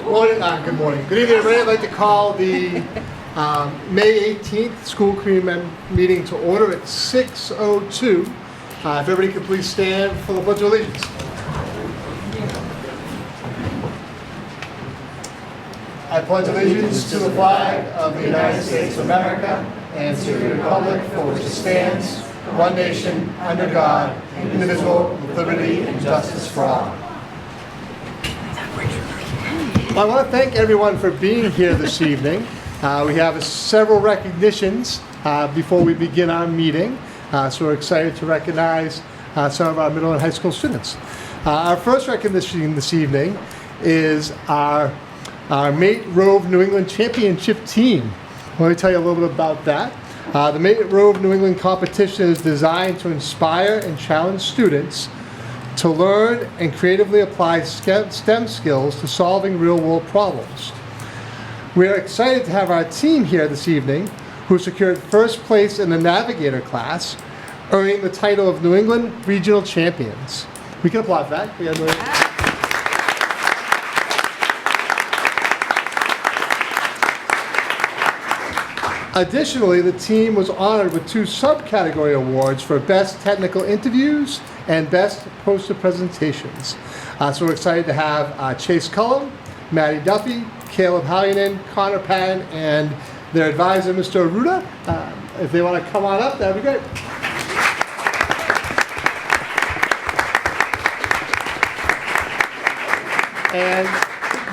Good morning. Good evening, everybody. I'd like to call the May 18th school committee meeting to order at 6:02. If everybody could please stand for the Pledge of Allegiance. I pledge allegiance to the flag of the United States of America and to the republic for which it stands, one nation, under God, indivisible, with liberty and justice for all. I want to thank everyone for being here this evening. We have several recognitions before we begin our meeting, so we're excited to recognize some of our middle and high school students. Our first recognition this evening is our Mate Rove New England Championship team. Let me tell you a little bit about that. The Mate Rove New England competition is designed to inspire and challenge students to learn and creatively apply STEM skills to solving real-world problems. We are excited to have our team here this evening who secured first place in the Navigator class, earning the title of New England Regional Champions. We can applaud for that. Additionally, the team was honored with 2 subcategory awards for Best Technical Interviews and Best Poster Presentations. So we're excited to have Chase Cullum, Maddie Duffy, Caleb Hallinan, Connor Patton, and their advisor, Mr. Aruda. If they want to come on up, that would be great. And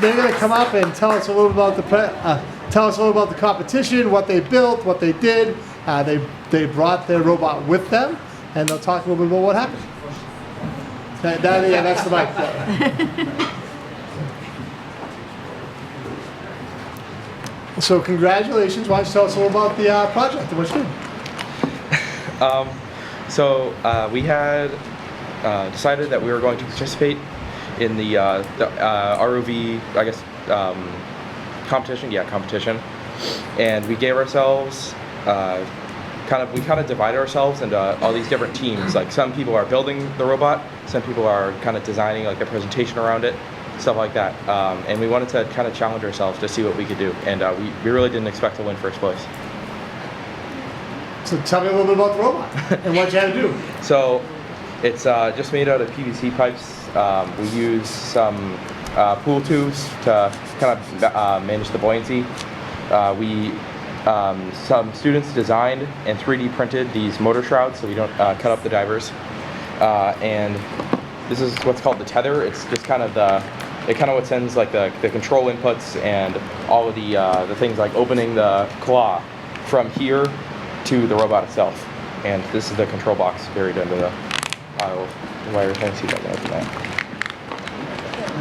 they're going to come up and tell us a little about the competition, what they built, what they did. They brought their robot with them, and they'll talk a little bit about what happened. Yeah, that's the mic. So congratulations. Why don't you tell us a little about the project and what you did? We had decided that we were going to participate in the ROV, I guess, competition, and we gave ourselves we kind of divided ourselves into all these different teams. Like, some people are building the robot, some people are kind of designing like the presentation around it, stuff like that. And we wanted to kind of challenge ourselves to see what we could do, and we really didn't expect to win first place. So tell me a little bit about the robot and what you had to do. So it's just made out of PVC pipes. We use some pool tubes to kind of manage the buoyancy. Some students designed and 3D printed these motor shrouds so we don't cut up the divers. And this is what's called the tether. It's just kind of what sends like the control inputs and all of the things like opening the claw from here to the robot itself. And this is the control box buried under the pile of wires. I can see that one open that.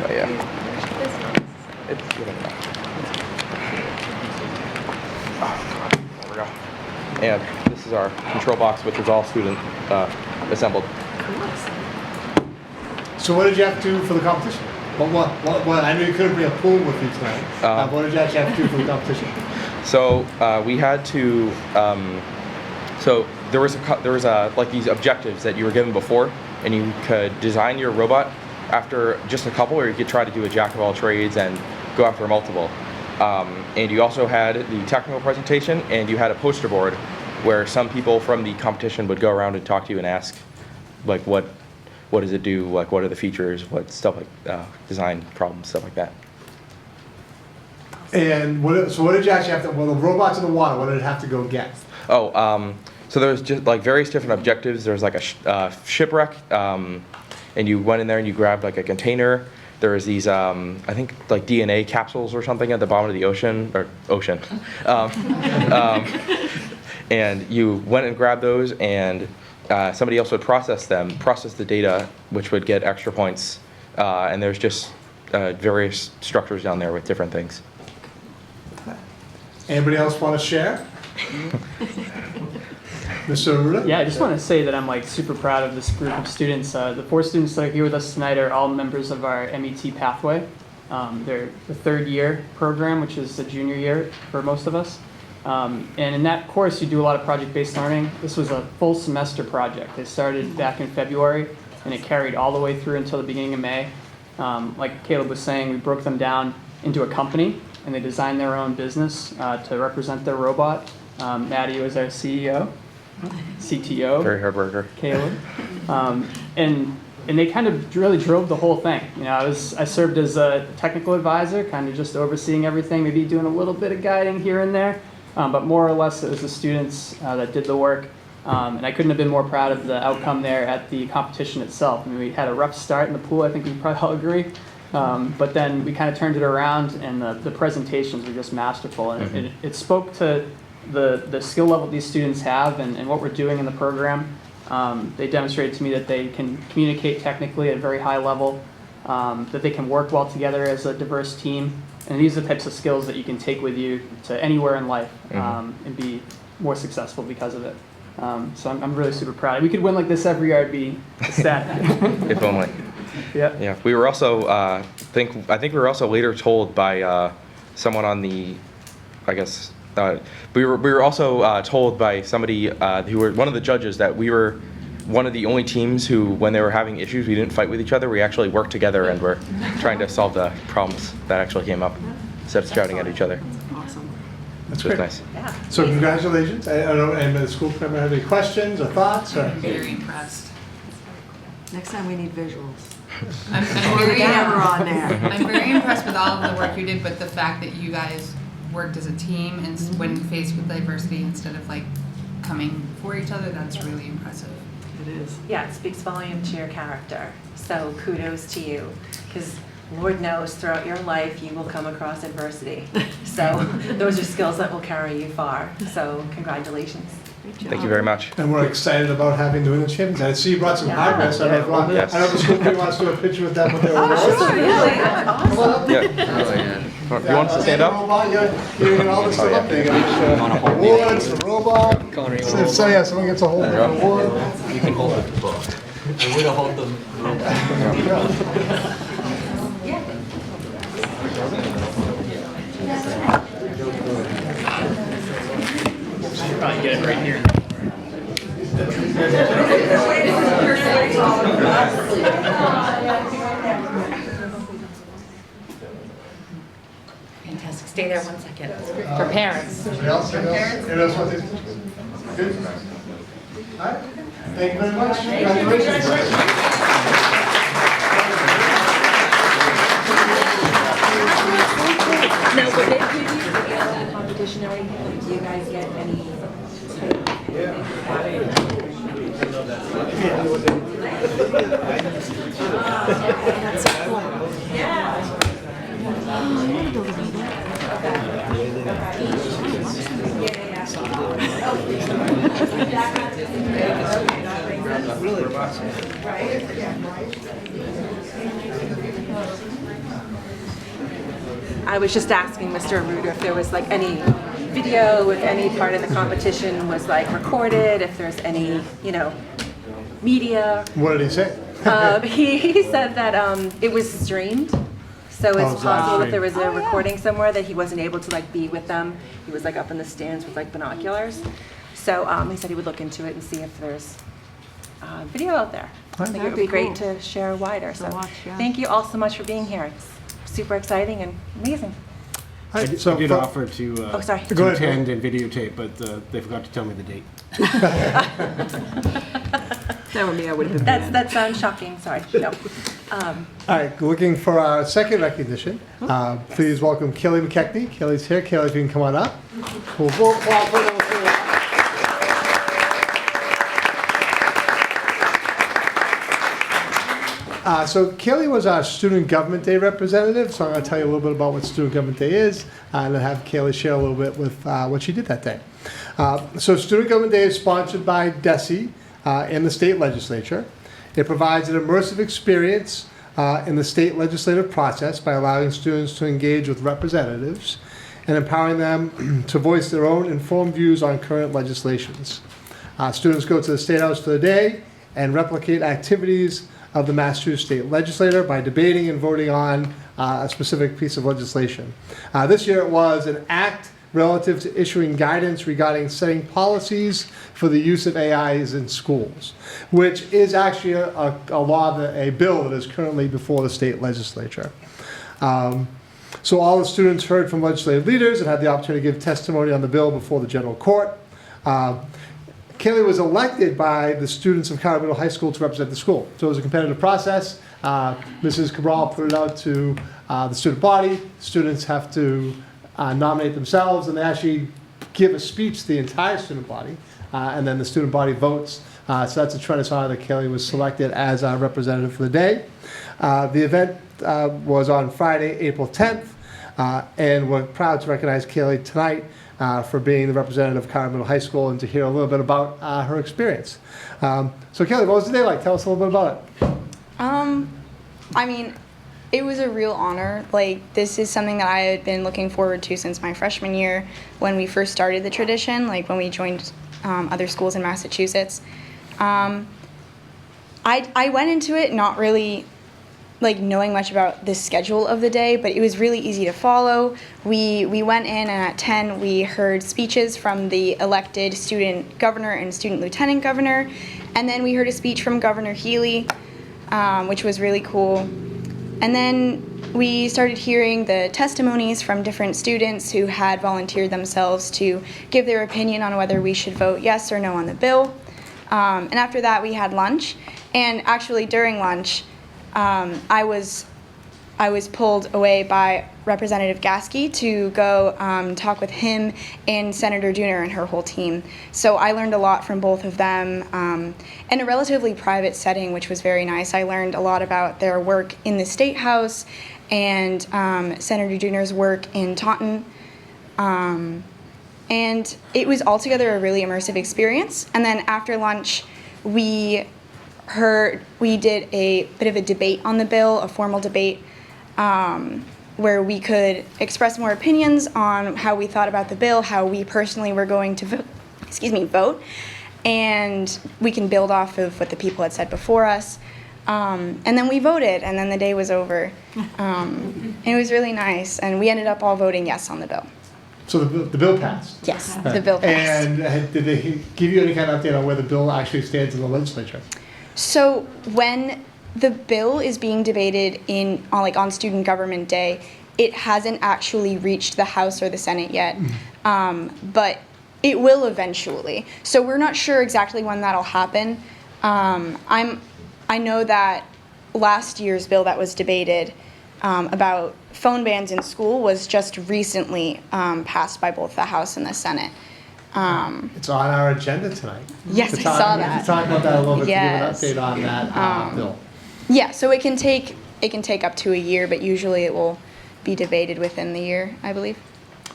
But yeah. It's good enough. There we go. And this is our control box, which is all student assembled. So what did you have to do for the competition? What? I know you couldn't bring a pool with you tonight. What did you actually have to do for the competition? So we had to. So there was like these objectives that you were given before, and you could design your robot after just a couple, or you could try to do a jack of all trades and go after multiple. And you also had the technical presentation, and you had a poster board where some people from the competition would go around and talk to you and ask, like, what does it do, like, what are the features, what stuff like design problems, stuff like that. And what did you actually have to? Well, the robot's in the water. What did it have to go get? So there's just like various different objectives. There's like a shipwreck. And you went in there and you grabbed like a container. There was these, I think, like DNA capsules or something at the bottom of the ocean. And you went and grabbed those, and somebody else would process the data, which would get extra points. And there's just various structures down there with different things. Anybody else want to share? Mr. Aruda? Yeah, I just want to say that I'm like super proud of this group of students. The 4 students that are here with us tonight are all members of our MET pathway. They're the 3rd year program, which is the junior year for most of us. And in that course, you do a lot of project-based learning. This was a full semester project. It started back in February, and it carried all the way through until the beginning of May. Like Caleb was saying, we broke them down into a company, and they designed their own business to represent their robot. Maddie was our CEO, CTO. Very hard worker. Caleb. And they kind of really drove the whole thing. You know, I served as a technical advisor, kind of just overseeing everything, maybe doing a little bit of guiding here and there, but more or less it was the students that did the work. And I couldn't have been more proud of the outcome there at the competition itself. I mean, we had a rough start in the pool, I think we probably all agree. But then we kind of turned it around, and the presentations were just masterful. And it spoke to the skill level these students have and what we're doing in the program. They demonstrated to me that they can communicate technically at a very high level, that they can work well together as a diverse team. And these are the types of skills that you can take with you to anywhere in life and be more successful because of it. So I'm really super proud. We could win like this every year. I'd be ecstatic. If only. Yeah. Yeah. We were also, I think we were also later told by someone on the, I guess, we were also told by somebody who were one of the judges that we were one of the only teams who, when they were having issues, we didn't fight with each other. We actually worked together and were trying to solve the problems that actually came up instead of shouting at each other. Awesome. That's Which was great. nice. Yeah. So congratulations. I don't know, and the school committee have any questions or thoughts? Or? Very impressed. Next time we need visuals. I'm Or the very, camera on there. I'm very impressed with all of the work you did, but the fact that you guys worked as a team and when faced with diversity instead of like coming for each other, that's really impressive. It is. Yeah, it speaks volume to your character. So kudos to you, because Lord knows throughout your life you will come across adversity. So those are skills that will carry you far. So congratulations. Great job. Thank you very much. And we're excited about having New England champions. I see you brought some Yeah. progress. I don't know if, Yes. I don't know if the school committee wants to do a picture with them with their awards. Really? That's awesome. Yeah. You want us to stand up? Robot, you're getting all this stuff up there. Awards, the robot. So yeah, someone gets a hold of the award. You can hold the book. And we'll hold them. Probably get it right here. Fantastic. Stay there 1 second. For parents. Anybody else? Anybody else want to? Good? All right. Thank you very much. Congratulations. Now, would they give you the competition or anything? Do you guys get any? That's so cool. Yeah. I was just asking Mr. Aruda if there was like any video, if any part of the competition was like recorded, if there's any, media. What did he say? He said that it was streamed, so it's it's live possible that there streamed. was a recording somewhere that he wasn't able to like be with them. He was like up in the stands with like binoculars. So he said he would look into it and see if there's video out there. I think it would be great to share wider. So watch, yeah. thank you all so much for being here. It's super exciting and amazing. All I right, did, so I did for- offer to, Oh, sorry. Go to ahead. attend and videotape, but they forgot to tell me the date. That would be, I would have been That's bad. that sounds shocking. Sorry. No. All right, looking for our second recognition. Please welcome Kelly McKechnie. Kelly's here. Kelly, if you can come on up. We'll vote for her. So Kelly was our Student Government Day representative, so I'm going to tell you a little bit about what Student Government Day is, and then have Kelly share a little bit with what she did that day. So Student Government Day is sponsored by DESE and the state legislature. It provides an immersive experience in the state legislative process by allowing students to engage with representatives and empowering them to voice their own informed views on current legislations. Students go to the State House for the day and replicate activities of the Massachusetts State Legislature by debating and voting on a specific piece of legislation. This year it was an act relative to issuing guidance regarding setting policies for the use of AIs in schools, which is actually a law, a bill that is currently before the state legislature. So all the students heard from legislative leaders and had the opportunity to give testimony on the bill before the general court. Kaylee was elected by the students of Carver Middle High School to represent the school. So it was a competitive process. Mrs. Cabral put it out to the student body. Students have to nominate themselves, and they actually give a speech to the entire student body, and then the student body votes. So that's a tremendous honor that Kaylee was selected as our representative for the day. The event was on Friday, April 10th, and we're proud to recognize Kaylee tonight for being the representative of Carver Middle High School and to hear a little bit about her experience. So Kaylee, what was the day like? Tell us a little bit about it. I mean, it was a real honor. Like, this is something that I had been looking forward to since my freshman year when we first started the tradition, like when we joined other schools in Massachusetts. I went into it not really like knowing much about the schedule of the day, but it was really easy to follow. We went in, and at 10 we heard speeches from the elected student governor and student lieutenant governor, and then we heard a speech from Governor Healy, which was really cool. And then we started hearing the testimonies from different students who had volunteered themselves to give their opinion on whether we should vote yes or no on the bill. And after that we had lunch, and actually during lunch I was pulled away by Representative Gasky to go talk with him and Senator Dooner and her whole team. So I learned a lot from both of them in a relatively private setting, which was very nice. I learned a lot about their work in the State House and Senator Dooner's work in Taunton. And it was altogether a really immersive experience. And then after lunch, we did a bit of a debate on the bill, a formal debate, where we could express more opinions on how we thought about the bill, how we personally were going to vote, and we can build off of what the people had said before us. And then we voted, and then the day was over. And it was really nice, and we ended up all voting yes on the bill. So the bill passed? Yes, the bill passed. And did they give you any kind of update on where the bill actually stands in the legislature? So when the bill is being debated on Student Government Day, it hasn't actually reached the House or the Senate yet, but it will eventually. So we're not sure exactly when that'll happen. I know that last year's bill that was debated about phone bans in school was just recently passed by both the House and the Senate. It's on our agenda tonight. Yes, I saw that. To talk about that a little bit, Yes. to give an update on that bill. Yeah, so it can take up to a year, but usually it will be debated within the year, I believe.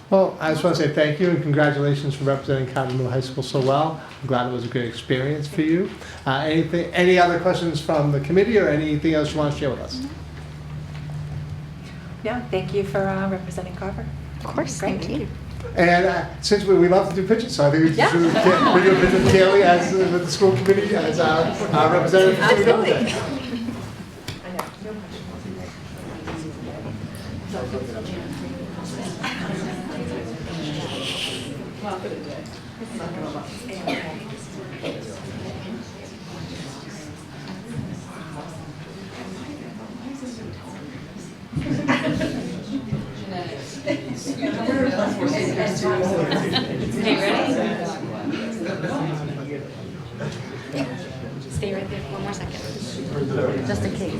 Well, I just want to say thank you and congratulations for representing Carver Middle High School so well. I'm glad it was a great experience for you. Any other questions from the committee or anything else you want to share with us? No, thank you for representing Carver. Of course, Great. thank you. And since we love to do pictures, so I think we should do a picture with Kaylee as with the school committee as our representative. Absolutely. Okay, ready? Stay right there for 1 more second. Just in case.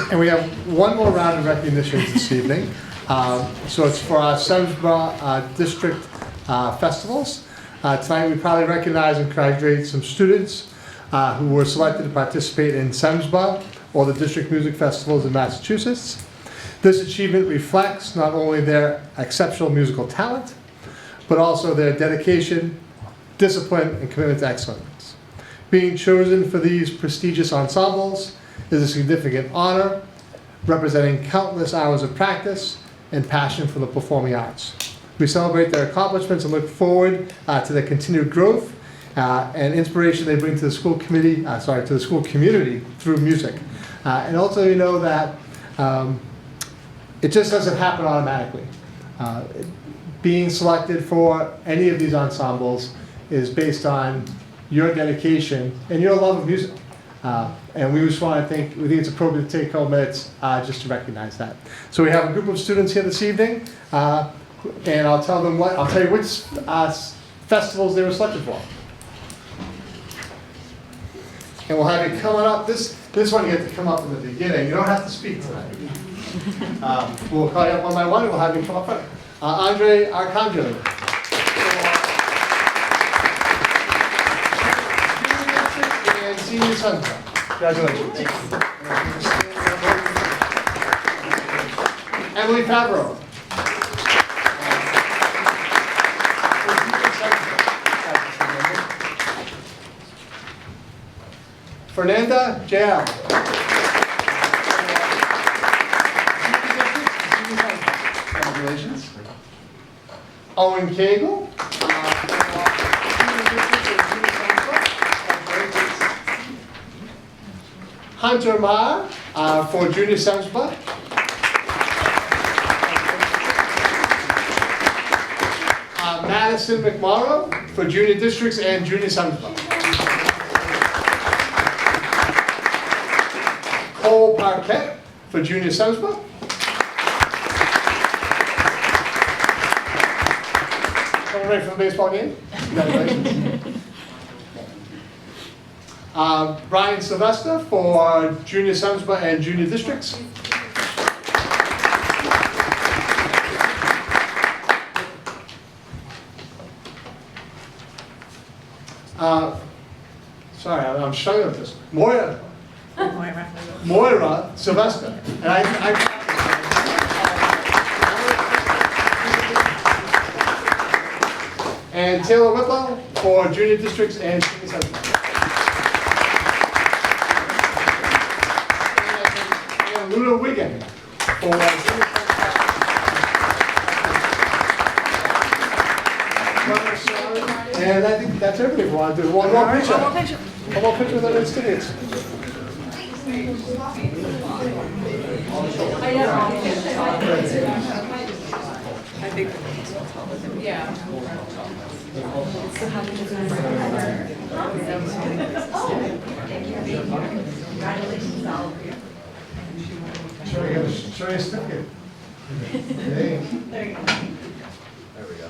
And we have one more round of recognitions this evening. So it's for our Semsborough District Festivals. Tonight we probably recognize and congratulate some students who were selected to participate in Semsborough or the District Music Festivals in Massachusetts. This achievement reflects not only their exceptional musical talent, but also their dedication, discipline, and commitment to excellence. Being chosen for these prestigious ensembles is a significant honor, representing countless hours of practice and passion for the performing arts. We celebrate their accomplishments and look forward to their continued growth and inspiration they bring to the school community through music. And also you know that it just doesn't happen automatically. Being selected for any of these ensembles is based on your dedication and your love of music. And we just want to we think it's appropriate to take a couple minutes just to recognize that. So we have a group of students here this evening, and I'll tell you which festivals they were selected for. And we'll have you coming up. This one you get to come up in the beginning. You don't have to speak tonight. We'll call you up one by one, and we'll have you come up front. Andre Arcangelo. And Senior Sunshine. Congratulations. Emily Favreau. Fernanda JL. Congratulations. Owen Cagle. Hunter Ma for Junior Science Club. Madison McMorrow for Junior Districts and Junior Science Club. Cole Parquet for Junior Science Club. Coming ready for the baseball game? Congratulations. Brian Sylvester for Junior Sunsba and Junior Districts. Sorry, I'm struggling with this. Moira Sylvester. And and Taylor Whitlow for Junior Districts and Junior Sunsba. Luna Wigan for and I think that's everything we want to do. One more picture. One more picture of the students. I think yeah. Show you a certificate. There you go. There we go.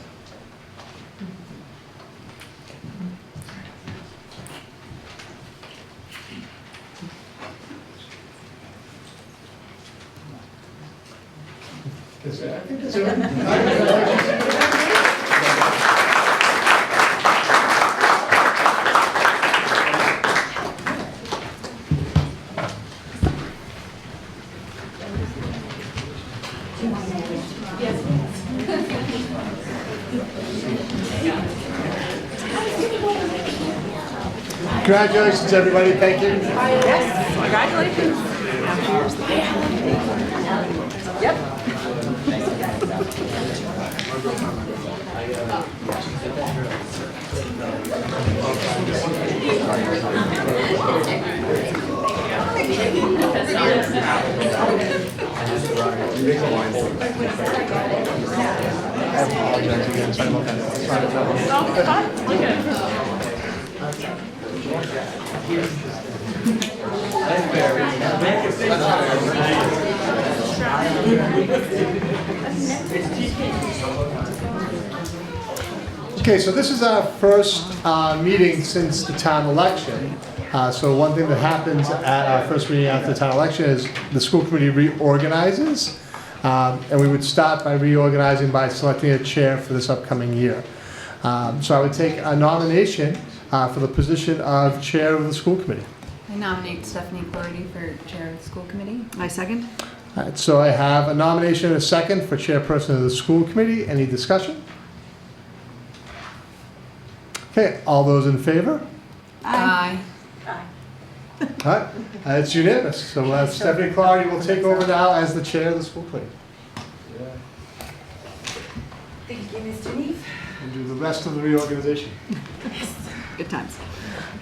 I think that's it. Congratulations, everybody. Thank you. Yes, congratulations. Yep. I apologize again. Sorry about Okay, so this is our first meeting since the town election. So one thing that happens at our first meeting after the town election is the school committee reorganizes. And we would start by reorganizing by selecting a chair for this upcoming year. So I would take a nomination for the position of chair of the school committee. I nominate Stephanie Clardy for chair of the school committee. My second? All right, so I have a nomination and a second for chairperson of the school committee. Any discussion? Okay, all those in favor? Aye. All right, it's unanimous. So Stephanie Clardy will take over now as the chair of the school committee. Thank you, Mr. Neef. And do the rest of the reorganization. Good times.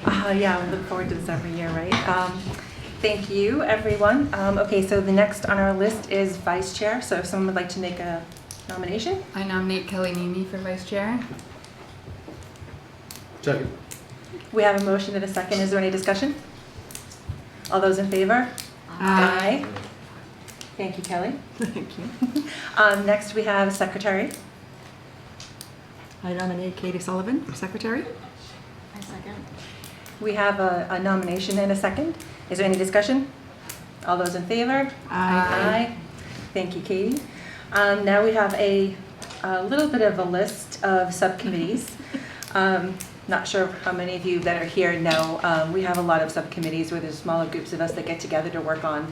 Yeah, we look forward to this every year, right? Thank you, everyone. Okay, so the next on our list is vice chair. So if someone would like to make a nomination. I nominate Kelly Nemi for vice chair. Second. We have a motion and a second. Is there any discussion? All those in favor? Aye. Thank you, Kelly. Thank you. Next, we have secretary. I nominate Katie Sullivan for secretary. I second. We have a nomination and a second. Is there any discussion? All those in favor? Aye. Thank you, Katie. Now we have a little bit of a list of subcommittees. Not sure how many of you that are here know, we have a lot of subcommittees where there's smaller groups of us that get together to work on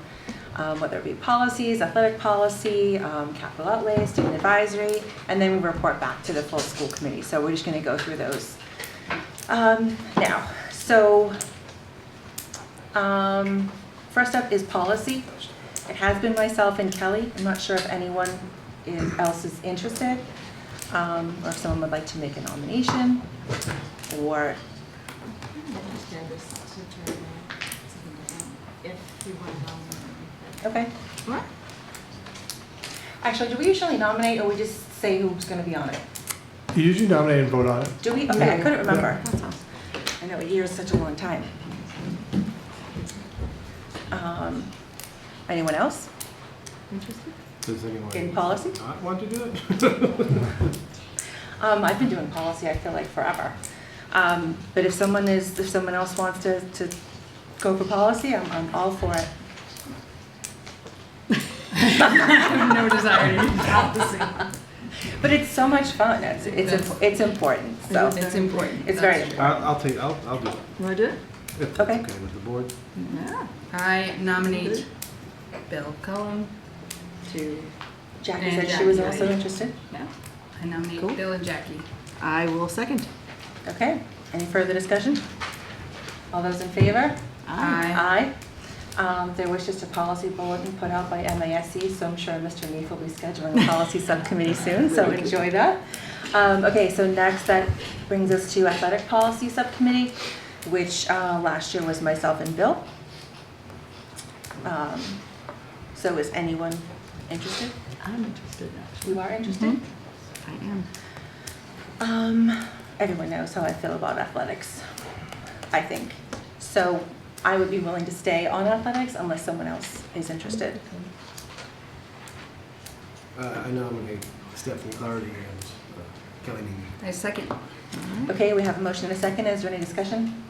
whether it be policies, athletic policy, capital outlay, student advisory, and then we report back to the full school committee. So we're just going to go through those now. So first up is policy. It has been myself and Kelly. I'm not sure if anyone else is interested, or if someone would like to make a nomination, or okay. What? Actually, do we usually nominate, or we just say who's going to be on it? You usually nominate and vote on it. Do we? Okay, I couldn't remember. I know a year is such a long time. Anyone else Interested? Does anyone in policy? not want to do it? I've been doing policy, I feel like forever. But if someone else wants to go for policy, I'm all for it. No desire to do that. But it's so much fun. It's important. So It's important. it's very That's true. important. I'll do it. You want to do it? If it's Okay. okay with the board. Yeah. I nominate Bill Cullum to, Jackie And said she was Jackie, also right? interested. Yeah. I nominate Cool. Bill and Jackie. I will second. Okay. Any further discussion? All those in favor? Aye. There was just a policy bulletin put out by MASC, so I'm sure Mr. Neef will be scheduling a policy subcommittee soon, so enjoy that. Okay, so next that brings us to athletic policy subcommittee, which last year was myself and Bill. So is anyone interested? I'm interested, actually. You are interested? I am. Everyone knows how I feel about athletics, I think. So I would be willing to stay on athletics unless someone else is interested. I nominate Stephanie Clardy and Kelly Nemi. I second. Okay, we have a motion and a second. Is there any discussion?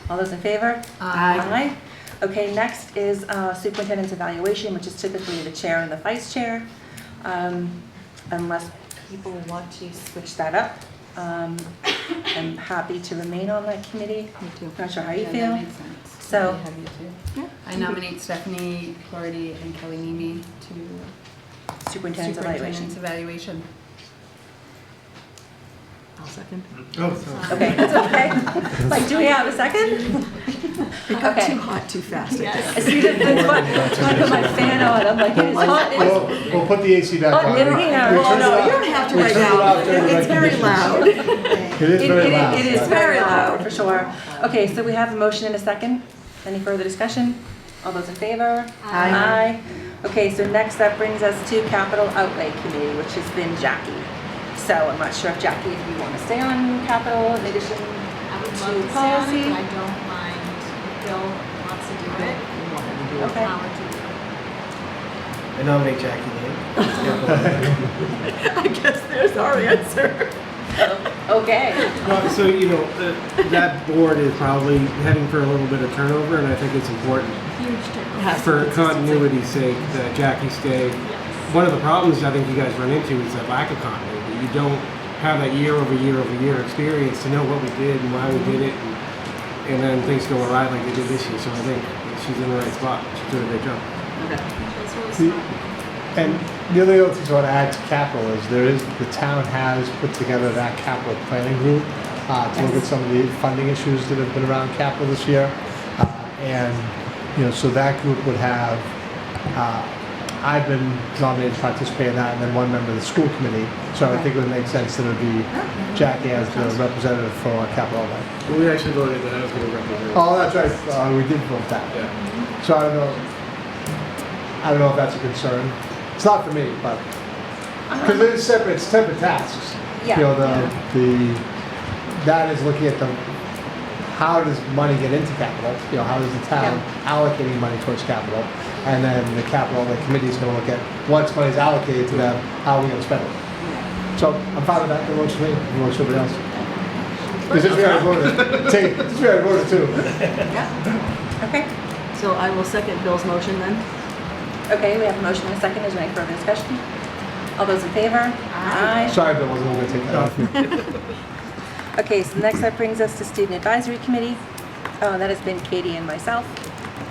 All those in favor? Aye. Okay, next is superintendent's evaluation, which is typically the chair and the vice chair. Unless people want to switch that up. I'm happy to remain on that committee. Me too. Not sure how you Yeah, feel. that makes sense. So, I have you too. Yeah. I nominate Stephanie Clardy and Kelly Nemi to superintendent's evaluation. superintendent's evaluation. I'll second. Oh, sorry. Okay, that's okay. Like, do we have a second? It got Okay. too hot too fast. I see that that's what, I put my fan on. I'm like, it's hot. We'll put the AC back Oh, on. yeah, we have. We Oh, turn no, it off- You don't have to we right turn it off now. during the It's very recognitions. loud. It is very loud. It is but- very loud, for sure. Okay, so we have a motion and a second. Any further discussion? All those in favor? Aye. Okay, so next that brings us to capital outlay committee, which has been Jackie. So I'm not sure if Jackie, if you want to stay on capital in addition I would to love to stay on it, policy. but I don't mind if Bill wants to do it. Okay. Power to you. I nominate Jackie Lane. I guess there's our answer. Okay. Well, so, you know, that board is probably heading for a little bit of turnover, and I think it's important Huge turnover. for continuity's sake that Jackie stay. One of the problems I think you guys run into is that lack of continuity. You don't have that year over year over year experience to know what we did and why we did it, and then things go awry like they did this year. So I think she's in the right spot. She's doing a great job. Okay. That's really See, smart. And the other thing I want to add to capital is the town has put together that capital planning group to look at some of the funding issues that have been around capital this year. And, you know, so that group would have, I've been nominated to participate in that, and then one member of the school committee. So I think it would make sense that it would be Jackie as the representative for capital outlay. Well, we actually voted that I was going to represent. Oh, that's right. We did vote that. Yeah. So I don't know if that's a concern. It's not for me, but, because it is separate, it's separate tasks. Yeah. You know, that is looking at how does money get into capital? You know, how is the town allocating money towards capital? And then the capital, the committee is gonna look at, once money's allocated to them, how are we gonna spend it? So I'm fine with that, it works for me, it works for everybody else. This is where I voted, this is where I voted too. Yeah. Okay. So I will second Bill's motion then. Okay, we have a motion and a second. Is there any further discussion? All those in favor? Aye. Sorry, Bill, wasn't gonna take that off. Okay, so next that brings us to Student Advisory Committee. That has been Katie and myself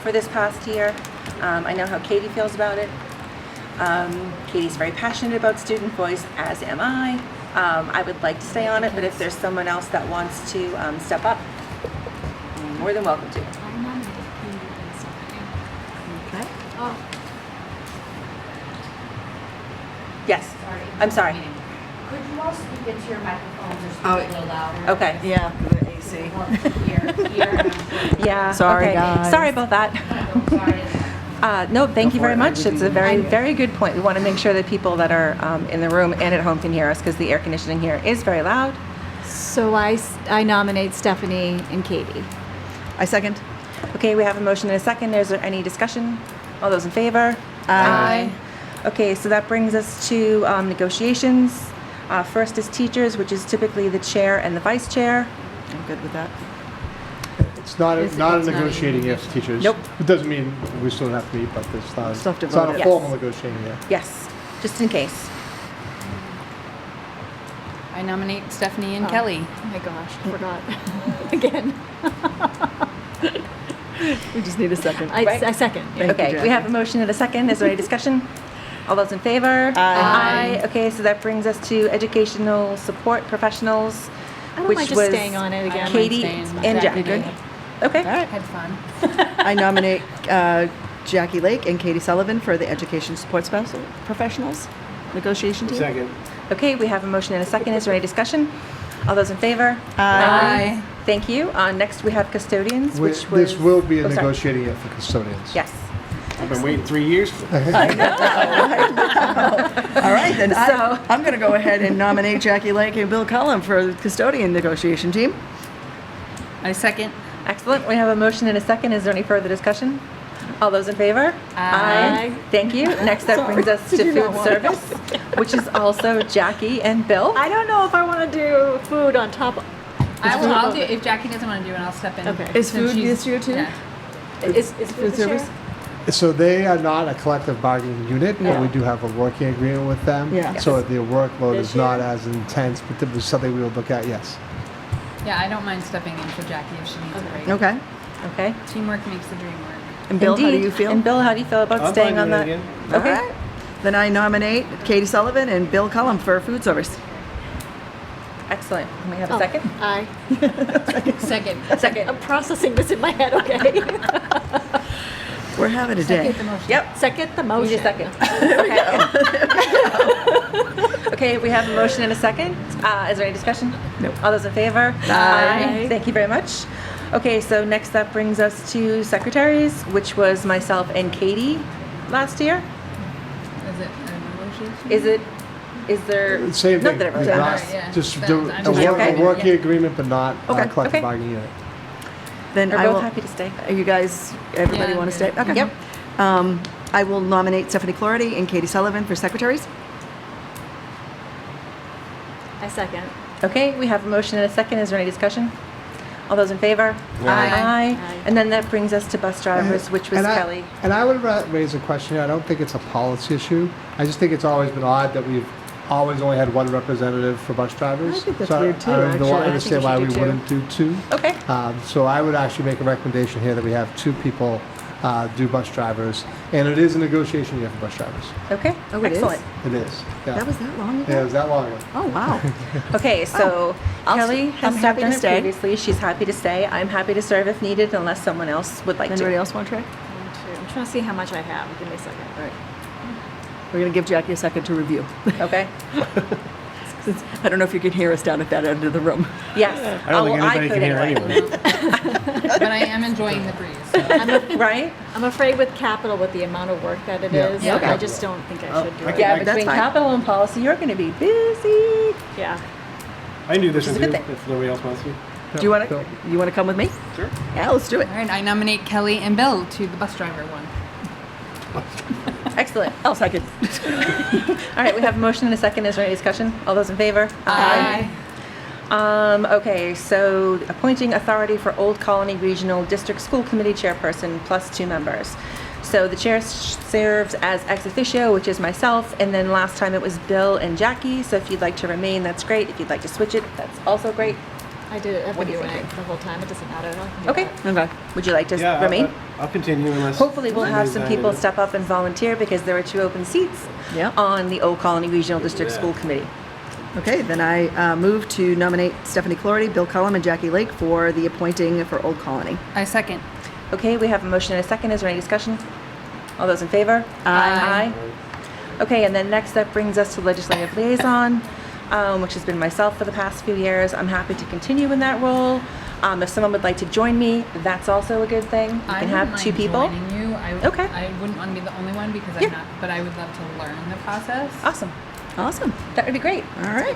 for this past year. I know how Katie feels about it. Katie's very passionate about student voice, as am I. I would like to stay on it, but if there's someone else that wants to step up, you're more than welcome to. I nominated Katie and Stephanie. Okay. Oh, Yes, sorry. I'm sorry. Could you all speak into your microphones or speak Oh. a little louder? Okay. Yeah, the AC. Yeah. Sorry, okay. guys. Sorry about that. No, thank you very much. It's a very, very good point. We want to make sure that people that are in the room and at home can hear us because the air conditioning here is very loud. So I nominate Stephanie and Katie. I second. Okay, we have a motion and a second. Is there any discussion? All those in favor? Aye. Okay, so that brings us to negotiations. First is teachers, which is typically the chair and the vice chair. I'm good with that. It's not a negotiating yes, teachers. Nope. It doesn't mean we still don't have to meet, but it's not, Still have to it's not vote a it. formal Yes. negotiating yet. Yes, just in case. I nominate Stephanie and Oh. Kelly. Oh my gosh, I forgot. Again. We just need a second. Right. I second. Thank you, Okay, we Jackie. have a motion and a second. Is there any discussion? All those in favor? Aye. Okay, so that brings us to educational support professionals, I don't which mind just was staying on it again. Katie and Jackie. Good. Okay. All right. Had fun. I nominate Jackie Lake and Katie Sullivan for the Education Support Professionals Negotiation Team. Second. Okay, we have a motion and a second. Is there any discussion? All those in favor? Aye. Thank you. Next, we have custodians, which was... This will be a Oh, sorry. negotiating yet for custodians. Yes. I've been waiting 3 years for this. I know. All right, then So- I'm going to go ahead and nominate Jackie Lake and Bill Cullum for the custodian negotiation team. I second. Excellent. We have a motion and a second. Is there any further discussion? All those in favor? Aye. Thank you. Next, that brings us to Did you not food want service, which is also Jackie and Bill. I don't know if I want to do food on top of... I'll do, if Jackie doesn't want to do it, I'll step in. Okay. Is Since food she's- this year too? yeah. Is food the service? chair? So they are not a collective bargaining unit, but Yeah. we do have a working agreement with them. Yeah. So the workload This is not year? as intense, but this is something we will look at, yes. Yeah, I don't mind stepping in for Jackie if she needs a break. Okay. Okay. Teamwork makes the dream work. And Bill, how do Indeed. you feel? And Bill, how do you feel about I'm staying fine on doing that? it again. Okay. All right. Then I nominate Katie Sullivan and Bill Cullum for food service. Excellent. Can we have a Oh, second? Aye. Second. Second. I'm processing this in my head, okay? We're having a day. Second the motion. Yep. Second the We motion. need a second. Okay, we have a motion and a second. Is there any discussion? Nope. All those in favor? Aye. Thank you very much. Okay, so next that brings us to secretaries, which was myself and Katie last year. Is it a negotiation? Is there? Same Not thing. that it We really got- matters. Alright, yeah. Just That- do I'm a just okay. working Yeah. agreement, but not Okay, a collective okay. bargaining unit. Then We're I both will. happy to stay. Are you guys, everybody Yeah, want to stay? good. Okay. Yep. I will nominate Stephanie Clarity and Katie Sullivan for secretaries. I second. Okay, we have a motion and a second. Is there any discussion? All those in favor? Aye. Aye. And then that brings us to bus drivers, which was And Kelly. And I would raise a question here. I don't think it's a policy issue. I just think it's always been odd that we've always only had one representative for bus drivers. I think that's So weird too, I don't actually. I think understand we why should we do two. wouldn't do two. Okay. So I would actually make a recommendation here that we have two people do bus drivers. And it is a negotiation year for bus drivers. Okay. Oh, it is? Excellent. It is. Yeah. That was that long ago? Yeah, it was that long ago. Oh, wow. Okay, so I'll Kelly s- has I'm served happy on to it stay. previously. She's happy to stay. I'm happy to serve if needed, unless someone else would like Anybody to. else want to try? I'm trying to see how much I have. Give me a second. All right. We're going to give Jackie a second to review. Okay. I don't know if you can hear us down at that end of the room. Yes. I don't think well, anybody could can hear anyway. anyone. But I am enjoying the breeze. So. Right? I'm afraid with capital, with the amount of work that it Yeah. is, Yeah. I just don't think I should do it. Yeah, that's between fine. capital and policy, you're going to be busy. Yeah. I can do this Which one is a too, good if nobody else wants to. Do you want to? You want to come with me? Sure. Yeah, let's do it. All right, I nominate Kelly and Bill to the bus driver one. Excellent. I'll second. All right, we have a motion and a second. Is there any discussion? All those in favor? Okay, so appointing authority for Old Colony Regional District School Committee Chairperson plus 2 members. So the chair serves as ex officio, which is myself, and then last time it was Bill and Jackie. So if you'd like to remain, that's great. If you'd like to switch it, that's also great. I did it What do you every think? the whole time. It doesn't matter. I can do Okay. that. Okay. Would you like to Yeah, remain? I'll continue unless. Hopefully we'll have some somebody's people decided. step up and volunteer because there are 2 open seats Yeah. on the Old Colony Regional District School Committee. Okay, then I move to nominate Stephanie Clordy, Bill Cullum, and Jackie Lake for the appointing for Old Colony. I second. Okay, we have a motion and a second. Is there any discussion? All those in favor? Aye. Okay, and then next up brings us to legislative liaison, which has been myself for the past few years. I'm happy to continue in that role. If someone would like to join me, that's also a good thing. You I can wouldn't have 2 mind people. joining you. Okay. I wouldn't want to be the only one because Yeah. I'm not, but I would love to learn the process. Awesome. Awesome. That would be great. All right.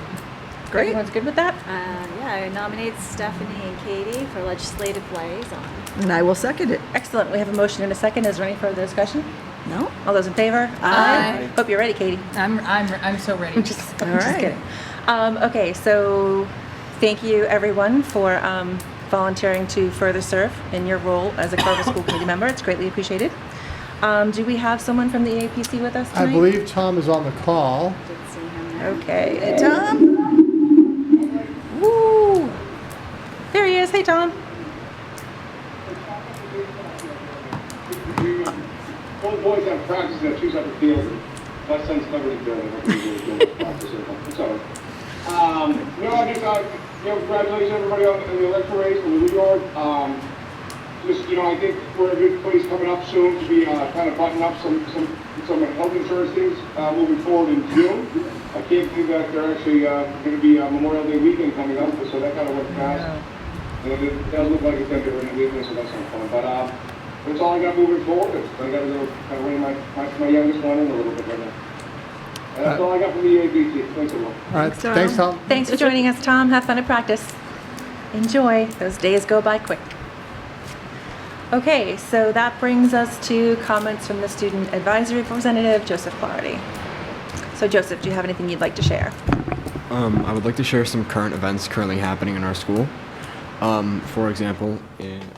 Great. Everyone's good with that? Yeah, I nominate Stephanie and Katie for legislative liaison. And I will second it. Excellent. We have a motion and a second. Is there any further discussion? No? All those in favor? Aye. Hope you're ready, Katie. I'm so ready. I'm just All right. kidding. Okay, so thank you everyone for volunteering to further serve in your role as a Carver School Committee member. It's greatly appreciated. Do we have someone from the APC with us tonight? I believe Tom is on the call. Did see him there. Okay. Hey, Tom? Woo! There he is. Hey, Tom. Both boys have practice in 2 separate fields. My son's covered in building. Sorry. No, I guess congratulations everybody on the election race in the New York. I think we're in a good place coming up soon to be kind of button up some health insurance things moving forward in June. I can't believe that they're actually going to be Memorial Day weekend coming up, so that kind of went fast. And it does look like it's going to be during the weekend, so that's not fun. But that's all I got moving forward. I got to go kind of rein my youngest one in a little bit right now. And that's all I got from the ABT. Thanks a lot. All right, thanks, Tom. Thanks for joining us, Tom. Have fun at practice. Enjoy. Those days go by quick. Okay, so that brings us to comments from the student advisory representative, Joseph Clardy. So Joseph, do you have anything you'd like to share? I would like to share some current events currently happening in our school. For example,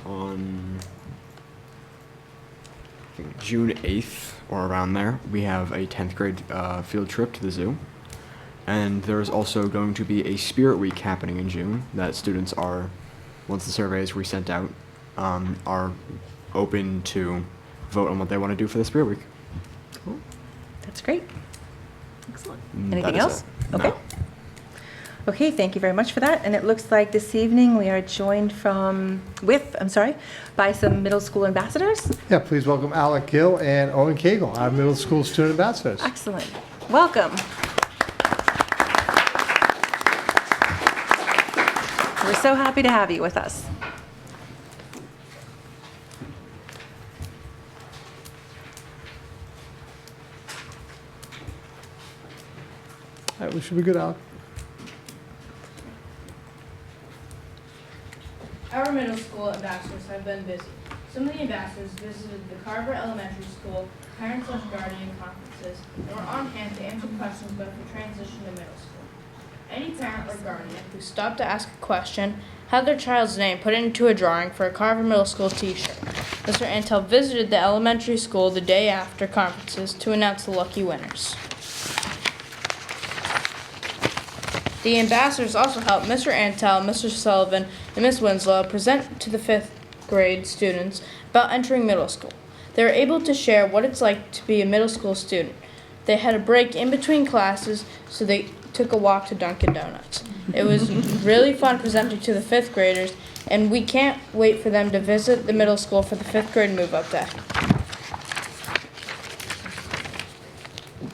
on I think June 8th or around there, we have a 10th grade field trip to the zoo. And there's also going to be a Spirit Week happening in June that students are, once the survey is resent out, are open to vote on what they want to do for the Spirit Week. Cool. That's great. Excellent. Anything That is else? it. Okay. No. Okay, thank you very much for that. And it looks like this evening we are joined by some middle school ambassadors. Yeah, please welcome Alec Gill and Owen Cagle, our middle school student ambassadors. Excellent. Welcome. We're so happy to have you with us. All right, we should be good, Alec. Our middle school ambassadors have been busy. Some of the ambassadors visited the Carver Elementary School parent/guardian conferences and were on hand to answer questions about the transition to middle school. Any parent or guardian who stopped to ask a question had their child's name put into a drawing for a Carver Middle School t-shirt. Mr. Antel visited the elementary school the day after conferences to announce the lucky winners. The ambassadors also helped Mr. Antel, Mr. Sullivan, and Ms. Winslow present to the 5th grade students about entering middle school. They were able to share what it's like to be a middle school student. They had a break in between classes, so they took a walk to Dunkin' Donuts. It was really fun presenting to the 5th graders, and we can't wait for them to visit the middle school for the 5th grade move-up day.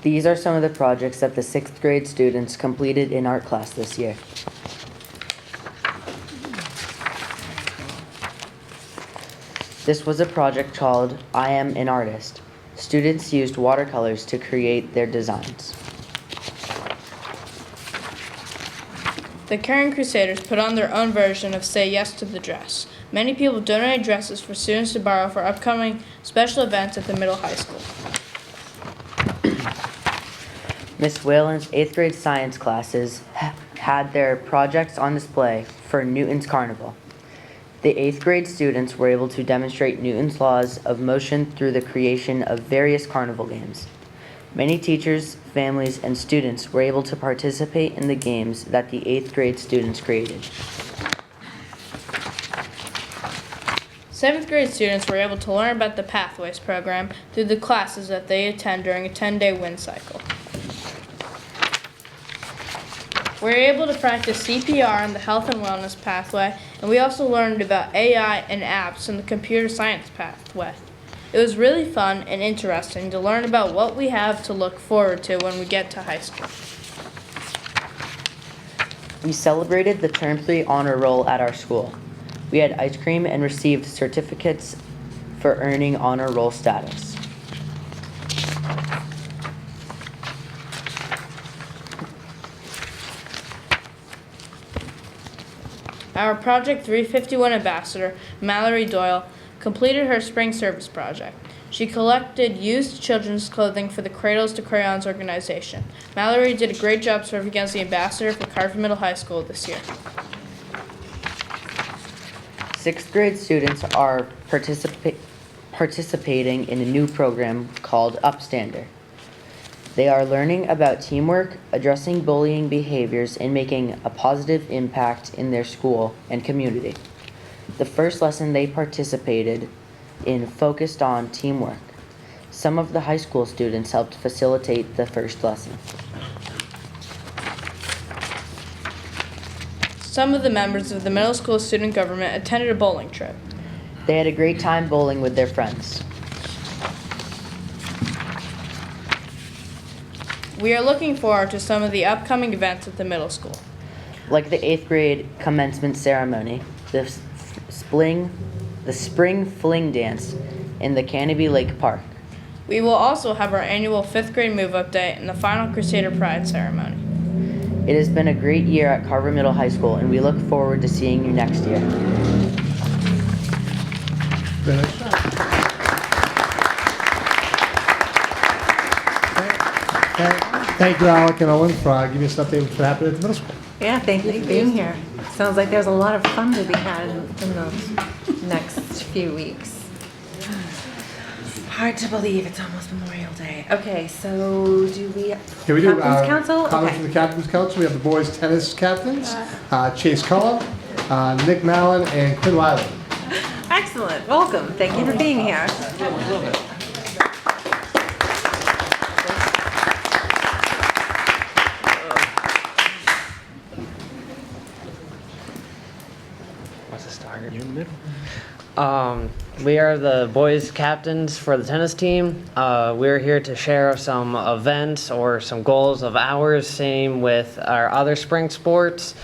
These are some of the projects that the 6th grade students completed in art class this year. This was a project called I Am an Artist. Students used watercolors to create their designs. The Caring Crusaders put on their own version of Say Yes to the Dress. Many people donated dresses for students to borrow for upcoming special events at the middle high school. Miss Whalen's 8th grade science classes had their projects on display for Newton's Carnival. The 8th grade students were able to demonstrate Newton's laws of motion through the creation of various carnival games. Many teachers, families, and students were able to participate in the games that the 8th grade students created. 7th grade students were able to learn about the Pathways program through the classes that they attend during a 10-day wind cycle. We were able to practice CPR in the health and wellness pathway, and we also learned about AI and apps in the computer science pathway. It was really fun and interesting to learn about what we have to look forward to when we get to high school. We celebrated the Term 3 honor roll at our school. We had ice cream and received certificates for earning honor roll status. Our Project 351 ambassador, Mallory Doyle, completed her spring service project. She collected used children's clothing for the Cradles to Crayons organization. Mallory did a great job serving as the ambassador for Carver Middle High School this year. 6th grade students are participating in a new program called Upstander. They are learning about teamwork, addressing bullying behaviors, and making a positive impact in their school and community. The first lesson they participated in focused on teamwork. Some of the high school students helped facilitate the first lesson. Some of the members of the middle school student government attended a bowling trip. They had a great time bowling with their friends. We are looking forward to some of the upcoming events at the middle school. Like the 8th grade commencement ceremony, the spring fling dance in the Canopy Lake Park. We will also have our annual 5th grade move-up day and the final Crusader Pride ceremony. It has been a great year at Carver Middle High School, and we look forward to seeing you next year. Very nice job. Thank you, Alec and Owen, for giving us an update on what happened at the middle school. Yeah, thank you for being here. Sounds like there's a lot of fun to be had in the next few weeks. Hard to believe it's almost Memorial Day. Okay, so do we? Here we do. Captain's Council? Comments Okay. from the Captain's Council. We have the boys tennis captains, Chase Cullen, Nick Mallon, and Quinn Wiley. Excellent, welcome. Thank you for being here. What's the start? You're in the middle. We are the boys captains for the tennis team. We're here to share some events or some goals of ours, same with our other spring sports.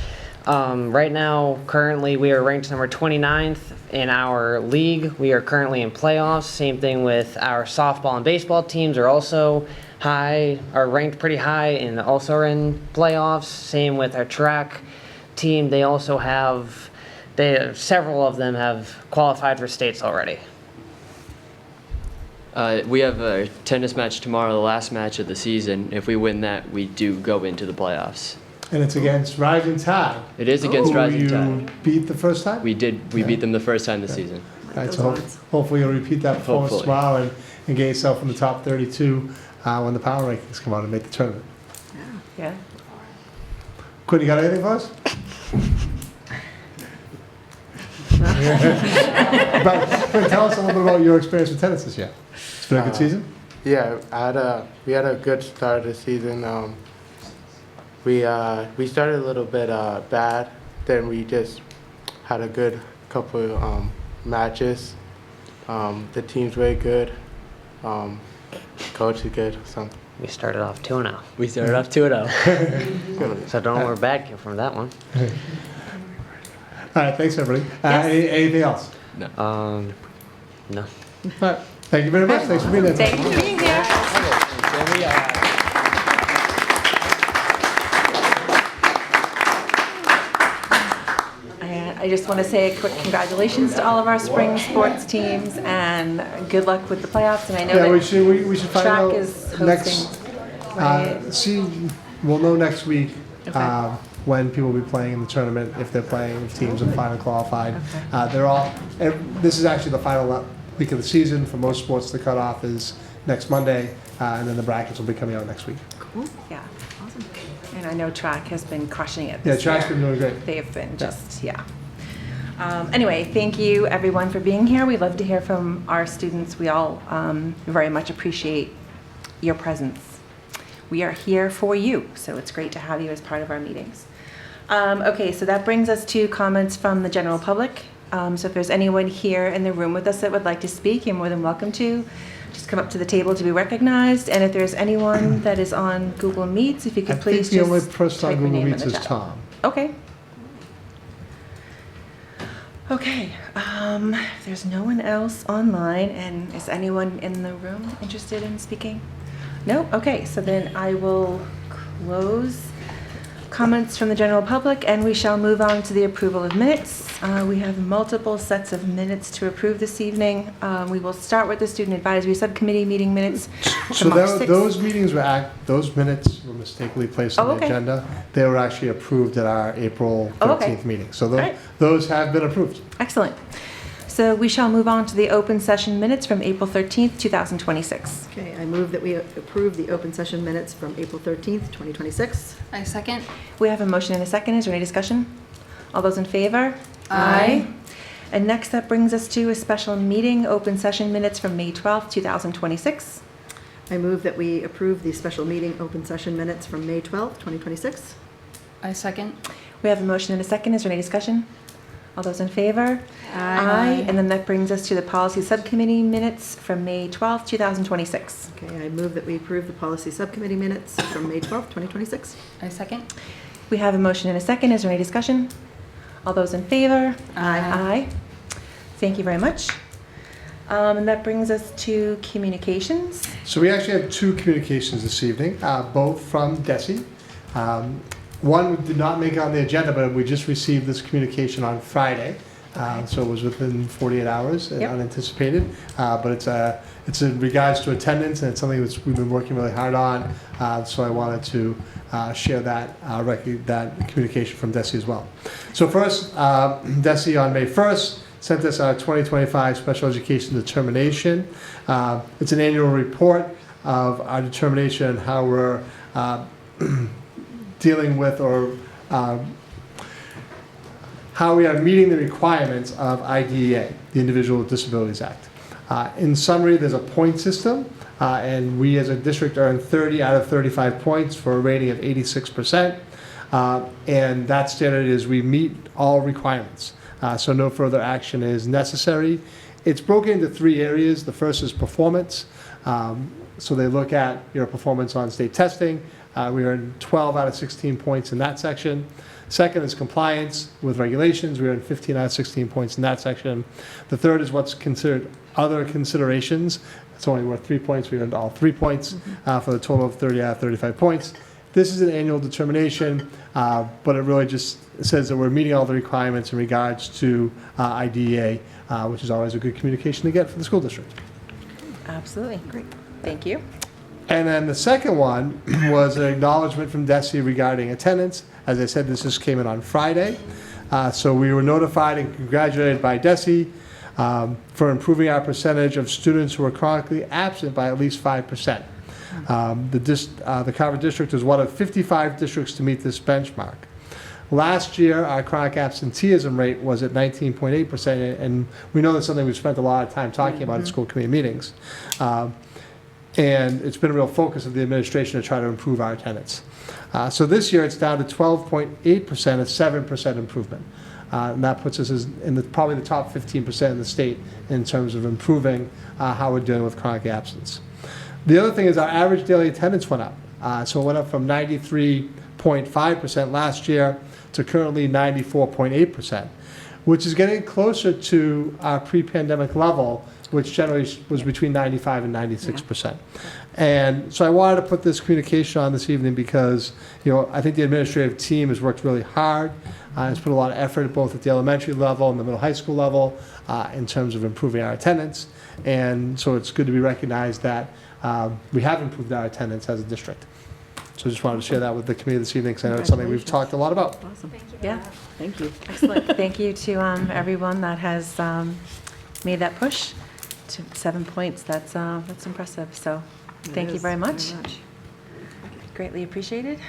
Right now, currently, we are ranked number 29th in our league. We are currently in playoffs. Same thing with our softball and baseball teams are also are ranked pretty high and also are in playoffs. Same with our track team. They also have several of them have qualified for states already. We have a tennis match tomorrow, the last match of the season. If we win that, we do go into the playoffs. And it's against Rising Tide. It is against Rising Tide. You beat the first time? We did. We beat them the first time this season. All right, so hopefully you'll repeat that performance Hopefully. tomorrow and get yourself in the top 32 when the power rankings come out and make the tournament. Yeah. Quinn, you got anything for us? But Quinn, tell us a little bit about your experience with tennis this year. It's been a good season? Yeah, we had a good start of the season. We started a little bit bad, then we just had a good couple matches. The team's very good. coach is good. So We started off 2-0. We started off 2-0. So don't we're back from that one. All right, thanks, everybody. Anything else? No. All right, thank you very much. Thanks for being here. Thank you for being here. And I just want to say a quick congratulations to all of our spring sports teams and good luck with the playoffs. And I know Yeah, that we should find track out is next. hosting. Right? We'll know next week Okay. when people will be playing in the tournament, if they're playing, if teams are final qualified. Okay. This is actually the final week of the season for most sports. The cutoff is next Monday, and then the brackets will be coming out next week. Cool. Yeah. Awesome. And I know track has been crushing it. Yeah, this track's year. been doing great. They've been just, yeah. Anyway, thank you everyone for being here. We love to hear from our students. We all very much appreciate your presence. We are here for you, so it's great to have you as part of our meetings. Okay, so that brings us to comments from the general public. So if there's anyone here in the room with us that would like to speak, you're more than welcome to. Just come up to the table to be recognized. And if there's anyone that is on Google Meets, if you could please I think the only just person on type your Google name in Meets the is chat. Tom. Okay. Okay, if there's no one else online, and is anyone in the room interested in speaking? No? Okay, so then I will close comments from the general public, and we shall move on to the approval of minutes. We have multiple sets of minutes to approve this evening. We will start with the Student Advisory Subcommittee meeting minutes. So from March 6th. those minutes were mistakenly placed on Oh, the okay. agenda. They were actually approved at our April Oh, okay. 13th meeting. So All right. those have been approved. Excellent. So we shall move on to the open session minutes from April 13th, 2026. Okay, I move that we approve the open session minutes from April 13th, 2026. I second. We have a motion and a second. Is there any discussion? All those in favor? Aye. And next, that brings us to a special meeting, open session minutes from May 12th, 2026. I move that we approve the special meeting open session minutes from May 12th, 2026. I second. We have a motion and a second. Is there any discussion? All those in favor? Aye. And then that brings us to the policy subcommittee minutes from May 12th, 2026. Okay, I move that we approve the policy subcommittee minutes from May 12th, 2026. I second. We have a motion and a second. Is there any discussion? All those in favor? Aye. Thank you very much. And that brings us to communications. So we actually have two communications this evening, both from Desi. One did not make it on the agenda, but we just received this communication on Friday. So it was within 48 hours and Yep. unanticipated. But it's in regards to attendance, and it's something that we've been working really hard on. So I wanted to share that communication from Desi as well. So first, Desi on May 1st sent us our 2025 Special Education Determination. It's an annual report of our determination and how we're dealing with or how we are meeting the requirements of IDEA, the Individual with Disabilities Act. In summary, there's a point system, and we as a district earn 30 out of 35 points for a rating of 86%. And that standard is we meet all requirements, so no further action is necessary. It's broken into three areas. The first is performance. So they look at your performance on state testing. We earned 12 out of 16 points in that section. Second is compliance with regulations. We earned 15 out of 16 points in that section. The third is what's considered other considerations. It's only worth 3 points. We earned all 3 points for the total of 30 out of 35 points. This is an annual determination, but it really just says that we're meeting all the requirements in regards to IDEA, which is always a good communication to get for the school district. Absolutely. Great. Thank you. And then the second one was an acknowledgement from DESE regarding attendance. As I said, this just came in on Friday. So we were notified and congratulated by DESE for improving our percentage of students who are chronically absent by at least 5%. The Carver district is one of 55 districts to meet this benchmark. Last year, our chronic absenteeism rate was at 19.8%, and we know that's something we've spent a lot of time talking about at school committee meetings. And it's been a real focus of the administration to try to improve our attendance. So this year, it's down to 12.8%, a 7% improvement. And that puts us in probably the top 15% in the state in terms of improving how we're dealing with chronic absence. The other thing is our average daily attendance went up. So it went up from 93.5% last year to currently 94.8%, which is getting closer to our pre-pandemic level, which generally was between 95 and 96%. And so I wanted to put this communication on this evening because, I think the administrative team has worked really hard. Has put a lot of effort both at the elementary level and the middle high school level in terms of improving our attendance. And so it's good to be recognized that we have improved our attendance as a district. So I just wanted to share that with the committee this evening because I know it's something we've talked a lot about. Awesome. Thank you. Yeah. Thank you. Excellent. Thank you to everyone that has made that push to 7 points. That's impressive. So thank you very much. Greatly appreciated.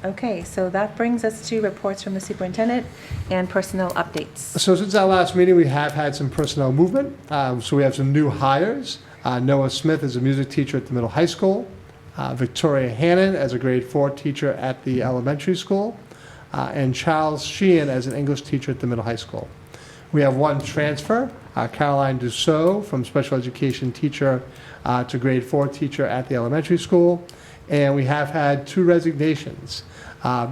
Okay, so that brings us to reports from the superintendent and personnel updates. So since our last meeting, we have had some personnel movement. So we have some new hires. Noah Smith is a music teacher at the middle high school. Victoria Hannon as a grade 4 teacher at the elementary school. And Charles Sheehan as an English teacher at the middle high school. We have one transfer, Caroline Dussault from special education teacher to grade 4 teacher at the elementary school. And we have had 2 resignations.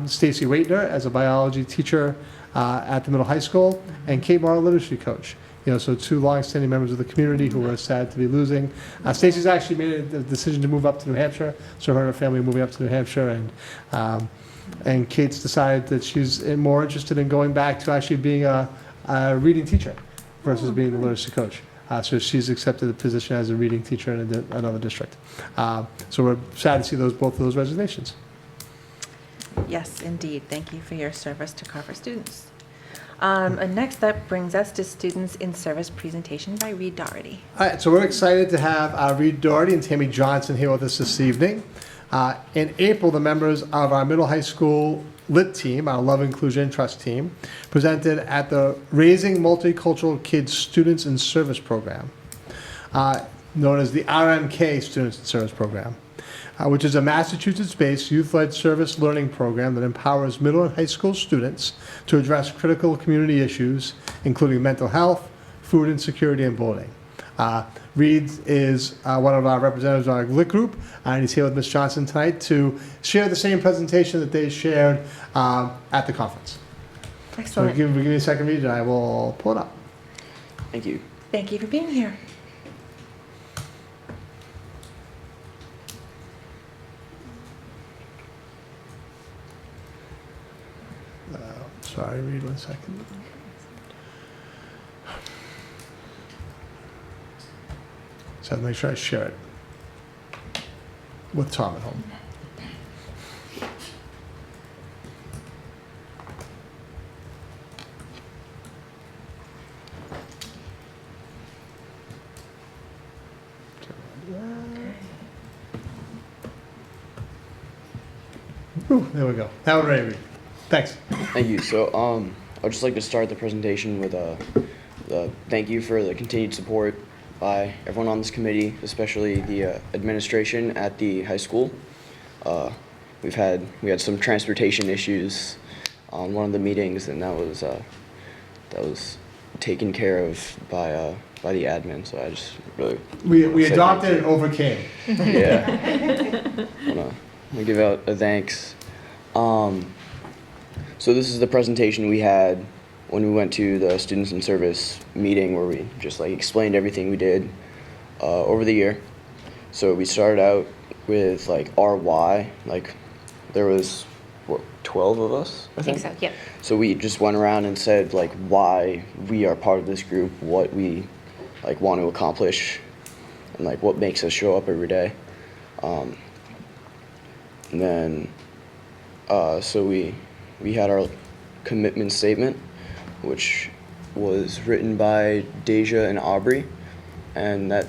Stacy Waitner as a biology teacher at the middle high school, and Kate Morrow, literacy coach. So 2 long-standing members of the community who we're sad to be losing. Stacy's actually made a decision to move up to New Hampshire, so her and her family are moving up to New Hampshire, and Kate's decided that she's more interested in going back to actually being a reading teacher versus being a literacy coach. So she's accepted the position as a reading teacher in another district. So we're sad to see both of those resignations. Yes, indeed. Thank you for your service to Carver students. And next, that brings us to Students in Service presentation by Reed Doherty. All right, so we're excited to have Reed Doherty and Tammy Johnson here with us this evening. In April, the members of our middle high school Lit team, our Love, Inclusion, and Trust team, presented at the Raising Multicultural Kids Students in Service program, known as the RMK Students in Service program, which is a Massachusetts-based youth-led service learning program that empowers middle and high school students to address critical community issues, including mental health, food insecurity, and bullying. Reed is one of our representatives on our Lit group, and he's here with Ms. Johnson tonight to share the same presentation that they shared at the conference. Excellent. So give me a second, Reed, and I will pull it up. Thank you. Thank you for being here. Sorry, Reed, 1 second. So make sure I share it with Tom at home. Ooh, there we go. Now we're ready. Thanks. Thank you. So, I'd just like to start the presentation with a thank you for the continued support by everyone on this committee, especially the administration at the high school. We had some transportation issues on one of the meetings, and that was taken care of by the admin. So I just really we adopted and overcame. Yeah. I want to give out a thanks. So this is the presentation we had when we went to the Students in Service meeting, where we just explained everything we did over the year. So we started out with our why. There was 12 of us, I think. so, yep. So we just went around and said why we are part of this group, what we want to accomplish, and what makes us show up every day. And then so we had our commitment statement, which was written by Deja and Aubrey, and that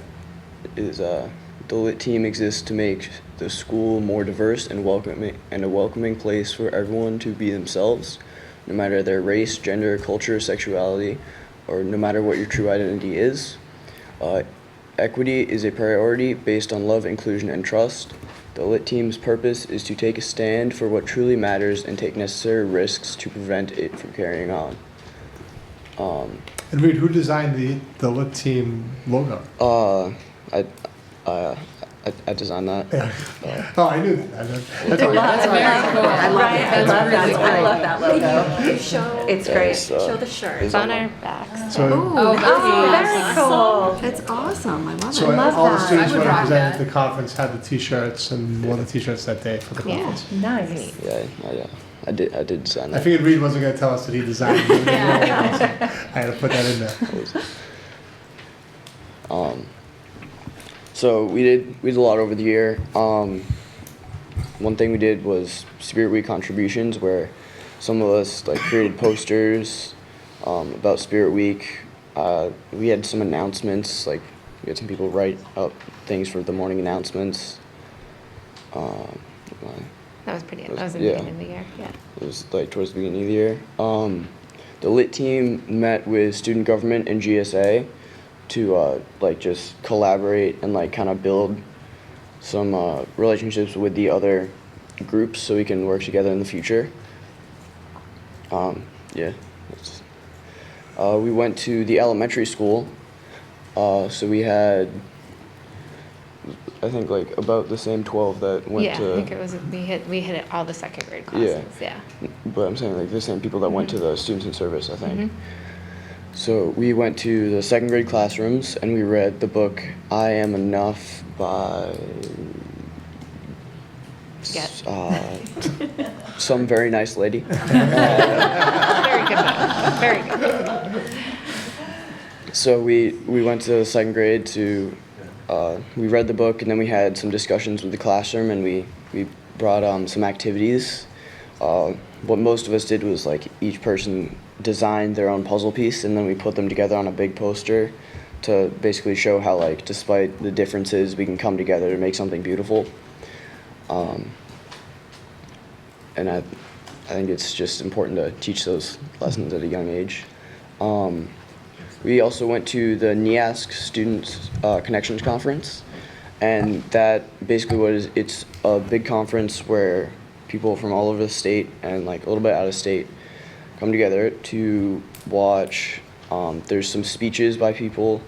is the Lit team exists to make the school more diverse and welcoming, and a welcoming place for everyone to be themselves, no matter their race, gender, culture, sexuality, or no matter what your true identity is. Equity is a priority based on love, inclusion, and trust. The Lit team's purpose is to take a stand for what truly matters and take necessary risks to prevent it from carrying on. And Reed, who designed the Lit team logo? I designed that. Yeah. Oh, I knew that. That's all. That's very cool. I love Right, that. I love that. I love that logo. Show, It's great. show the shirt. It's on on our backs. So, Oh, very cool. That's awesome. I love so it. love all the that. students I would when I rock presented that. at the conference had the T-shirts and wore the T-shirts that day for the conference. Nice. Yeah, I did design I that. figured Reed wasn't going to tell us that he designed it. I had to put that in there. So we did a lot over the year. One thing we did was Spirit Week contributions, where some of us like created posters about Spirit Week. We had some announcements, like we had some people write up things for the morning announcements. That was pretty. That was in the beginning of the year. Yeah. It was like towards the beginning of the year. The lit team met with student government and GSA to like just collaborate and like kind of build some relationships with the other groups so we can work together in the future. Yeah. We went to the elementary school, so we had, I think, like about the same 12 that went Yeah, to. I think it was. We hit it all the second grade classes. Yeah. But I'm saying like the same people that went to the students in service, I think. Mhm. So we went to the second grade classrooms and we read the book I Am Enough by some very nice lady. Very good book. Very good. So we went to second grade to we read the book and then we had some discussions with the classroom and we brought some activities. What most of us did was like each person designed their own puzzle piece and then we put them together on a big poster to basically show how like despite the differences we can come together to make something beautiful. And I think it's just important to teach those lessons at a young age. We also went to the NEASC Students Connections Conference, and that basically it's a big conference where people from all over the state and like a little bit out of state come together to watch. There's some speeches by people,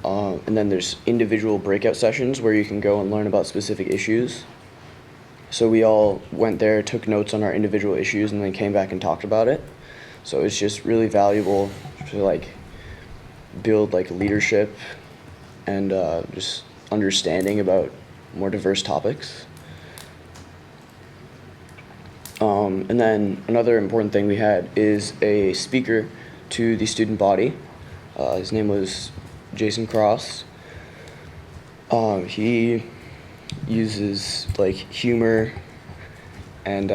and then there's individual breakout sessions where you can go and learn about specific issues. So we all went there, took notes on our individual issues, and then came back and talked about it. So it's just really valuable to like build like leadership and just understanding about more diverse topics. And then another important thing we had is a speaker to the student body. His name was Jason Cross. He uses like humor and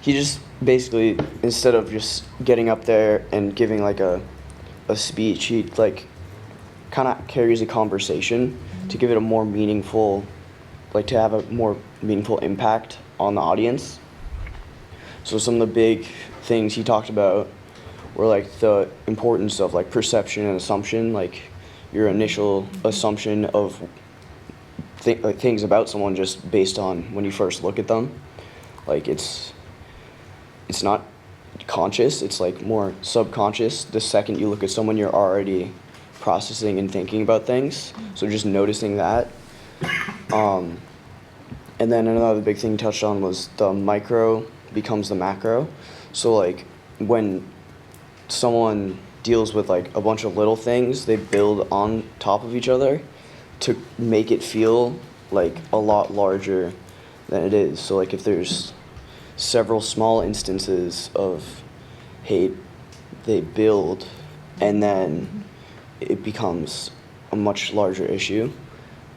he just basically, instead of just getting up there and giving like a speech, he like kind of carries a conversation to give it a more meaningful, like to have a more meaningful impact on the audience. So some of the big things he talked about were like the importance of like perception and assumption, like your initial assumption of like things about someone just based on when you first look at them. Like it's not conscious, it's like more subconscious. The second you look at someone, you're already processing and thinking about things. So just noticing that. And then another big thing he touched on was the micro becomes the macro. So like when someone deals with like a bunch of little things, they build on top of each other to make it feel like a lot larger than it is. So like if there's several small instances of hate, they build and then it becomes a much larger issue.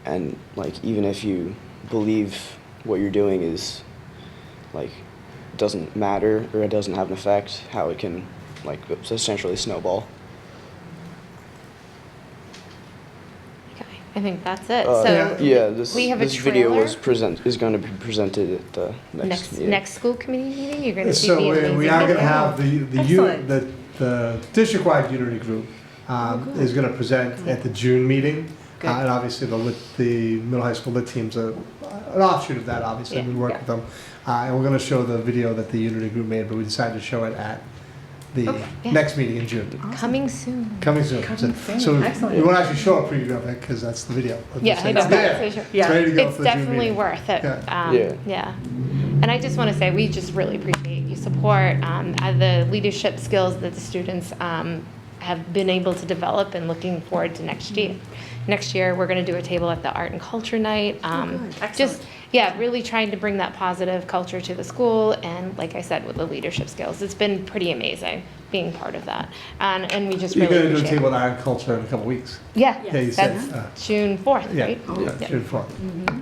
And like even if you believe what you're doing is like doesn't matter or it doesn't have an effect, how it can like essentially snowball. I think that's it. This we have this a video trailer. is going to be presented at the next meeting. Next school committee meeting. You're going to see So the amazing we are going to video. have the district-wide unity group is going to present at the June meeting. And obviously the middle high school lit team's an offshoot of that, obviously. We work with them. And we're going to show the video that the unity group made, but we decided to show it at the next meeting in June. Coming soon. Coming soon. So Excellent. we won't actually show a preview of it because that's the video. But Yeah, I know. it's there. For sure. It's ready to go It's for the June definitely meeting. worth it. Yeah. Yeah. And I just want to say, we just really appreciate your support, the leadership skills that the students have been able to develop, and looking forward to next year. Next year, we're going to do a table at the Art and Culture Night. Just, really trying to bring that positive culture to the school, and like I said, with the leadership skills. It's been pretty amazing being part of that. And we just You're really going to do a appreciate table on art and culture in a couple weeks. Yeah, Yeah, you said. that's June 4th, Yeah, right? yeah, June 4th.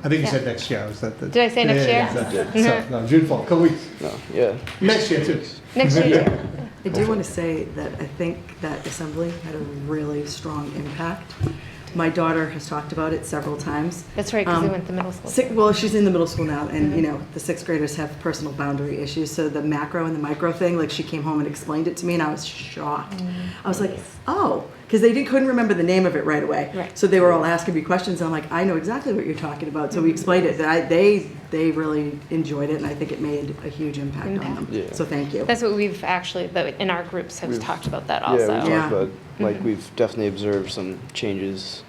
I think you Yeah. said next year. Was that the, Did I say next year? So, no, June 4th, couple weeks. No, yeah. Next year, too. Next year. I do want to say that I think that assembly had a really strong impact. My daughter has talked about it several times. That's right, because we went to middle school. Well, she's in the middle school now, and you know, the sixth graders have personal boundary issues. So the macro and the micro thing, like she came home and explained it to me, and I was shocked. I was like, oh, because they couldn't remember the name of it right away. Right. So they were all asking me questions. And I'm like, I know exactly what you're talking about. So we explained it. They really enjoyed it, and I think it made a huge impact on them. Yeah. So thank you. That's what we've actually, in our groups, have talked about that also. Yeah, we talked about, like, Mhm. we've definitely observed some changes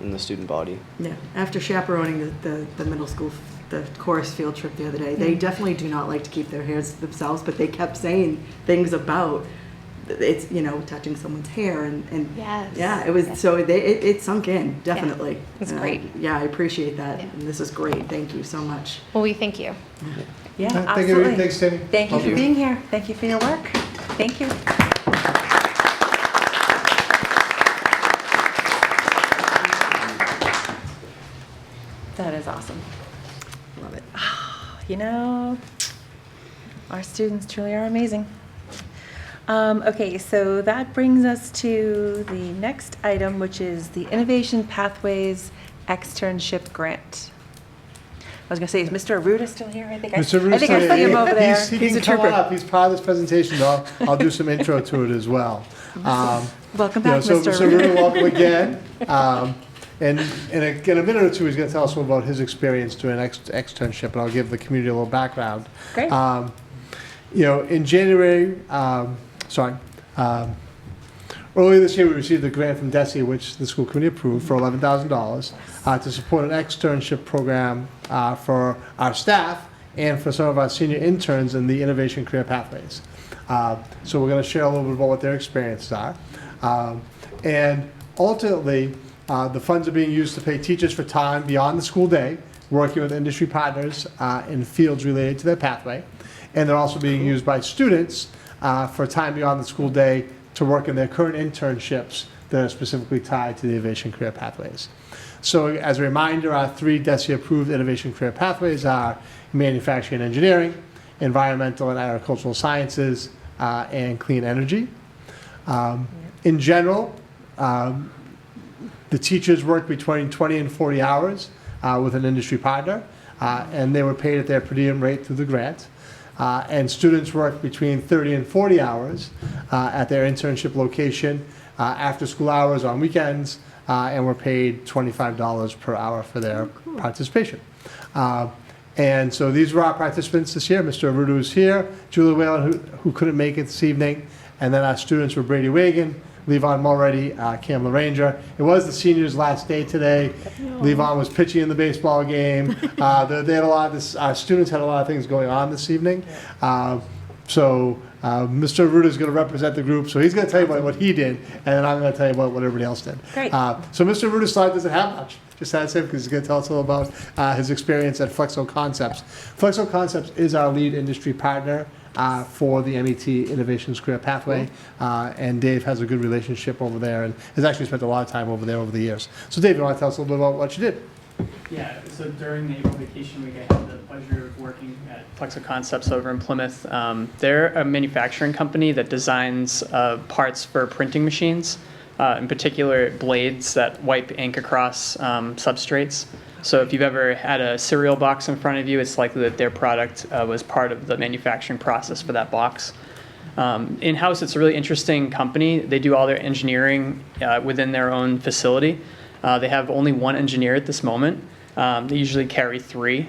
in the student body. Yeah, after chaperoning the middle school, the chorus field trip the other day, they definitely do not like to keep their hairs to themselves, but they kept saying things about it's, you know, touching someone's hair and Yes. yeah, it was, so it sunk in, definitely. It's And great. yeah, I appreciate that, and this is great, thank you so much. Well, we thank you. Yeah, Thank you, absolutely. thanks, Tammy. Thank you Thank for you. being here. Thank you for your work. Thank you. That is awesome. Love it. You know, our students truly are amazing. Okay, so that brings us to the next item, which is the Innovation Pathways Externship Grant. I was gonna say, is Mr. Aruda still here? I think I see him over there. He He's can a come trooper. up. He's part of this presentation. So I'll do some intro to it as well. Welcome You know, back, so Mr. Aruda, Aruda. welcome again. And in a minute or two, he's going to tell us about his experience doing an externship, and I'll give the community a little background. Great. You know, in January, earlier this year, we received a grant from DESE, which the school committee approved, for $11,000 to support an externship program for our staff and for some of our senior interns in the Innovation Career Pathways. So we're going to share a little bit about what their experiences are. And ultimately, the funds are being used to pay teachers for time beyond the school day, working with industry partners in fields related to their pathway. And they're also being used by students for time beyond the school day to work in their current internships that are specifically tied to the Innovation Career Pathways. So as a reminder, our 3 DESE-approved Innovation Career Pathways are manufacturing and engineering, environmental and agricultural sciences, and clean energy. In general, the teachers work between 20 and 40 hours with an industry partner, and they were paid at their per diem rate through the grant. And students work between 30 and 40 hours at their internship location after school hours on weekends, and were paid $25 per hour for their participation. And so these were our participants this year. Mr. Aruda is here, Julie Whalen, who couldn't make it this evening, and then our students were Brady Wagon, Levon Mulready, Cam LaRanger. It was the seniors' last day today. Levon was pitching in the baseball game. They had a lot of this, our students had a lot of things going on this evening. So Mr. Aruda is going to represent the group. So he's going to tell you about what he did, and then I'm going to tell you about what everybody else did. Great. So Mr. Aruda's slide doesn't have much. Just that's it, because he's going to tell us a little about his experience at Flexo Concepts. Flexo Concepts is our lead industry partner for the MET Innovations Career Pathway, and Dave has a good relationship over there and has actually spent a lot of time over there over the years. So Dave, you want to tell us a little bit about what you did? Yeah, so during the April vacation week, I had the pleasure of working at Flexo Concepts over in Plymouth. They're a manufacturing company that designs parts for printing machines, in particular blades that wipe ink across substrates. So if you've ever had a cereal box in front of you, it's likely that their product was part of the manufacturing process for that box. In-house, it's a really interesting company. They do all their engineering within their own facility. They have only 1 engineer at this moment. They usually carry 3.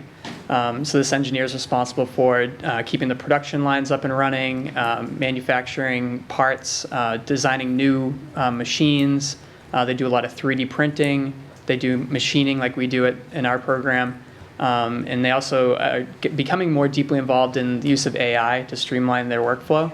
So this engineer is responsible for keeping the production lines up and running, manufacturing parts, designing new machines. They do a lot of 3D printing. They do machining like we do it in our program. And they also are becoming more deeply involved in the use of AI to streamline their workflow.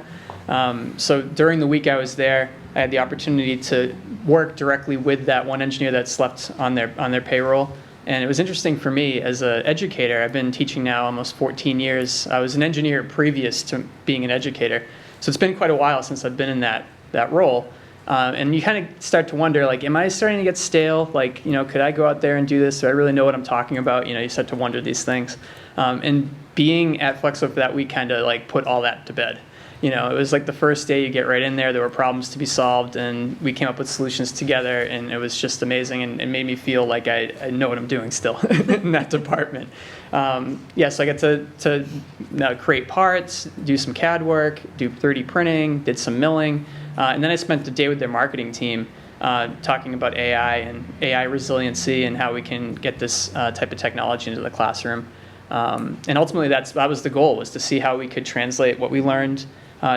So during the week I was there, I had the opportunity to work directly with that one engineer that's left on their payroll. And it was interesting for me as an educator. I've been teaching now almost 14 years. I was an engineer previous to being an educator. So it's been quite a while since I've been in that role. And you kind of start to wonder, like, am I starting to get stale? Like, could I go out there and do this? Do I really know what I'm talking about? You start to wonder these things. And being at Flexo for that week kind of like put all that to bed. It was like the first day you get right in there, there were problems to be solved, and we came up with solutions together, and it was just amazing, and it made me feel like I know what I'm doing still in that department. So I got to create parts, do some CAD work, do 3D printing, did some milling, and then I spent the day with their marketing team talking about AI and AI resiliency and how we can get this type of technology into the classroom. And ultimately, that was the goal, was to see how we could translate what we learned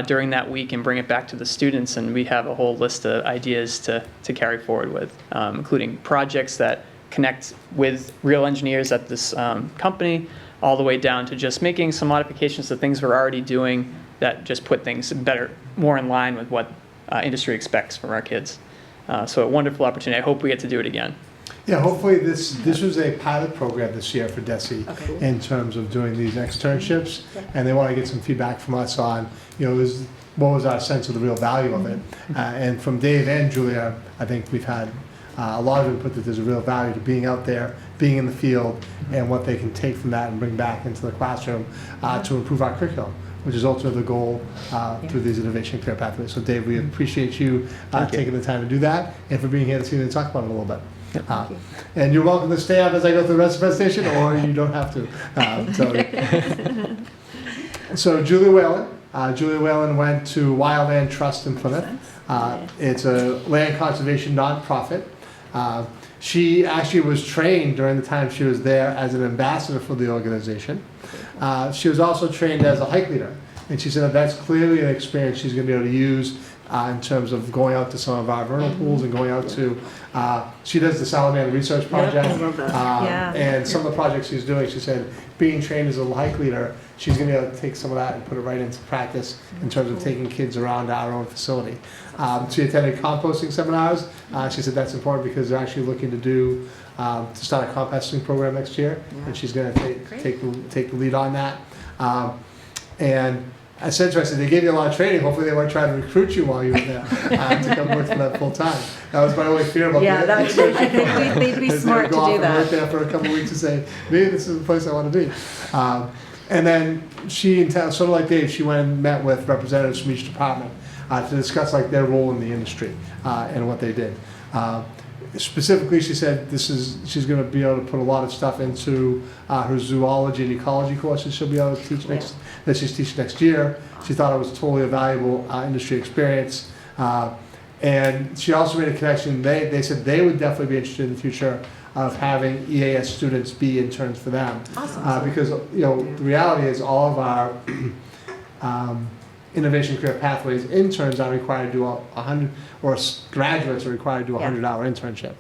during that week and bring it back to the students. And we have a whole list of ideas to carry forward with, including projects that connect with real engineers at this company, all the way down to just making some modifications to things we're already doing that just put things better, more in line with what industry expects from our kids. So a wonderful opportunity. I hope we get to do it again. Yeah, hopefully this was a pilot program this year for DESE in terms of doing these externships, and they want to get some feedback from us on, what was our sense of the real value of it. And from Dave and Julia, I think we've had a lot of input that there's a real value to being out there, being in the field, and what they can take from that and bring back into the classroom to improve our curriculum, which is ultimately the goal through these innovation career pathways. So Dave, we appreciate you taking the time to do that and for being here this evening to talk about it a little bit. And you're welcome to stay up as I go through the rest of the presentation, or you don't have to. So Julia Whalen. Julia Whalen went to Wildland Trust in Plymouth. It's a land conservation nonprofit. She actually was trained during the time she was there as an ambassador for the organization. She was also trained as a hike leader. And she said that that's clearly an experience she's going to be able to use in terms of going out to some of our vernal pools and going out to, she does the Salamander Research Project. I love that. And some of the projects she's doing, she said, being trained as a hike leader, she's going to be able to take some of that and put it right into practice in terms of taking kids around our own facility. She attended composting seminars. She said that's important because they're actually looking to start a composting program next year, and she's going to take the lead on that. And I said to her, I said, they gave you a lot of training. Hopefully they weren't trying to recruit you while you were there to come work for that full time. That was my only fear about I think they'd be smart to do that. Work there for a couple of weeks to say, maybe this is the place I want to be. And then she, in town, sort of like Dave, she went and met with representatives from each department to discuss like their role in the industry and what they did. Specifically, she said she's going to be able to put a lot of stuff into her zoology and ecology courses she'll be able to teach that she's teaching next year. She thought it was totally a valuable industry experience. And she also made a connection. They said they would definitely be interested in the future of having EAS students be interns for them. Awesome. Because the reality is all of our innovation career pathways interns are required to do 100, or graduates are required to do a 100-hour internship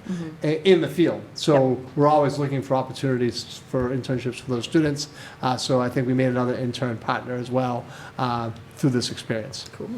in the field. So we're always looking for opportunities for internships for those students. So I think we made another intern partner as well through this experience. Cool.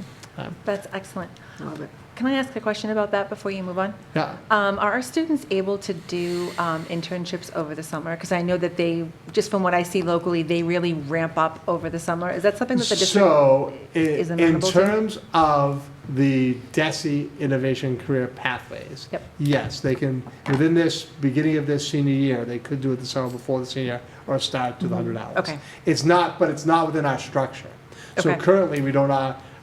That's excellent. I love it. Can I ask a question about that before you move on? Yeah. Are our students able to do internships over the summer? Because I know that they, just from what I see locally, they really ramp up over the summer. Is that something that the district is amenable to? In terms of the DESE Innovation Career Pathways, yes, they can, within this beginning of this senior year, they could do it the summer before the senior or start to the 100 hours. Okay. It's not, but it's not within our structure. So currently we don't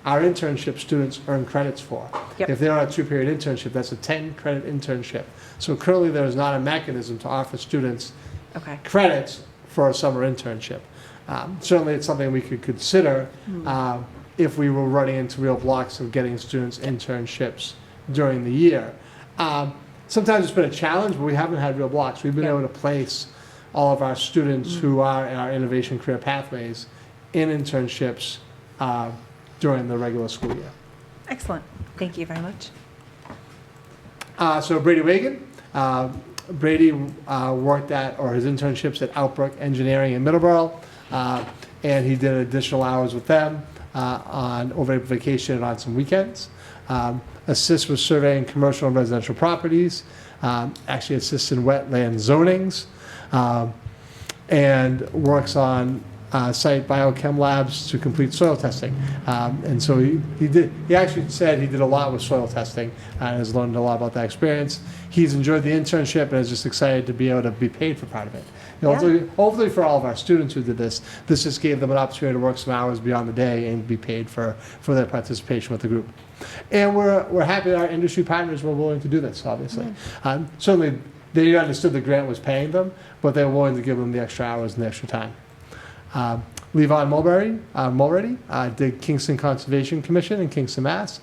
our internship students earn credits for. If they're on a 2-period internship, that's a 10-credit internship. So currently there is not a mechanism to offer students credits for a summer internship. Certainly it's something we could consider if we were running into real blocks of getting students internships during the year. Sometimes it's been a challenge, but we haven't had real blocks. We've been able to place all of our students who are in our innovation career pathways in internships during the regular school year. Excellent. Thank you very much. So Brady Wagon. Brady worked at, or his internships at Outbrook Engineering in Middleborough, and he did additional hours with them on over vacation and on some weekends. Assists with surveying commercial and residential properties, actually assists in wetland zonings, and works on site biochem labs to complete soil testing. And so he actually said he did a lot with soil testing and has learned a lot about that experience. He's enjoyed the internship and is just excited to be able to be paid for part of it. You know, hopefully for all of our students who did this just gave them an opportunity to work some hours beyond the day and be paid for their participation with the group. And we're happy that our industry partners were willing to do this, obviously. Certainly they understood the grant was paying them, but they were willing to give them the extra hours and the extra time. Levon Mulready did Kingston Conservation Commission in Kingston, Mass.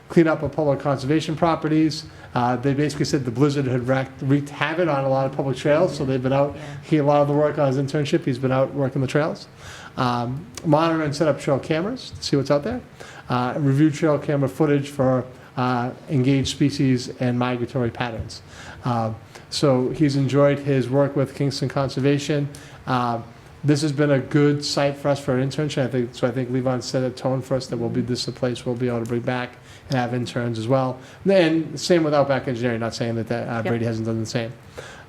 Clean up of public conservation properties. They basically said the blizzard had wreaked havoc on a lot of public trails, so they've been out. A lot of the work on his internship, he's been out working the trails. Monitor and set up trail cameras to see what's out there. Review trail camera footage for engaged species and migratory patterns. So he's enjoyed his work with Kingston Conservation. This has been a good site for us for an internship. I think Levon set a tone for us that this is a place we'll be able to bring back and have interns as well. And same with Outback Engineering, not saying that Brady hasn't done the same.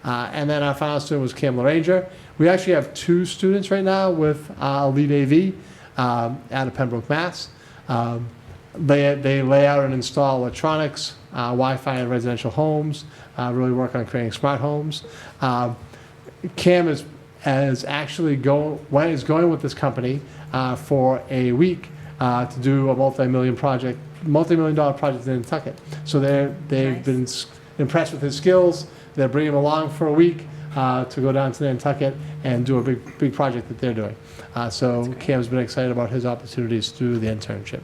And then our final student was Cam LaRanger. We actually have 2 students right now with Elite AV out of Pembroke, Mass. They lay out and install electronics, Wi-Fi in residential homes, really work on creating smart homes. Cam is going with this company for a week to do a multi-million-dollar project in Nantucket. So they've been impressed with his skills. They're bringing him along for a week to go down to Nantucket and do a big project that they're doing. So Cam's been excited about his opportunities through the internship.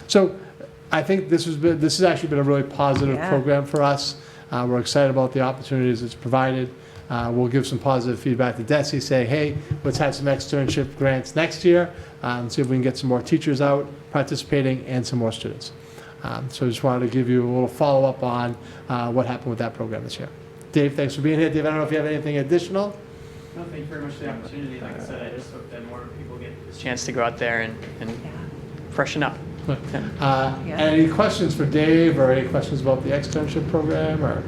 So I think this has actually been a really positive program for us. We're excited about the opportunities it's provided. We'll give some positive feedback to DESE, say, hey, let's have some externship grants next year, see if we can get some more teachers out participating and some more students. So I just wanted to give you a little follow-up on what happened with that program this year. Dave, thanks for being here. Dave, I don't know if you have anything additional? No, thank you very much for the opportunity. Like I said, I just hope that more people get this chance to go out there and freshen up. Any questions for Dave or any questions about the externship program? Or?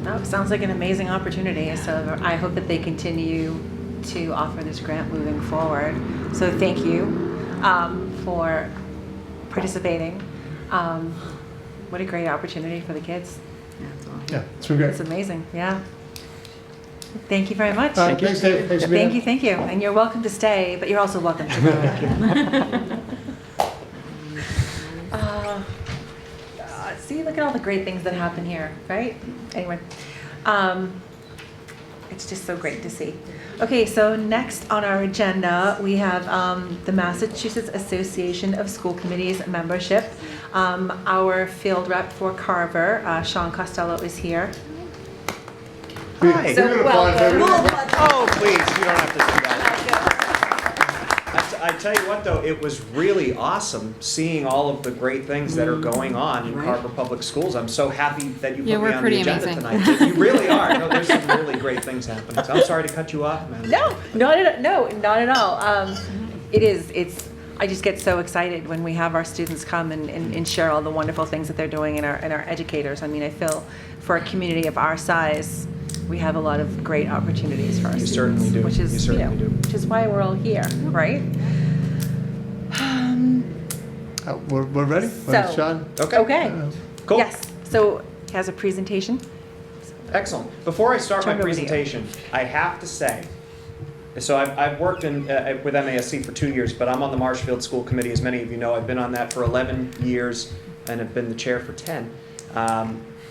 No, it sounds like an amazing opportunity. So I hope that they continue to offer this grant moving forward. So thank you for participating. What a great opportunity for the kids. Yeah, it's been great. It's amazing. Yeah. Thank you very much. Thanks, Dave. Thanks for being here. Thank you. And you're welcome to stay, but you're also welcome to go. See, look at all the great things that happen here, right? Anyway, it's just so great to see. Okay, so next on our agenda, we have the Massachusetts Association of School Committees membership. Our field rep for Carver, Sean Costello, is here. Hi. So welcome. Oh, please, you don't have to do that. I tell you what, though, it was really awesome seeing all of the great things that are going on in Carver Public Schools. I'm so happy that you put me on the agenda tonight. You really are. No, there's some really great things happening. So I'm sorry to cut you off, man. No, not at all. I just get so excited when we have our students come and share all the wonderful things that they're doing and our educators. I mean, I feel for a community of our size, we have a lot of great opportunities for our students. Certainly do. Which is, which is why we're all here, right? We're ready? So, Sean? Okay. Cool. Yes. So he has a presentation. Excellent. Before I start my presentation, I have to say, so I've worked with MASC for 2 years, but I'm on the Marshfield School Committee, as many of you know. I've been on that for 11 years and have been the chair for 10.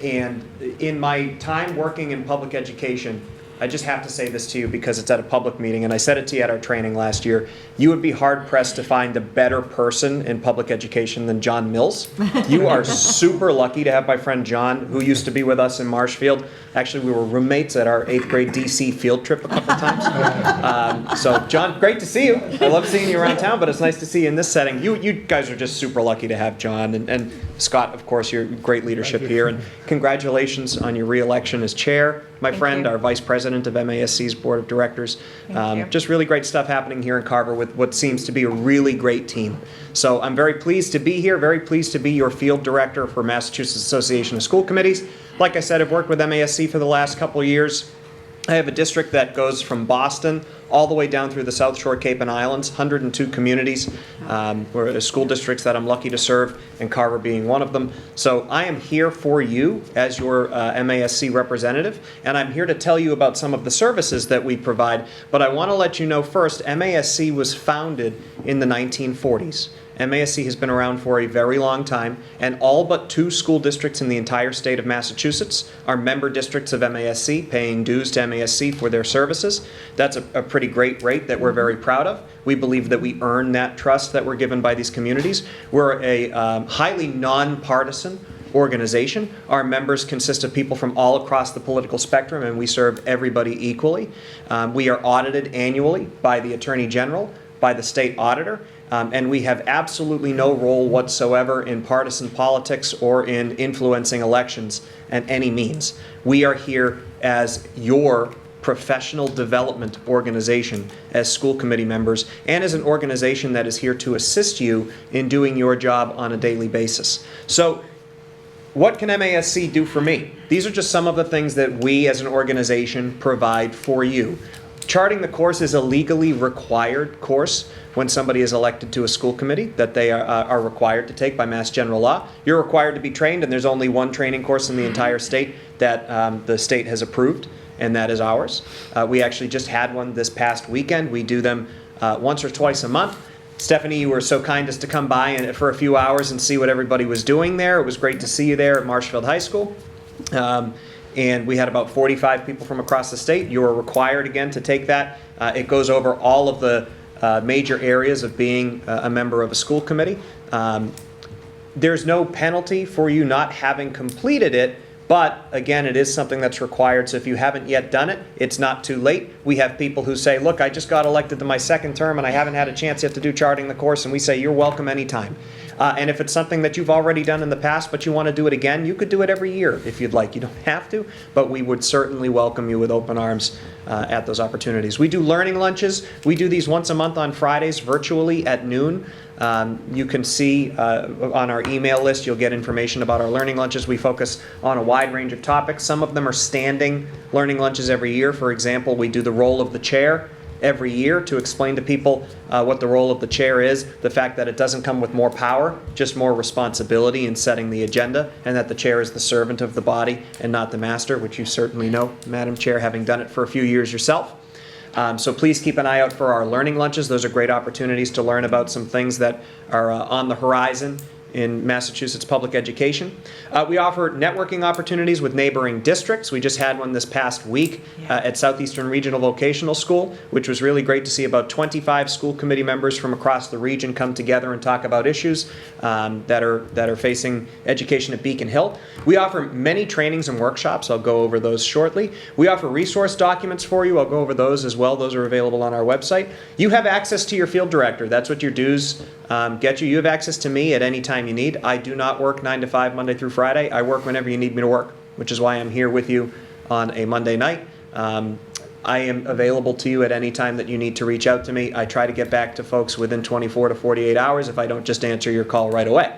And in my time working in public education, I just have to say this to you because it's at a public meeting, and I said it to you at our training last year. You would be hard-pressed to find a better person in public education than John Mills. You are super lucky to have my friend John, who used to be with us in Marshfield. Actually, we were roommates at our 8th grade DC field trip a couple times. So, John, great to see you. I love seeing you around town, but it's nice to see you in this setting. You guys are just super lucky to have John. And Scott, of course, your great leadership here. And congratulations on your re-election as chair. My friend, our vice president of MASC's board of directors. Just really great stuff happening here in Carver with what seems to be a really great team. So I'm very pleased to be here, very pleased to be your field director for Massachusetts Association of School Committees. Like I said, I've worked with MASC for the last couple of years. I have a district that goes from Boston all the way down through the South Shore, Cape and Islands, 102 communities, or school districts that I'm lucky to serve, and Carver being one of them. So I am here for you as your MASC representative, and I'm here to tell you about some of the services that we provide. But I want to let you know first, MASC was founded in the 1940s. MASC has been around for a very long time, and all but 2 school districts in the entire state of Massachusetts are member districts of MASC, paying dues to MASC for their services. That's a pretty great rate that we're very proud of. We believe that we earn that trust that we're given by these communities. We're a highly nonpartisan organization. Our members consist of people from all across the political spectrum, and we serve everybody equally. We are audited annually by the Attorney General, by the state auditor, and we have absolutely no role whatsoever in partisan politics or in influencing elections at any means. We are here as your professional development organization, as school committee members, and as an organization that is here to assist you in doing your job on a daily basis. So, what can MASC do for me? These are just some of the things that we as an organization provide for you. Charting the course is a legally required course when somebody is elected to a school committee that they are required to take by Mass General Law. You're required to be trained, and there's only one training course in the entire state that the state has approved, and that is ours. We actually just had one this past weekend. We do them once or twice a month. Stephanie, you were so kind as to come by for a few hours and see what everybody was doing there. It was great to see you there at Marshfield High School. And we had about 45 people from across the state. You are required again to take that. It goes over all of the major areas of being a member of a school committee. There's no penalty for you not having completed it, but again, it is something that's required. So if you haven't yet done it, it's not too late. We have people who say, look, I just got elected to my 2nd term and I haven't had a chance yet to do charting the course, and we say, you're welcome anytime. And if it's something that you've already done in the past but you want to do it again, you could do it every year if you'd like. You don't have to, but we would certainly welcome you with open arms at those opportunities. We do learning lunches. We do these once a month on Fridays virtually at noon. You can see on our email list, you'll get information about our learning lunches. We focus on a wide range of topics. Some of them are standing learning lunches every year. For example, we do the role of the chair every year to explain to people what the role of the chair is, the fact that it doesn't come with more power, just more responsibility in setting the agenda, and that the chair is the servant of the body and not the master, which you certainly know, Madam Chair, having done it for a few years yourself. So please keep an eye out for our learning lunches. Those are great opportunities to learn about some things that are on the horizon in Massachusetts public education. We offer networking opportunities with neighboring districts. We just had one this past week at Southeastern Regional Vocational School, which was really great to see about 25 school committee members from across the region come together and talk about issues that are facing education at Beacon Hill. We offer many trainings and workshops. I'll go over those shortly. We offer resource documents for you. I'll go over those as well. Those are available on our website. You have access to your field director. That's what your dues get you. You have access to me at any time you need. I do not work 9 to 5 Monday through Friday. I work whenever you need me to work, which is why I'm here with you on a Monday night. I am available to you at any time that you need to reach out to me. I try to get back to folks within 24 to 48 hours if I don't just answer your call right away.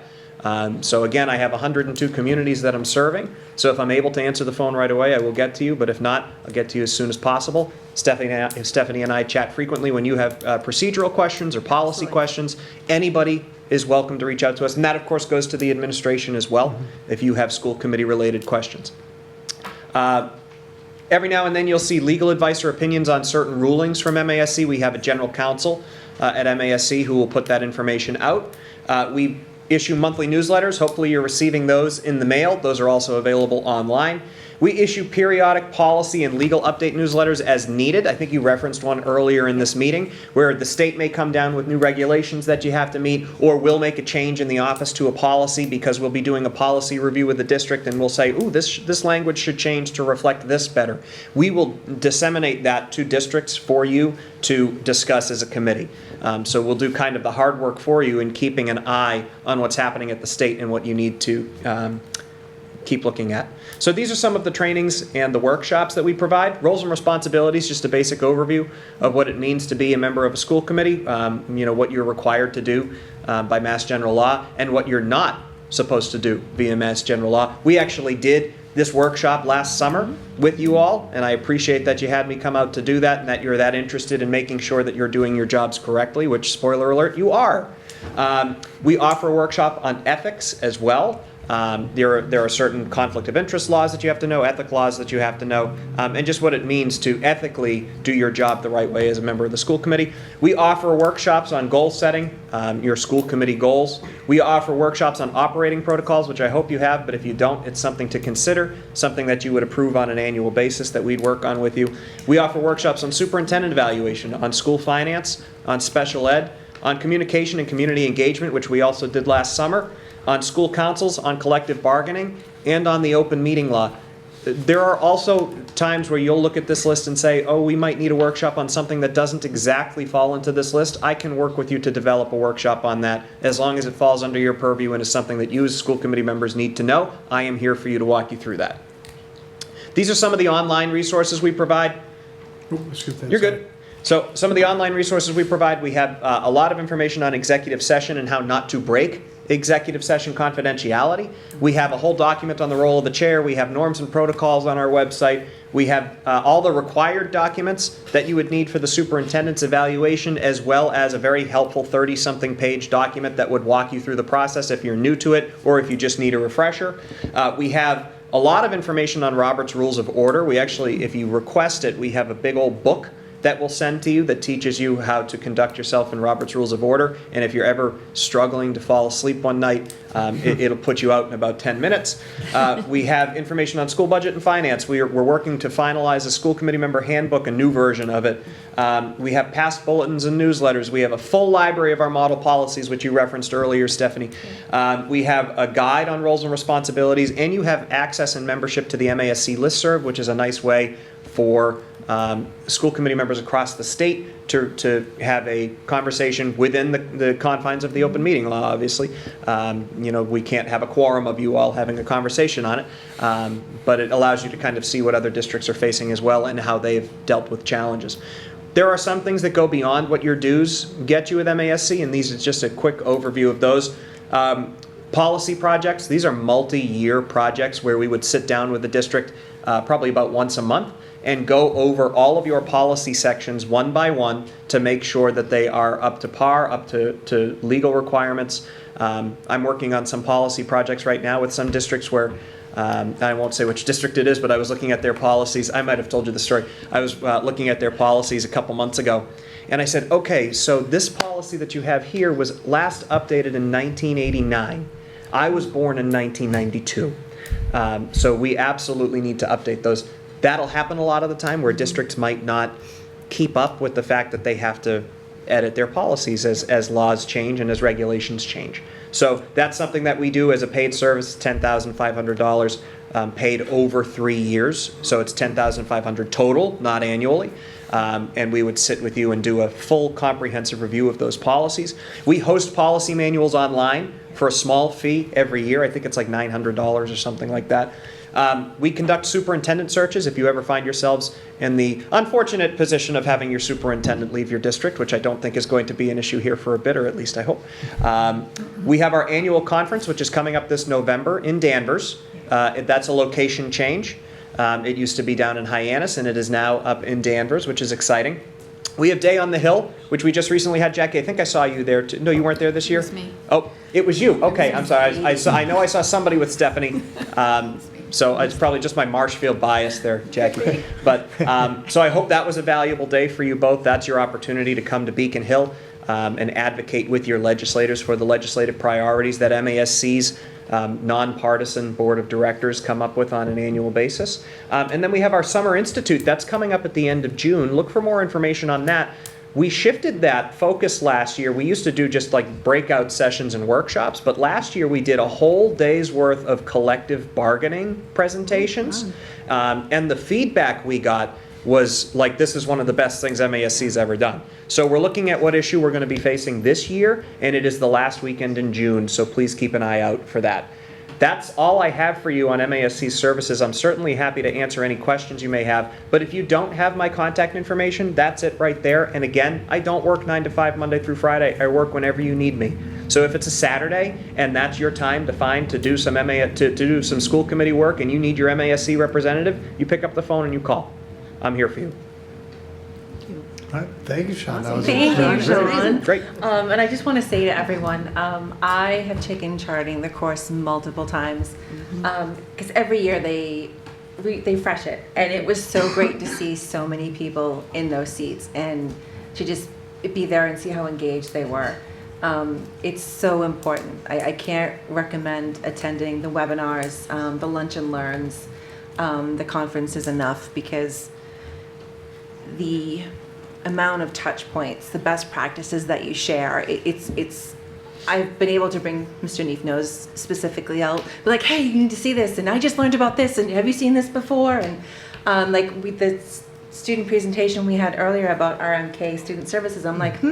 So again, I have 102 communities that I'm serving. So if I'm able to answer the phone right away, I will get to you. But if not, I'll get to you as soon as possible. Stephanie and I chat frequently when you have procedural questions or policy questions. Anybody is welcome to reach out to us. And that, of course, goes to the administration as well, if you have school committee related questions. Every now and then you'll see legal advice or opinions on certain rulings from MASC. We have a general counsel at MASC who will put that information out. We issue monthly newsletters. Hopefully you're receiving those in the mail. Those are also available online. We issue periodic policy and legal update newsletters as needed. I think you referenced one earlier in this meeting where the state may come down with new regulations that you have to meet, or we'll make a change in the office to a policy because we'll be doing a policy review with the district and we'll say, ooh, this language should change to reflect this better. We will disseminate that to districts for you to discuss as a committee. So we'll do kind of the hard work for you in keeping an eye on what's happening at the state and what you need to keep looking at. So these are some of the trainings and the workshops that we provide. Roles and responsibilities, just a basic overview of what it means to be a member of a school committee, what you're required to do by Mass General Law, and what you're not supposed to do via Mass General Law. We actually did this workshop last summer with you all, and I appreciate that you had me come out to do that and that you're that interested in making sure that you're doing your jobs correctly, which, spoiler alert, you are. We offer a workshop on ethics as well. There are certain conflict of interest laws that you have to know, ethic laws that you have to know, and just what it means to ethically do your job the right way as a member of the school committee. We offer workshops on goal setting, your school committee goals. We offer workshops on operating protocols, which I hope you have, but if you don't, it's something to consider, something that you would approve on an annual basis that we'd work on with you. We offer workshops on superintendent evaluation, on school finance, on special ed, on communication and community engagement, which we also did last summer, on school councils, on collective bargaining, and on the open meeting law. There are also times where you'll look at this list and say, oh, we might need a workshop on something that doesn't exactly fall into this list. I can work with you to develop a workshop on that as long as it falls under your purview and is something that you as school committee members need to know. I am here for you to walk you through that. These are some of the online resources we provide. You're good. So some of the online resources we provide, we have a lot of information on executive session and how not to break executive session confidentiality. We have a whole document on the role of the chair. We have norms and protocols on our website. We have all the required documents that you would need for the superintendent's evaluation, as well as a very helpful 30-something page document that would walk you through the process if you're new to it or if you just need a refresher. We have a lot of information on Robert's Rules of Order. We actually, if you request it, we have a big old book that we'll send to you that teaches you how to conduct yourself in Robert's Rules of Order. And if you're ever struggling to fall asleep one night, it'll put you out in about 10 minutes. We have information on school budget and finance. We're working to finalize a school committee member handbook, a new version of it. We have past bulletins and newsletters. We have a full library of our model policies, which you referenced earlier, Stephanie. We have a guide on roles and responsibilities, and you have access and membership to the MASC listserv, which is a nice way for school committee members across the state to have a conversation within the confines of the open meeting law, obviously. We can't have a quorum of you all having a conversation on it, but it allows you to kind of see what other districts are facing as well and how they've dealt with challenges. There are some things that go beyond what your dues get you with MASC, and these are just a quick overview of those. Policy projects, these are multi-year projects where we would sit down with the district probably about once a month and go over all of your policy sections one by one to make sure that they are up to par, up to legal requirements. I'm working on some policy projects right now with some districts where, I won't say which district it is, but I was looking at their policies. I might have told you the story. I was looking at their policies a couple months ago, and I said, okay, so this policy that you have here was last updated in 1989. I was born in 1992. So we absolutely need to update those. That'll happen a lot of the time where districts might not keep up with the fact that they have to edit their policies as laws change and as regulations change. So that's something that we do as a paid service, $10,500 paid over 3 years. So it's $10,500 total, not annually. And we would sit with you and do a full comprehensive review of those policies. We host policy manuals online for a small fee every year. I think it's like $900 or something like that. We conduct superintendent searches if you ever find yourselves in the unfortunate position of having your superintendent leave your district, which I don't think is going to be an issue here for a bit, or at least I hope. We have our annual conference, which is coming up this November in Danvers. That's a location change. It used to be down in Hyannis, and it is now up in Danvers, which is exciting. We have Day on the Hill, which we just recently had. Jackie, I think I saw you there too. No, you weren't there this year? It was me. Oh, it was you. Okay, I'm sorry. I know I saw somebody with Stephanie. So it's probably just my Marshfield bias there, Jackie. But so I hope that was a valuable day for you both. That's your opportunity to come to Beacon Hill. and advocate with your legislators for the legislative priorities that MASC's nonpartisan board of directors come up with on an annual basis. And then we have our Summer Institute. That's coming up at the end of June. Look for more information on that. We shifted that focus last year. We used to do just like breakout sessions and workshops, but last year we did a whole day's worth of collective bargaining presentations. And the feedback we got was like, this is one of the best things MASC's ever done. So we're looking at what issue we're going to be facing this year, and it is the last weekend in June, so please keep an eye out for that. That's all I have for you on MASC's services. I'm certainly happy to answer any questions you may have, but if you don't have my contact information, that's it right there. And again, I don't work 9 to 5 Monday through Friday. I work whenever you need me. So if it's a Saturday and that's your time to do some to do some school committee work and you need your MASC representative, you pick up the phone and you call. I'm here for you. All right, thank you, Sean. That was Thank you, Sean. Great. And I just want to say to everyone, I have taken charting the course multiple times because every year they fresh it, and it was so great to see so many people in those seats and to just be there and see how engaged they were. It's so important. I can't recommend attending the webinars, the lunch and learns, the conferences enough, because the amount of touch points, the best practices that you share, it's I've been able to bring, Mr. Neef knows specifically, I'll be like, hey, you need to see this, and I just learned about this, and have you seen this before? And like with the student presentation we had earlier about RMK student services, I'm like,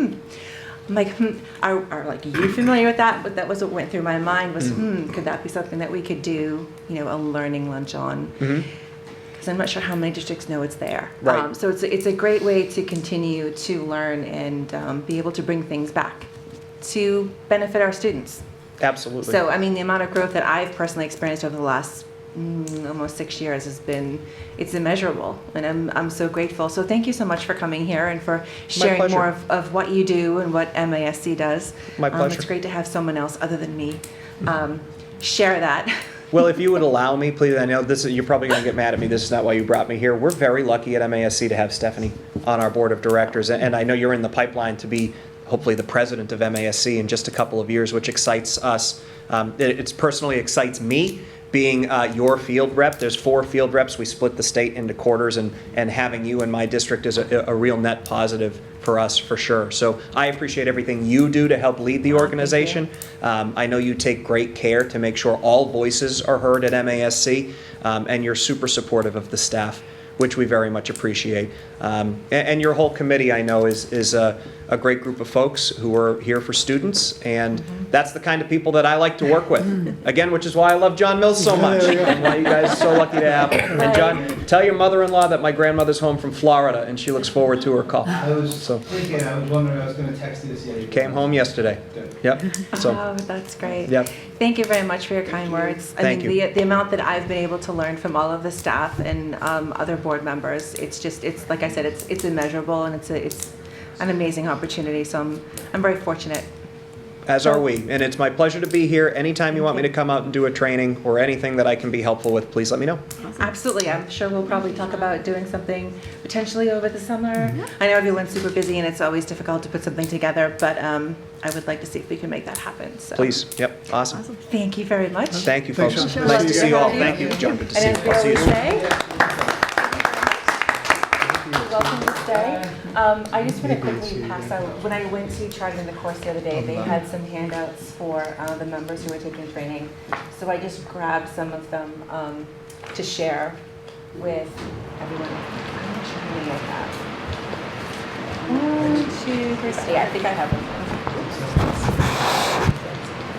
are like you familiar with that? But that was what went through my mind was, could that be something that we could do, a learning lunch on? Because I'm not sure how many districts know it's there. Right. So it's a great way to continue to learn and be able to bring things back to benefit our students. Absolutely. So, I mean, the amount of growth that I've personally experienced over the last almost 6 years it's immeasurable, and I'm so grateful. So thank you so much for coming here and for sharing more of what you do and what MASC does. My pleasure. It's great to have someone else other than me share that. Well, if you would allow me, please, I know you're probably going to get mad at me. This is not why you brought me here. We're very lucky at MASC to have Stephanie on our board of directors, and I know you're in the pipeline to be hopefully the president of MASC in just a couple of years, which excites us. It personally excites me being your field rep. There's 4 field reps. We split the state into quarters, and having you in my district is a real net positive for us, for sure. So I appreciate everything you do to help lead the organization. I know you take great care to make sure all voices are heard at MASC, and you're super supportive of the staff, which we very much appreciate. And your whole committee, I know, is a great group of folks who are here for students, and that's the kind of people that I like to work with. Again, which is why I love John Mills so much, and why you guys are so lucky to have him. And John, tell your mother-in-law that my grandmother's home from Florida, and she looks forward to her call. I was thinking, I was wondering, I was going to text you this yesterday. Came home yesterday. Yep. So. Oh, that's great. Yep. Thank you very much for your kind words. Thank you. The amount that I've been able to learn from all of the staff and other board members, it's like I said, it's immeasurable, and it's an amazing opportunity. So I'm very fortunate. As are we, and it's my pleasure to be here. Anytime you want me to come out and do a training or anything that I can be helpful with, please let me know. Absolutely. I'm sure we'll probably talk about doing something potentially over the summer. I know everyone's super busy and it's always difficult to put something together, but I would like to see if we can make that happen. So. Please. Yep. Awesome. Thank you very much. Thank you, folks. Nice to see you all. Thank you, John. Good to see you. I'll see you soon. Welcome to stay. I just want to quickly pass out, when I went to charting the course the other day, they had some handouts for the members who were taking training. So I just grabbed some of them to share with everyone. I'm not sure how many I have. 1, 2, 3, yeah, I think I have them.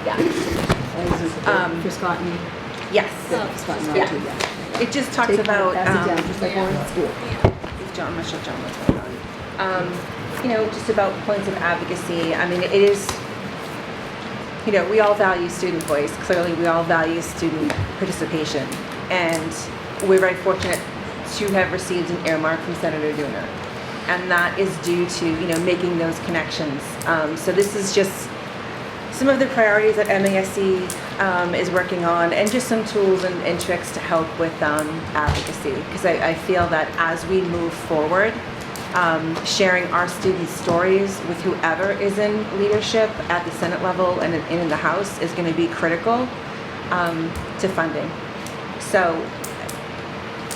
Yeah. For Scott and Yes. For Scott and Rob too, Yeah. It just talks about just like we're in school. John, I'm not sure John what's going on. Just about points of advocacy. I mean, it is, we all value student voice. Clearly, we all value student participation. And we're very fortunate to have received an earmark from Senator Dooner. And that is due to, making those connections. So this is just some of the priorities that MASC is working on, and just some tools and tricks to help with advocacy. Because I feel that as we move forward, sharing our students' stories with whoever is in leadership at the Senate level and in the House is going to be critical to funding. So,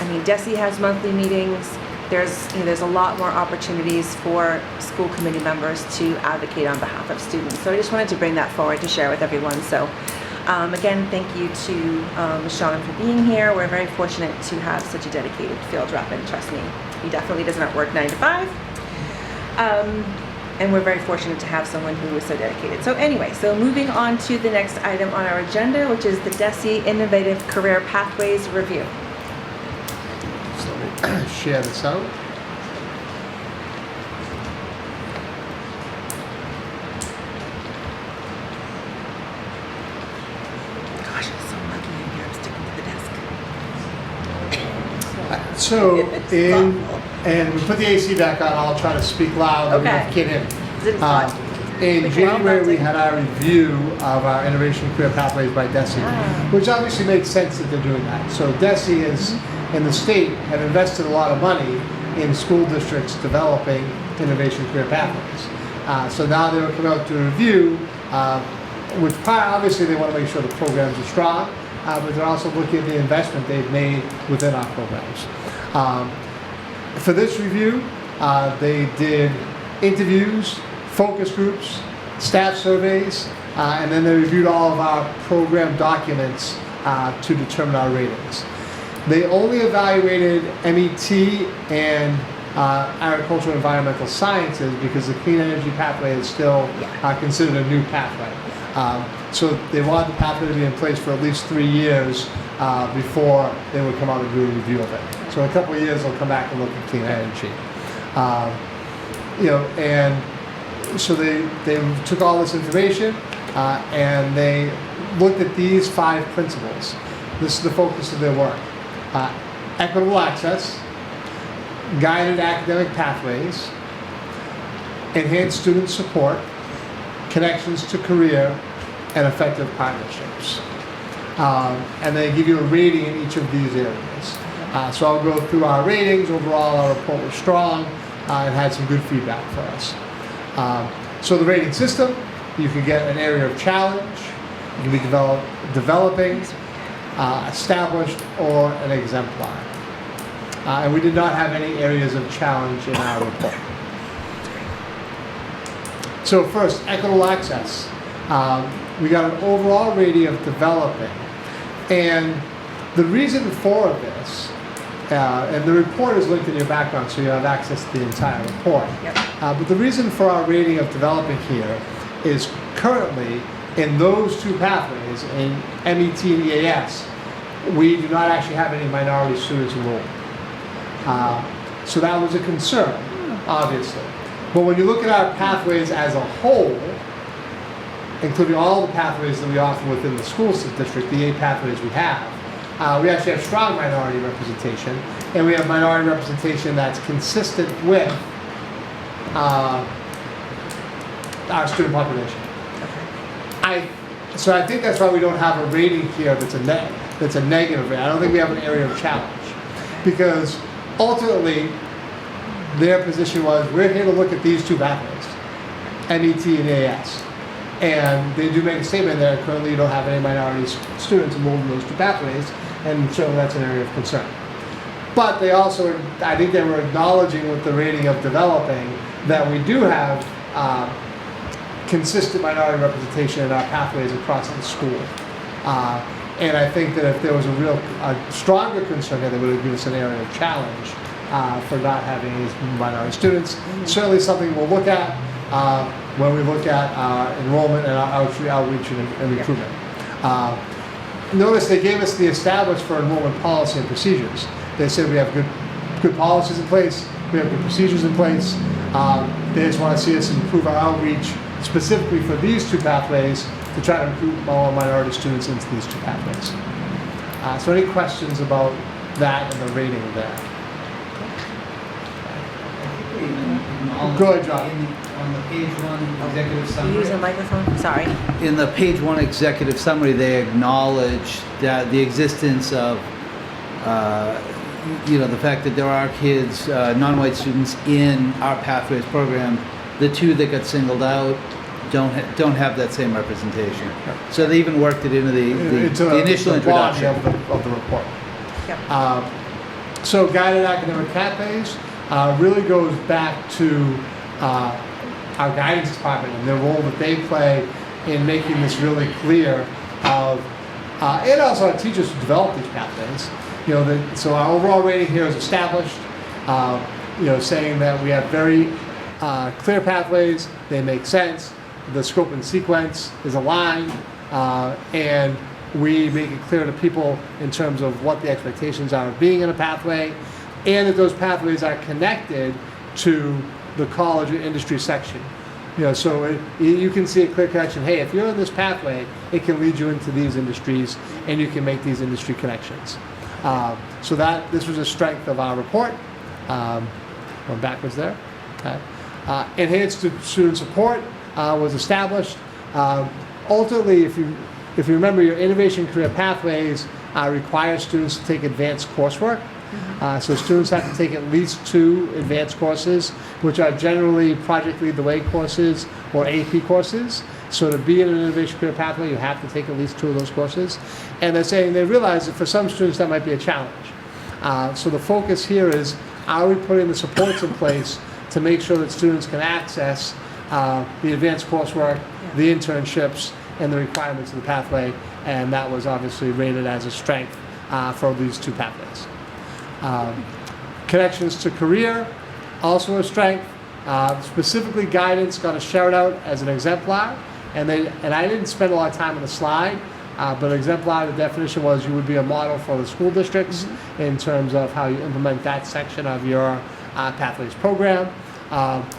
I mean, DESE has monthly meetings. There's a lot more opportunities for school committee members to advocate on behalf of students. So I just wanted to bring that forward to share with everyone. So again, thank you to Sean for being here. We're very fortunate to have such a dedicated field rep, and trust me, he definitely does not work 9 to 5. And we're very fortunate to have someone who is so dedicated. So anyway, so moving on to the next item on our agenda, which is the DESE Innovative Career Pathways Review. So let me share this out. Gosh, I'm so lucky in here. I'm sticking to the desk. So, and we put the AC back on, I'll try to speak loud and Okay. get in. Is it hot? In Like, January, well, we had our review of our Innovation Career Pathways by DESE, which obviously makes sense that they're doing that. So DESE is, and the state have invested a lot of money in school districts developing innovation career pathways. So now they will come out to review, which obviously they want to make sure the programs are strong, but they're also looking at the investment they've made within our programs. For this review, they did interviews, focus groups, staff surveys, and then they reviewed all of our program documents to determine our ratings. They only evaluated MET and agricultural and environmental sciences because the clean energy pathway is still considered a new pathway. So they wanted the pathway to be in place for at least 3 years before they would come out and do a review of it. So in a couple of years they'll come back and look at clean energy. And so they took all this information and they looked at these 5 principles. This is the focus of their work. Equitable access, guided academic pathways, enhanced student support, connections to career, and effective partnerships. And they give you a rating in each of these areas. So I'll go through our ratings. Overall, our report was strong and had some good feedback for us. So the rating system, you can get an area of challenge, you can be developing, established, or an exemplar. And we did not have any areas of challenge in our report. So first, equitable access. We got an overall rating of developing. And the reason for this, and the report is linked in your background, so you have access to the entire report. But the reason for our rating of developing here is currently in those 2 pathways, in MET and EAS, we do not actually have any minority students enrolled. So that was a concern, obviously. But when you look at our pathways as a whole, including all the pathways that we offer within the school district, the 8 pathways we actually have strong minority representation, and we have minority representation that's consistent with our student population. So I think that's why we don't have a rating here that's a negative rating. I don't think we have an area of challenge, because ultimately their position was, we're here to look at these 2 pathways, MET and EAS. And they do make a statement there, currently you don't have any minority students enrolled in those 2 pathways, and so that's an area of concern. But they also, I think they were acknowledging with the rating of developing that we do have consistent minority representation in our pathways across the school. And I think that if there was a stronger concern there, they would have given us an area of challenge for not having these minority students. Certainly something we'll look at when we look at enrollment and our outreach and recruitment. Notice they gave us the established for enrollment policy and procedures. They said we have good policies in place, we have good procedures in place. They just want to see us improve our outreach specifically for these 2 pathways to try to recruit more minority students into these 2 pathways. So any questions about that and the rating there? Go ahead, John. On the page 1 executive summary. You use a microphone? Sorry. In the page 1 executive summary, they acknowledge that the existence of the fact that there are kids, non-white students in our Pathways program, the two that got singled out don't have that same representation. So they even worked it into the initial body introduction. of the report. So guided academic pathways really goes back to our guidance department and the role that they play in making this really clear of, and also our teachers who develop these pathways. So our overall rating here is established, saying that we have very clear pathways, they make sense, the scope and sequence is aligned, and we make it clear to people in terms of what the expectations are of being in a pathway, and that those pathways are connected to the college or industry section. So you can see a clear connection. Hey, if you're in this pathway, it can lead you into these industries, and you can make these industry connections. So this was a strength of our report. Going backwards there. Okay. Enhanced student support was established. Ultimately, if you remember, your innovation career pathways require students to take advanced coursework. So students have to take at least 2 advanced courses, which are generally Project Lead the Way courses or AP courses. So to be in an innovation career pathway, you have to take at least 2 of those courses. And they're saying they realize that for some students that might be a challenge. So the focus here is, are we putting the supports in place to make sure that students can access the advanced coursework, the internships, and the requirements of the pathway? And that was obviously rated as a strength for these 2 pathways. Connections to career, also a strength. Specifically, guidance got a shout out as an exemplar, and I didn't spend a lot of time on the slide, but exemplar, the definition was you would be a model for the school districts in terms of how you implement that section of your Pathways program.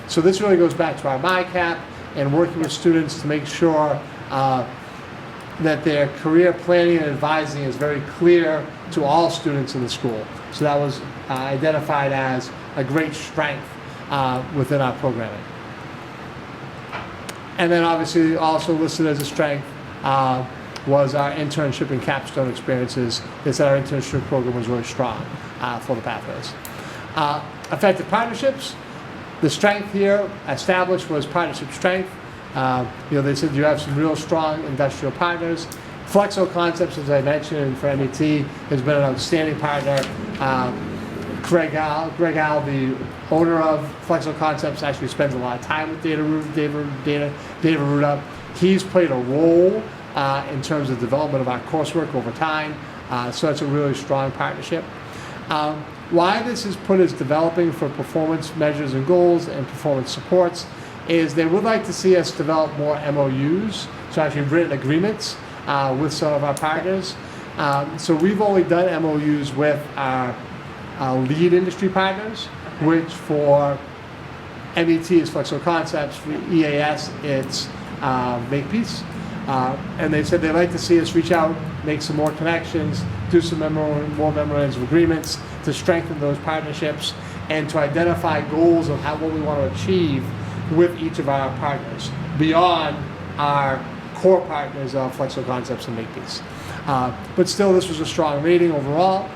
So this really goes back to our MyCap and working with students to make sure that their career planning and advising is very clear to all students in the school. So that was identified as a great strength within our programming. And then obviously also listed as a strength was our internship and capstone experiences. They said our internship program was really strong for the pathways. Effective partnerships, the strength here established was partnership strength. They said you have some real strong industrial partners. Flexo Concepts, as I mentioned, for MET, has been an outstanding partner. Greg Al, the owner of Flexo Concepts, actually spends a lot of time with Data Ruda. He's played a role in terms of development of our coursework over time, so that's a really strong partnership. Why this is put as developing for performance measures and goals and performance supports is they would like to see us develop more MOUs, so actually written agreements with some of our partners. So we've only done MOUs with our lead industry partners, which for MET is Flexo Concepts, for EAS it's Makepeace. And they said they'd like to see us reach out, make some more connections, do some more memorandums of agreements to strengthen those partnerships and to identify goals of what we want to achieve with each of our partners beyond our core partners of Flexo Concepts and Makepeace. But still, this was a strong rating overall.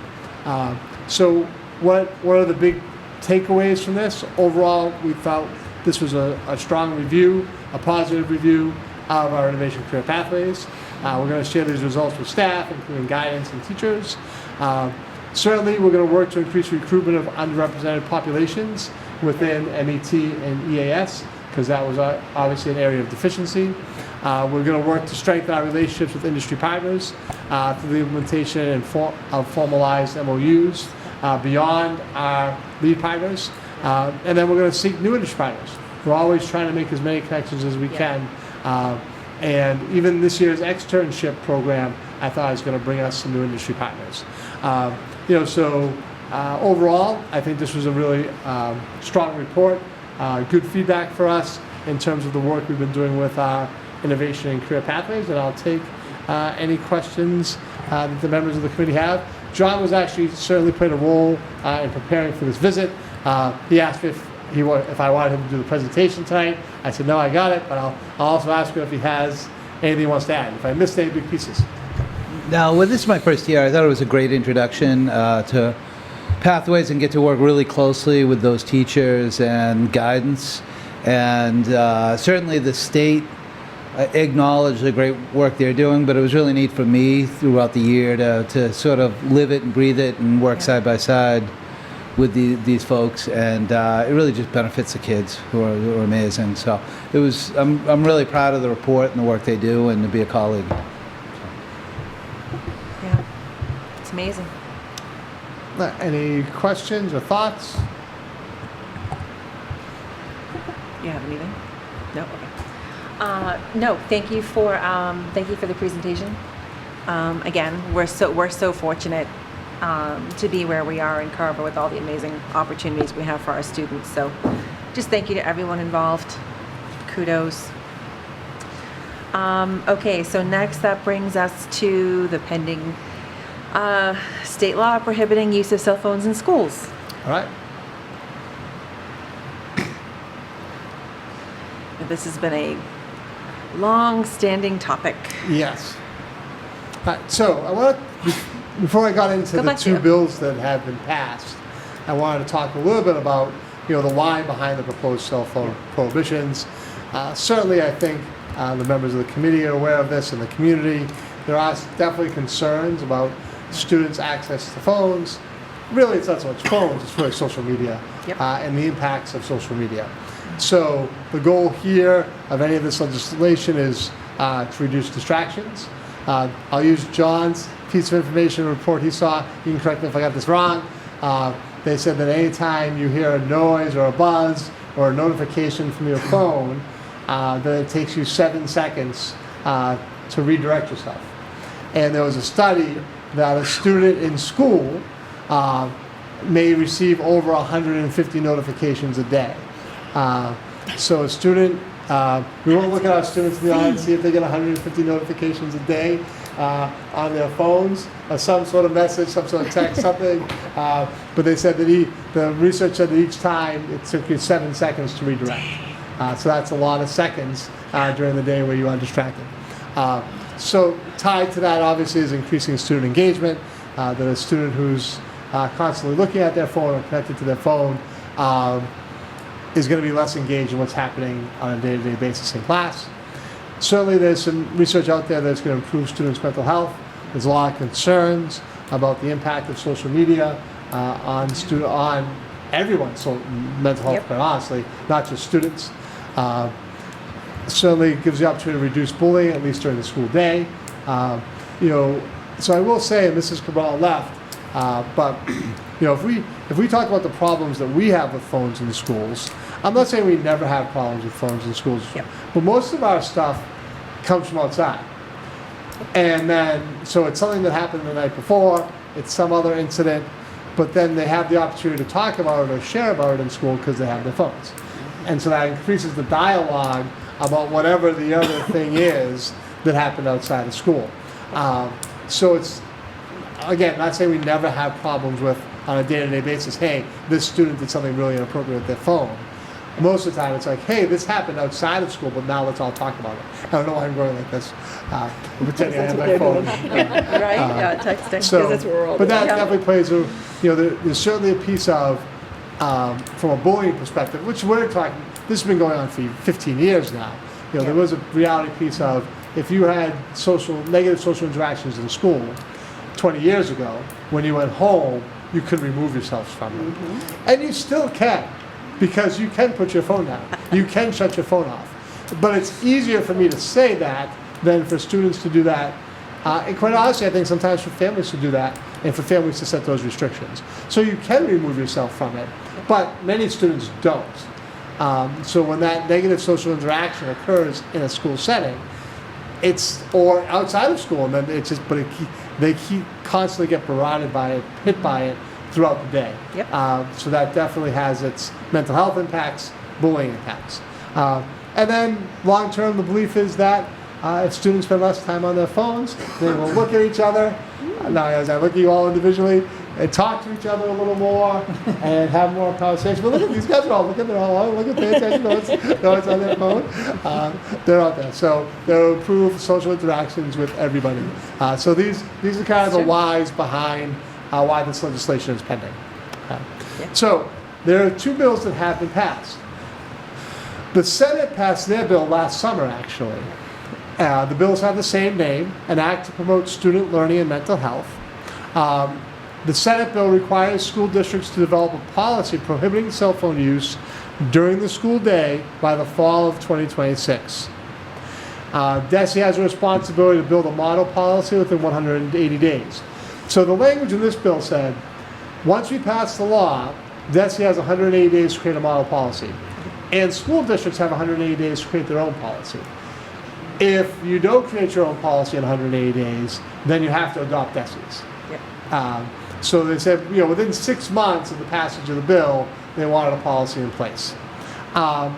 So what are the big takeaways from this? Overall, we felt this was a strong review, a positive review of our innovation career pathways. We're going to share these results with staff, including guidance and teachers. Certainly, we're going to work to increase recruitment of underrepresented populations within MET and EAS, because that was obviously an area of deficiency. We're going to work to strengthen our relationships with industry partners through the implementation of formalized MOUs beyond our lead partners. And then we're going to seek new industry partners. We're always trying to make as many connections as we can. And even this year's externship program, I thought was going to bring us some new industry partners. Overall, I think this was a really strong report. Good feedback for us in terms of the work we've been doing with our innovation and career pathways, and I'll take any questions that the members of the committee have. John was actually certainly played a role in preparing for this visit. He asked if I wanted him to do the presentation tonight. I said, no, I got it, but I'll also ask him if he has anything he wants to add, if I missed any big pieces. Now, well, this is my first year. I thought it was a great introduction to pathways and get to work really closely with those teachers and guidance. And certainly the state acknowledged the great work they're doing, but it was really neat for me throughout the year to sort of live it and breathe it and work side by side with these folks, and it really just benefits the kids who are amazing. So it was. I'm really proud of the report and the work they do, and to be a colleague. Yeah, it's amazing. Any questions or thoughts? You have anything? No. Okay. No. Thank you for the presentation. Again, we're so fortunate to be where we are in Carver with all the amazing opportunities we have for our students. So just thank you to everyone involved. Kudos. Okay, so next that brings us to the pending state law prohibiting use of cell phones in schools. All right. This has been a long-standing topic. Yes. So I want to, before I got into the two bills that have been passed, I wanted to talk a little bit about, the why behind the proposed cell phone prohibitions. Certainly, I think the members of the committee are aware of this in the community. There are definitely concerns about students' access to phones. Really, it's not so much phones, it's really social media and the impacts of social media. So the goal here of any of this legislation is to reduce distractions. I'll use John's piece of information report he saw. You can correct me if I got this wrong. They said that anytime you hear a noise or a buzz or a notification from your phone, that it takes you 7 seconds to redirect yourself. And there was a study that a student in school may receive over 150 notifications a day. So a student, we want to look at our students in the eye and see if they get 150 notifications a day on their phones, or some sort of message, some sort of text, something. But they said that the research said that each time it took you 7 seconds to redirect. So that's a lot of seconds during the day where you are distracted. So tied to that, obviously, is increasing student engagement. That a student who's constantly looking at their phone or connected to their phone is going to be less engaged in what's happening on a day-to-day basis in class. Certainly there's some research out there that's going to improve students' mental health. There's a lot of concerns about the impact of social media on everyone's mental health, quite honestly, not just students. Certainly gives the opportunity to reduce bullying, at least during the school day. So I will say, and Mrs. Cabral left, but if we talk about the problems that we have with phones in the schools, I'm not saying we never have problems with phones in schools, but most of our stuff comes from outside. And then, so it's something that happened the night before, it's some other incident, but then they have the opportunity to talk about it or share about it in school because they have their phones. And so that increases the dialogue about whatever the other thing is that happened outside of school. So it's, again, not saying we never have problems with, on a day-to-day basis, hey, this student did something really inappropriate with their phone. Most of the time it's like, hey, this happened outside of school, but now let's all talk about it. I don't know why I'm going like this. Pretending I have my phone. Right, texting, So, because that's where we're all but that doing. definitely plays a, there's certainly a piece of, from a bullying perspective, which we're talking, this has been going on for 15 years now. There was a reality piece of, if you had negative social interactions in school 20 years ago, when you went home, you could remove yourself from them. And you still can, because you can put your phone down. You can shut your phone off. But it's easier for me to say that than for students to do that. And quite honestly, I think sometimes for families to do that and for families to set those restrictions. So you can remove yourself from it, but many students don't. So when that negative social interaction occurs in a school setting, or outside of school, and then it's just, but they constantly get barraged by it, hit by it throughout the day. So that definitely has its mental health impacts, bullying impacts. And then long term, the belief is that if students spend less time on their phones, they will look at each other. Now, as I look at you all individually, and talk to each other a little more and have more conversation. But look at these guys are all looking, they're all looking, pay attention to what's on their phone. They're out there. So they'll improve social interactions with everybody. So these are kind of the whys behind why this legislation is pending. So there are two bills that have been passed. The Senate passed their bill last summer, actually. The bills have the same name, an act to promote student learning and mental health. The Senate bill requires school districts to develop a policy prohibiting cell phone use during the school day by the fall of 2026. DESE has a responsibility to build a model policy within 180 days. So the language in this bill said, once we pass the law, DESE has 180 days to create a model policy. And school districts have 180 days to create their own policy. If you don't create your own policy in 180 days, then you have to adopt DESE's. So they said, within 6 months of the passage of the bill, they wanted a policy in place. And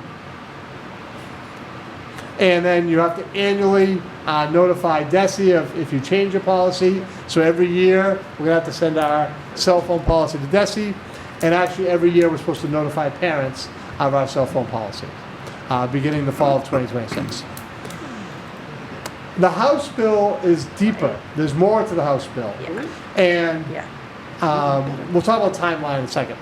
then you have to annually notify DESE of if you change your policy. So every year, we're going to have to send our cell phone policy to DESE. And actually, every year, we're supposed to notify parents of our cell phone policy, beginning the fall of 2026. The House bill is deeper. There's more to the House bill. And we'll talk about timeline in a second.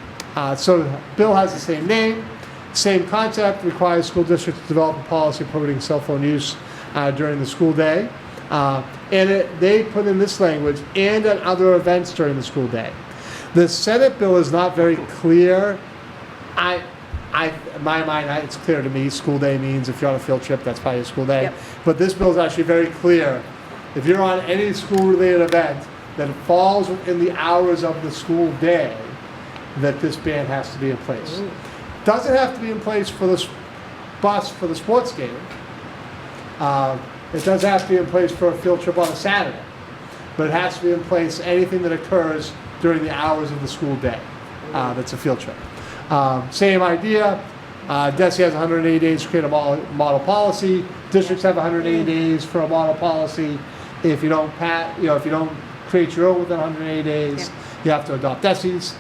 So the bill has the same name, same concept, requires school districts to develop a policy prohibiting cell phone use during the school day. They put in this language, and at other events during the school day. The Senate bill is not very clear. In my mind, it's clear to me, school day means if you're on a field trip, that's probably a school day. But this bill is actually very clear. If you're on any school-related event that falls within the hours of the school day, that this ban has to be in place. Doesn't have to be in place for the bus for the sports game. It does have to be in place for a field trip on a Saturday. But it has to be in place anything that occurs during the hours of the school day that's a field trip. Same idea. DESE has 180 days to create a model policy. Districts have 180 days for a model policy. If you don't if you don't create your own within 180 days, you have to adopt DESE's.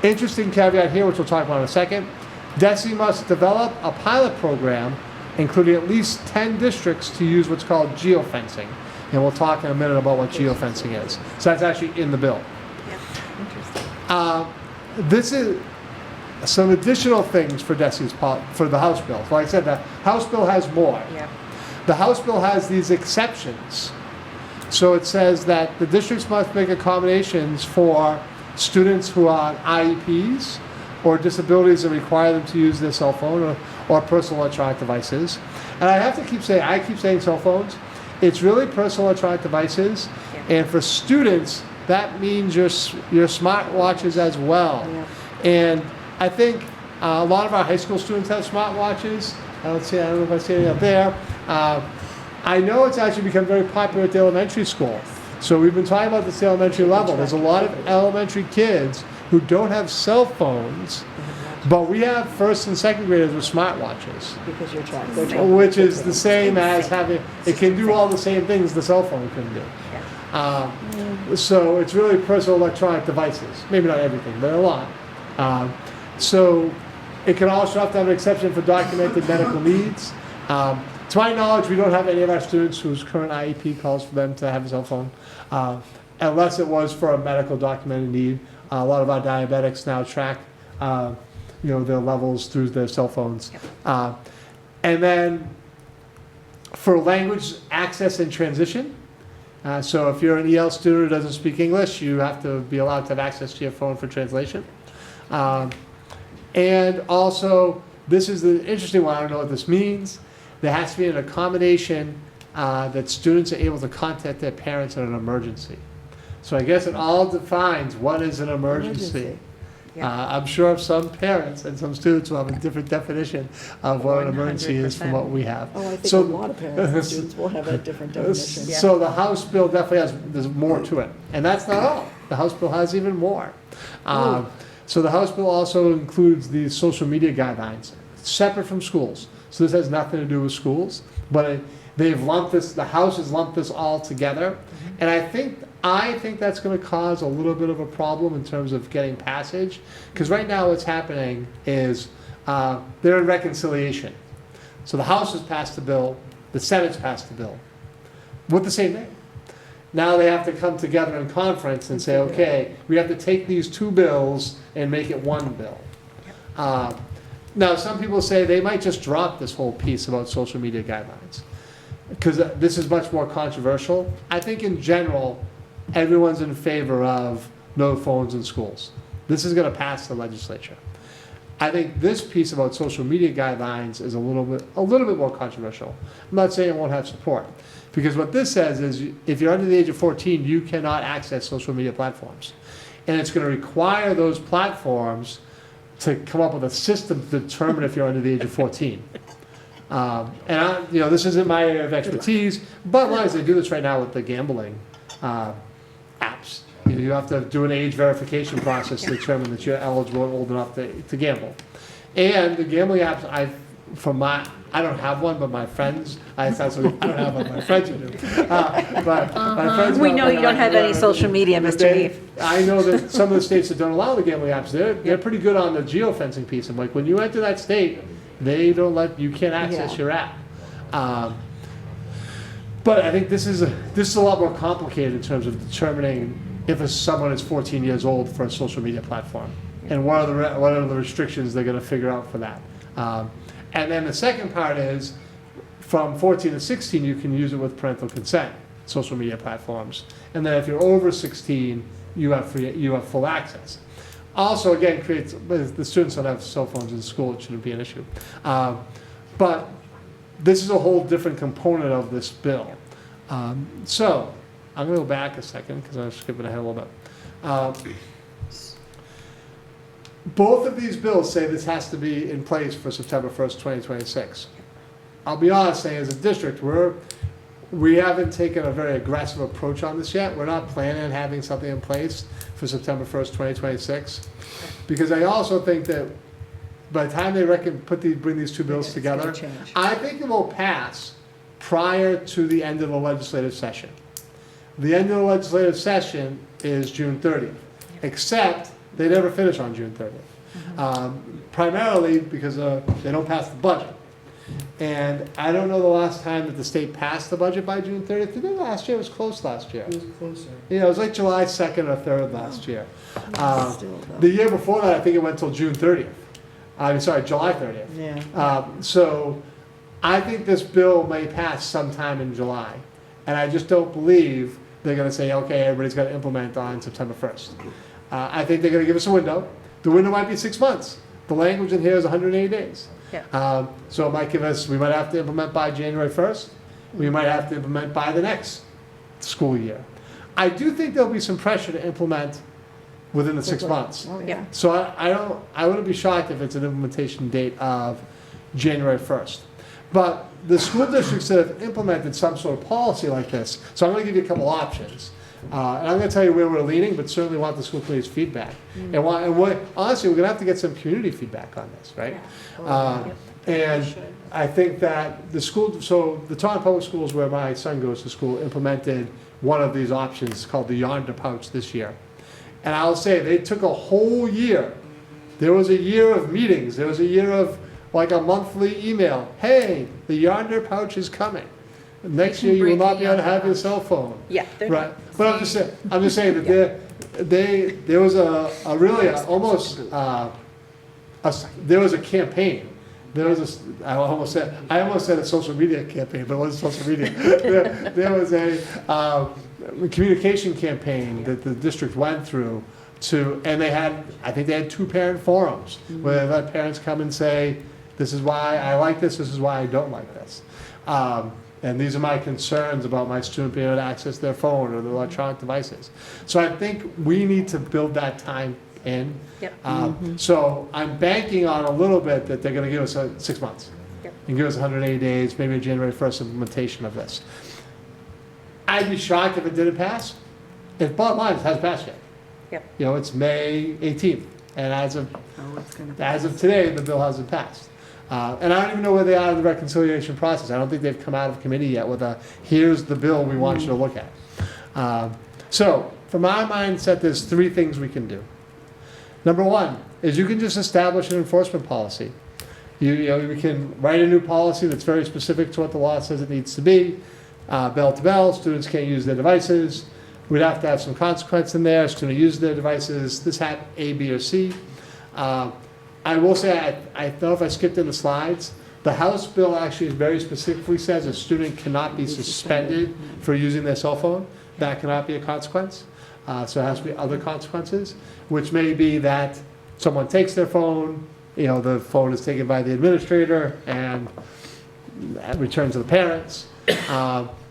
Interesting caveat here, which we'll talk about in a second. DESE must develop a pilot program, including at least 10 districts, to use what's called geofencing. And we'll talk in a minute about what geofencing is. So that's actually in the bill. This is some additional things for DESE's for the House bill. Like I said, the House bill has more. The House bill has these exceptions. So it says that the districts must make accommodations for students who are on IEPs or disabilities that require them to use their cell phone or personal electronic devices. And I have to keep saying cell phones. It's really personal electronic devices. And for students, that means your smartwatches as well. And I think a lot of our high school students have smartwatches. I don't know if I see any up there. I know it's actually become very popular at the elementary school. So we've been talking about this at the elementary level. There's a lot of elementary kids who don't have cell phones, but we have first and second graders with smartwatches. Because you're trying. Which is the same as having, it can do all the same things the cell phone can do. So it's really personal electronic devices. Maybe not everything, but a lot. So it can also have to have an exception for documented medical needs. To my knowledge, we don't have any of our students whose current IEP calls for them to have a cell phone, unless it was for a medical documented need. A lot of our diabetics now track, their levels through their cell phones. And then for language access and transition, so if you're an EL student who doesn't speak English, you have to be allowed to have access to your phone for translation. And also, this is the interesting one, I don't know what this means. There has to be an accommodation that students are able to contact their parents in an emergency. So I guess it all defines what is an emergency. I'm sure some parents and some students will have a different definition of what an emergency is from what we have. Oh, I think a lot of parents and students will have a different definition. So the House bill definitely there's more to it. And that's not all. The House bill has even more. So the House bill also includes the social media guidelines, separate from schools. So this has nothing to do with schools, but they've lumped this, the House has lumped this all together. And I think that's going to cause a little bit of a problem in terms of getting passage. Because right now what's happening is they're in reconciliation. So the House has passed the bill, the Senate's passed the bill with the same name. Now they have to come together in conference and say, okay, we have to take these two bills and make it one bill. Now, some people say they might just drop this whole piece about social media guidelines because this is much more controversial. I think in general, everyone's in favor of no phones in schools. This is going to pass the legislature. I think this piece about social media guidelines is a little bit more controversial. I'm not saying it won't have support, because what this says is if you're under the age of 14, you cannot access social media platforms, and it's going to require those platforms to come up with a system to determine if you're under the age of 14. This isn't my area of expertise, but as they do this right now with the gambling apps. You have to do an age verification process to determine that you're eligible and old enough to gamble. And the gambling apps, I don't have one, but my friends, I don't have one, my friends do. But my friends We know you don't have any social media, Mr. Neef. I know that some of the states that don't allow the gambling apps, they're pretty good on the geofencing piece. I'm like, when you enter that state, they don't you can't access your app. But I think this is a lot more complicated in terms of determining if someone is 14 years old for a social media platform, and what are the restrictions they're going to figure out for that. And then the second part is, from 14 to 16, you can use it with parental consent, social media platforms. And then if you're over 16, you have full access. Also, again, the students don't have cell phones in school, it shouldn't be an issue. But this is a whole different component of this bill. So, I'm going to go back a second because I'm skipping ahead a little bit. Both of these bills say this has to be in place for September 1st, 2026. I'll be honest, saying as a district, we haven't taken a very aggressive approach on this yet. We're not planning on having something in place for September 1st, 2026. Because I also think that by the time they bring these two bills together, I think it will pass prior to the end of the legislative session. The end of the legislative session is June 30th, except they never finish on June 30th. Primarily because they don't pass the budget. And I don't know the last time that the state passed the budget by June 30th. Did they last year? It was close last year. It was closer. Yeah, it was like July 2nd or 3rd last year. The year before that, I think it went till June 30th. July 30th. Yeah. So I think this bill may pass sometime in July. And I just don't believe they're going to say, okay, everybody's going to implement on September 1st. I think they're going to give us a window. The window might be 6 months. The language in here is 180 days. Yeah. So it might give us, we might have to implement by January 1st. We might have to implement by the next school year. I do think there'll be some pressure to implement within the 6 months. Yeah. So I wouldn't be shocked if it's an implementation date of January 1st. But the school districts that have implemented some sort of policy like this, so I'm going to give you a couple options. And I'm going to tell you where we're leaning, but certainly want the school committee's feedback. Honestly, we're going to have to get some community feedback on this, right? And I think that the Taunton Public Schools, where my son goes to school, implemented one of these options called the Yonder Pouch this year. And I'll say they took a whole year. There was a year of meetings. There was a year of like a monthly email. Hey, the Yonder Pouch is coming. Next year you will not be able to have your cell phone. Yeah. Right. But I'm just saying that there was there was a campaign. I almost said a social media campaign, but it wasn't social media. there was a communication campaign that the district went through and I think they had 2 parent forums where they let parents come and say, this is why I like this is why I don't like this. And these are my concerns about my student being able to access their phone or their electronic devices. So I think we need to build that time in. Yep. So I'm banking on a little bit that they're going to give us 6 months. Yep. And give us 180 days, maybe a January 1st implementation of this. I'd be shocked if it didn't pass. If bottom line, it hasn't passed yet. Yep. It's May 18th, and as of today, the bill hasn't passed. And I don't even know where they are in the reconciliation process. I don't think they've come out of committee yet with here's the bill we want you to look at. So, from my mindset, there's 3 things we can do. Number 1 is you can just establish an enforcement policy. We can write a new policy that's very specific to what the law says it needs to be. bell to bell, students can't use their devices. We'd have to have some consequence in there, student use their devices, this had A, B, or C. I will say, I don't know if I skipped in the slides, the House bill actually very specifically says a student cannot be suspended for using their cell phone. That cannot be a consequence. So it has to be other consequences, which may be that someone takes their phone, the phone is taken by the administrator and returned to the parents.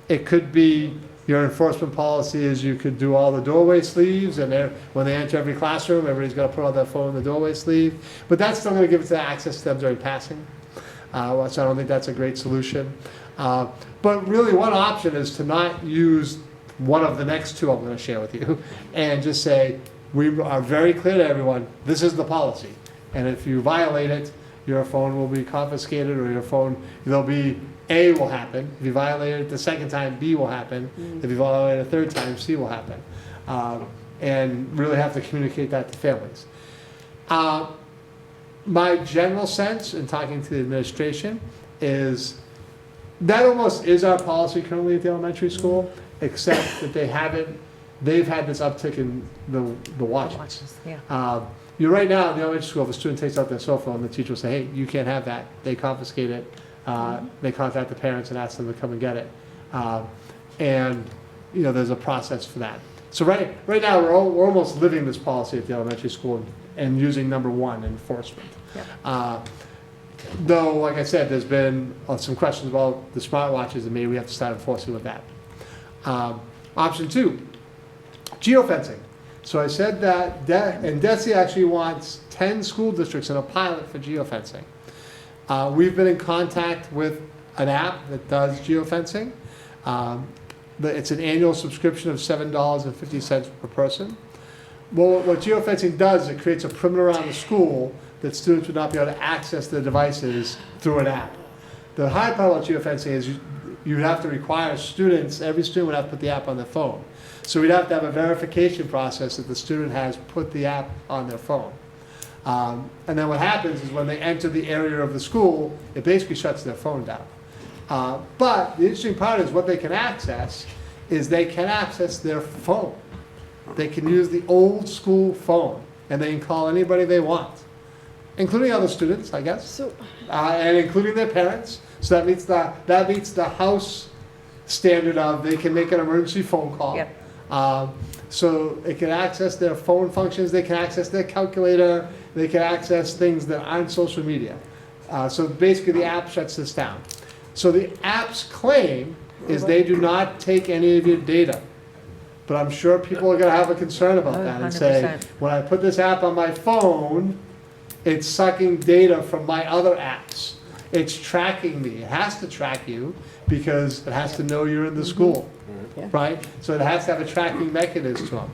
It could be your enforcement policy is you could do all the doorway sleeves, and when they enter every classroom, everybody's got to put on their phone in the doorway sleeve. But that's still going to give it access to them during passing. So I don't think that's a great solution. But really, one option is to not use one of the next two I'm going to share with you, and just say, we are very clear to everyone, this is the policy. And if you violate it, your phone will be confiscated, or your phone, there'll be A will happen. If you violate it the second time, B will happen. If you violate it a third time, C will happen. And really have to communicate that to families. My general sense in talking to the administration is that almost is our policy currently at the elementary school, except that they've had this uptick in the watches. You're right now in the elementary school, if a student takes out their cell phone, the teacher will say, hey, you can't have that. They confiscate it. They contact the parents and ask them to come and get it. And there's a process for that. So right now, we're almost living this policy at the elementary school and using number one, enforcement. Though, like I said, there's been some questions about the smartwatches, and maybe we have to start enforcing with that. Option two, geofencing. So I said that, and DESE actually wants 10 school districts in a pilot for geofencing. We've been in contact with an app that does geofencing. It's an annual subscription of $7.50 per person. Well, what geofencing does, it creates a perimeter around the school that students would not be able to access their devices through an app. The hard part about geofencing is you'd have to require students, every student would have to put the app on their phone. So we'd have to have a verification process that the student has put the app on their phone. And then what happens is when they enter the area of the school, it basically shuts their phone down. But the interesting part is what they can access is they can access their phone. They can use the old school phone, and they can call anybody they want, including other students, I guess, and including their parents. So that meets the House standard of they can make an emergency phone call. Yep. So it can access their phone functions, they can access their calculator, they can access things that aren't social media. So basically the app shuts this down. So the app's claim is they do not take any of your data. But I'm sure people are going to have a concern about that and say, when I put this app on my phone, it's sucking data from my other apps. It's tracking me. It has to track you because it has to know you're in the school, right? So it has to have a tracking mechanism to them.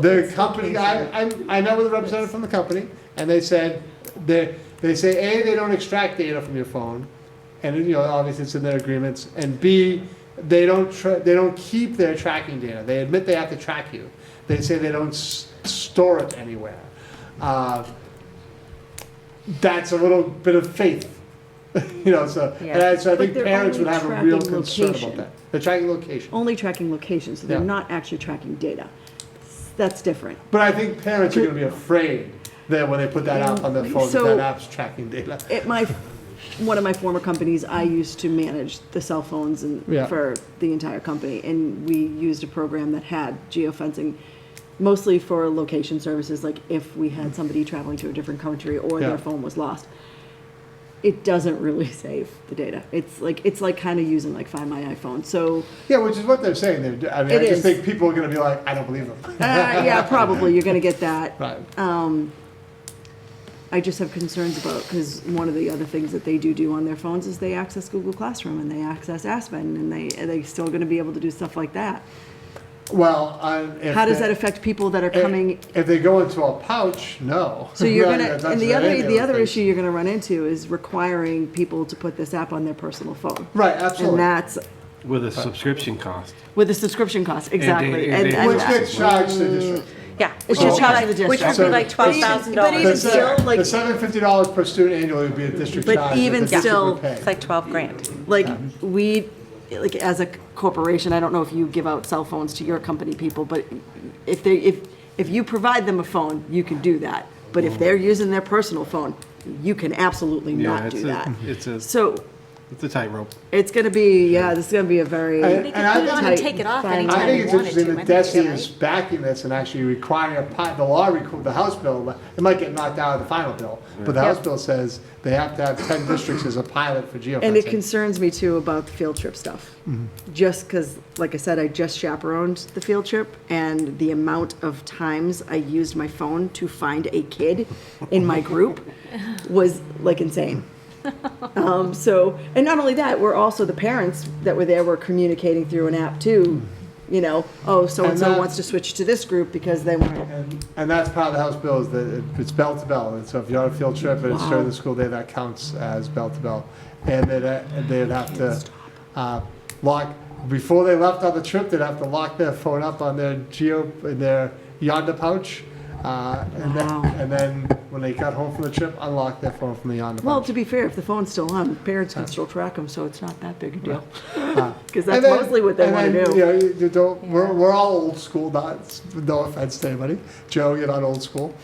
The company, I met with a representative from the company, and they said, they say, A, they don't extract data from your phone, and obviously it's in their agreements, and B, they don't keep their tracking data. They admit they have to track you. They say they don't store it anywhere. That's a little bit of faith. So I think parents would have a real concern about that. They're tracking location. Only tracking location, so they're not actually tracking data. That's different. But I think parents are going to be afraid that when they put that app on their phone, that app's tracking data. One of my former companies, I used to manage the cell phones for the entire company, and we used a program that had geofencing, mostly for location services, like if we had somebody traveling to a different country or their phone was lost. It doesn't really save the data. It's like kind of using Find My iPhone. So which is what they're saying. I just think people are going to be like, I don't believe them. Probably you're going to get that. Right. I just have concerns about, because one of the other things that they do on their phones is they access Google Classroom and they access Aspen, and they still going to be able to do stuff like that. Well, how does that affect people that are coming? If they go into a pouch, no. So you're gonna, and the other issue you're gonna run into is requiring people to put this app on their personal phone. Right, absolutely. And that's with a subscription cost. With a subscription cost, exactly. Which gets charged to the district. Yeah, which is charged to the district. Which would be like $12,000. But even still, the $750 per student annually would be a district charge. But even still, it's like $12,000. Like like as a corporation, I don't know if you give out cell phones to your company people, but if you provide them a phone, you can do that. But if they're using their personal phone, you can absolutely not do that. It's a tightrope. It's going to be, this is going to be a very They can put it on and take it off I think it's interesting that DESE is backing this and actually requiring the House bill, it might get knocked out of the final bill, but the House bill says they have to have 10 districts as a pilot for geofencing. And it concerns me too about the field trip stuff. Just because, like I said, I just chaperoned the field trip, and the amount of times I used my phone to find a kid in my group was like insane. And not only that, we're also the parents that were there were communicating through an app too. You know, so-and-so wants to switch to this group because they want to. And that's part of the House bill is that it's bell to bell. And so if you're on a field trip and it's during the school day, that counts as bell to bell. And they'd have to lock, before they left on the trip, they'd have to lock their phone up on their in their Yonder pouch. And then when they got home from the trip, unlock their phone from the Yonder pouch. Well, to be fair, if the phone's still on, parents can still track them, so it's not that big a deal. Because that's mostly what they want to do. You know, we're all old school, no offense to anybody. Joe, you're not old school.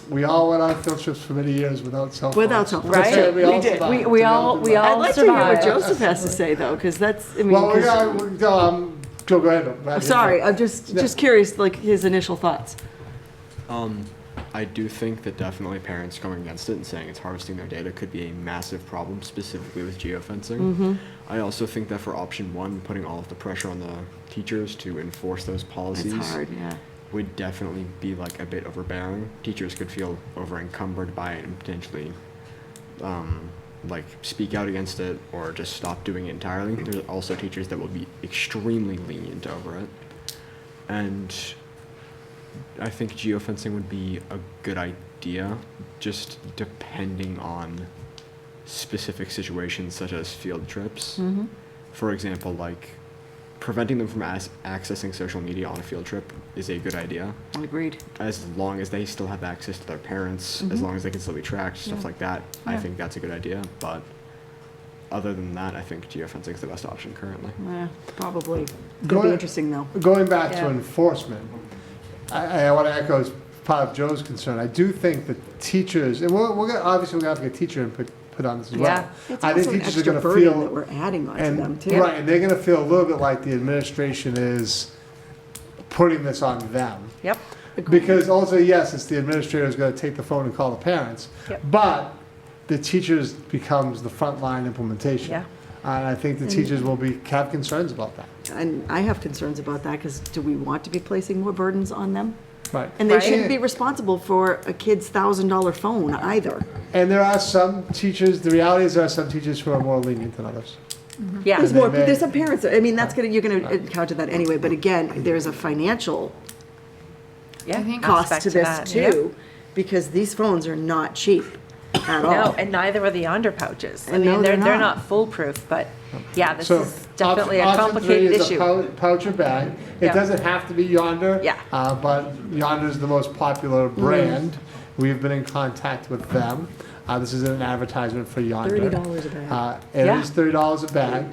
We all went on field trips for many years without cell phones. Without cell phones. Right? We all We did. survived. We all I'd like to hear what survived. Joseph has to say, though, because that's, I mean. Well, Joe, go ahead. I'm sorry, I'm just curious, like, his initial thoughts. I do think that definitely parents going against it and saying it's harvesting their data could be a massive problem, specifically with geofencing. I also think that for option one, putting all of the pressure on the teachers to enforce those policies It's hard, yeah. would definitely be like a bit overbearing. Teachers could feel over encumbered by it and potentially like speak out against it or just stop doing it entirely. There's also teachers that will be extremely lenient over it. And I think geofencing would be a good idea, just depending on specific situations such as field trips. For example, like preventing them from accessing social media on a field trip is a good idea. Agreed. As long as they still have access to their parents, as long as they can still be tracked, stuff like that, I think that's a good idea. But other than that, I think geofencing is the best option currently. Yeah, probably. It'll be interesting, though. Going back to enforcement, I want to echo as part of Joe's concern. I do think that teachers, and we're gonna, obviously we're going to have to get teacher input on this as well. It's I think also an teachers are extra going to burden feel that we're adding onto them, too. Right, and they're going to feel a little bit like the administration is putting this on them. Yep. Because also, yes, it's the administrator who's going to take the phone and call the parents, but the teachers becomes the frontline implementation. Yeah. And I think the teachers will have concerns about that. And I have concerns about that, because do we want to be placing more burdens on them? Right. And they Right. shouldn't be responsible for a kid's $1,000 phone either. And there are some teachers, the reality is there are some teachers who are more lenient than others. Yeah. There's And more, they may- there's some parents, I mean, you're gonna encounter that anyway, but again, there's a financial Yeah. cost aspect to this that. Yep. too, because these phones are not cheap at all. No, and neither are the Yonder pouches. I And mean, no, they're they're not not. foolproof, but yeah, this So, is definitely a option complicated three is issue. a pouch or bag. It Yeah. doesn't have to be Yonder. Yeah. But Yonder is the most popular brand. We've been in contact with them. This is an advertisement for Yonder. $30 a bag. It Yeah. is $30 a bag.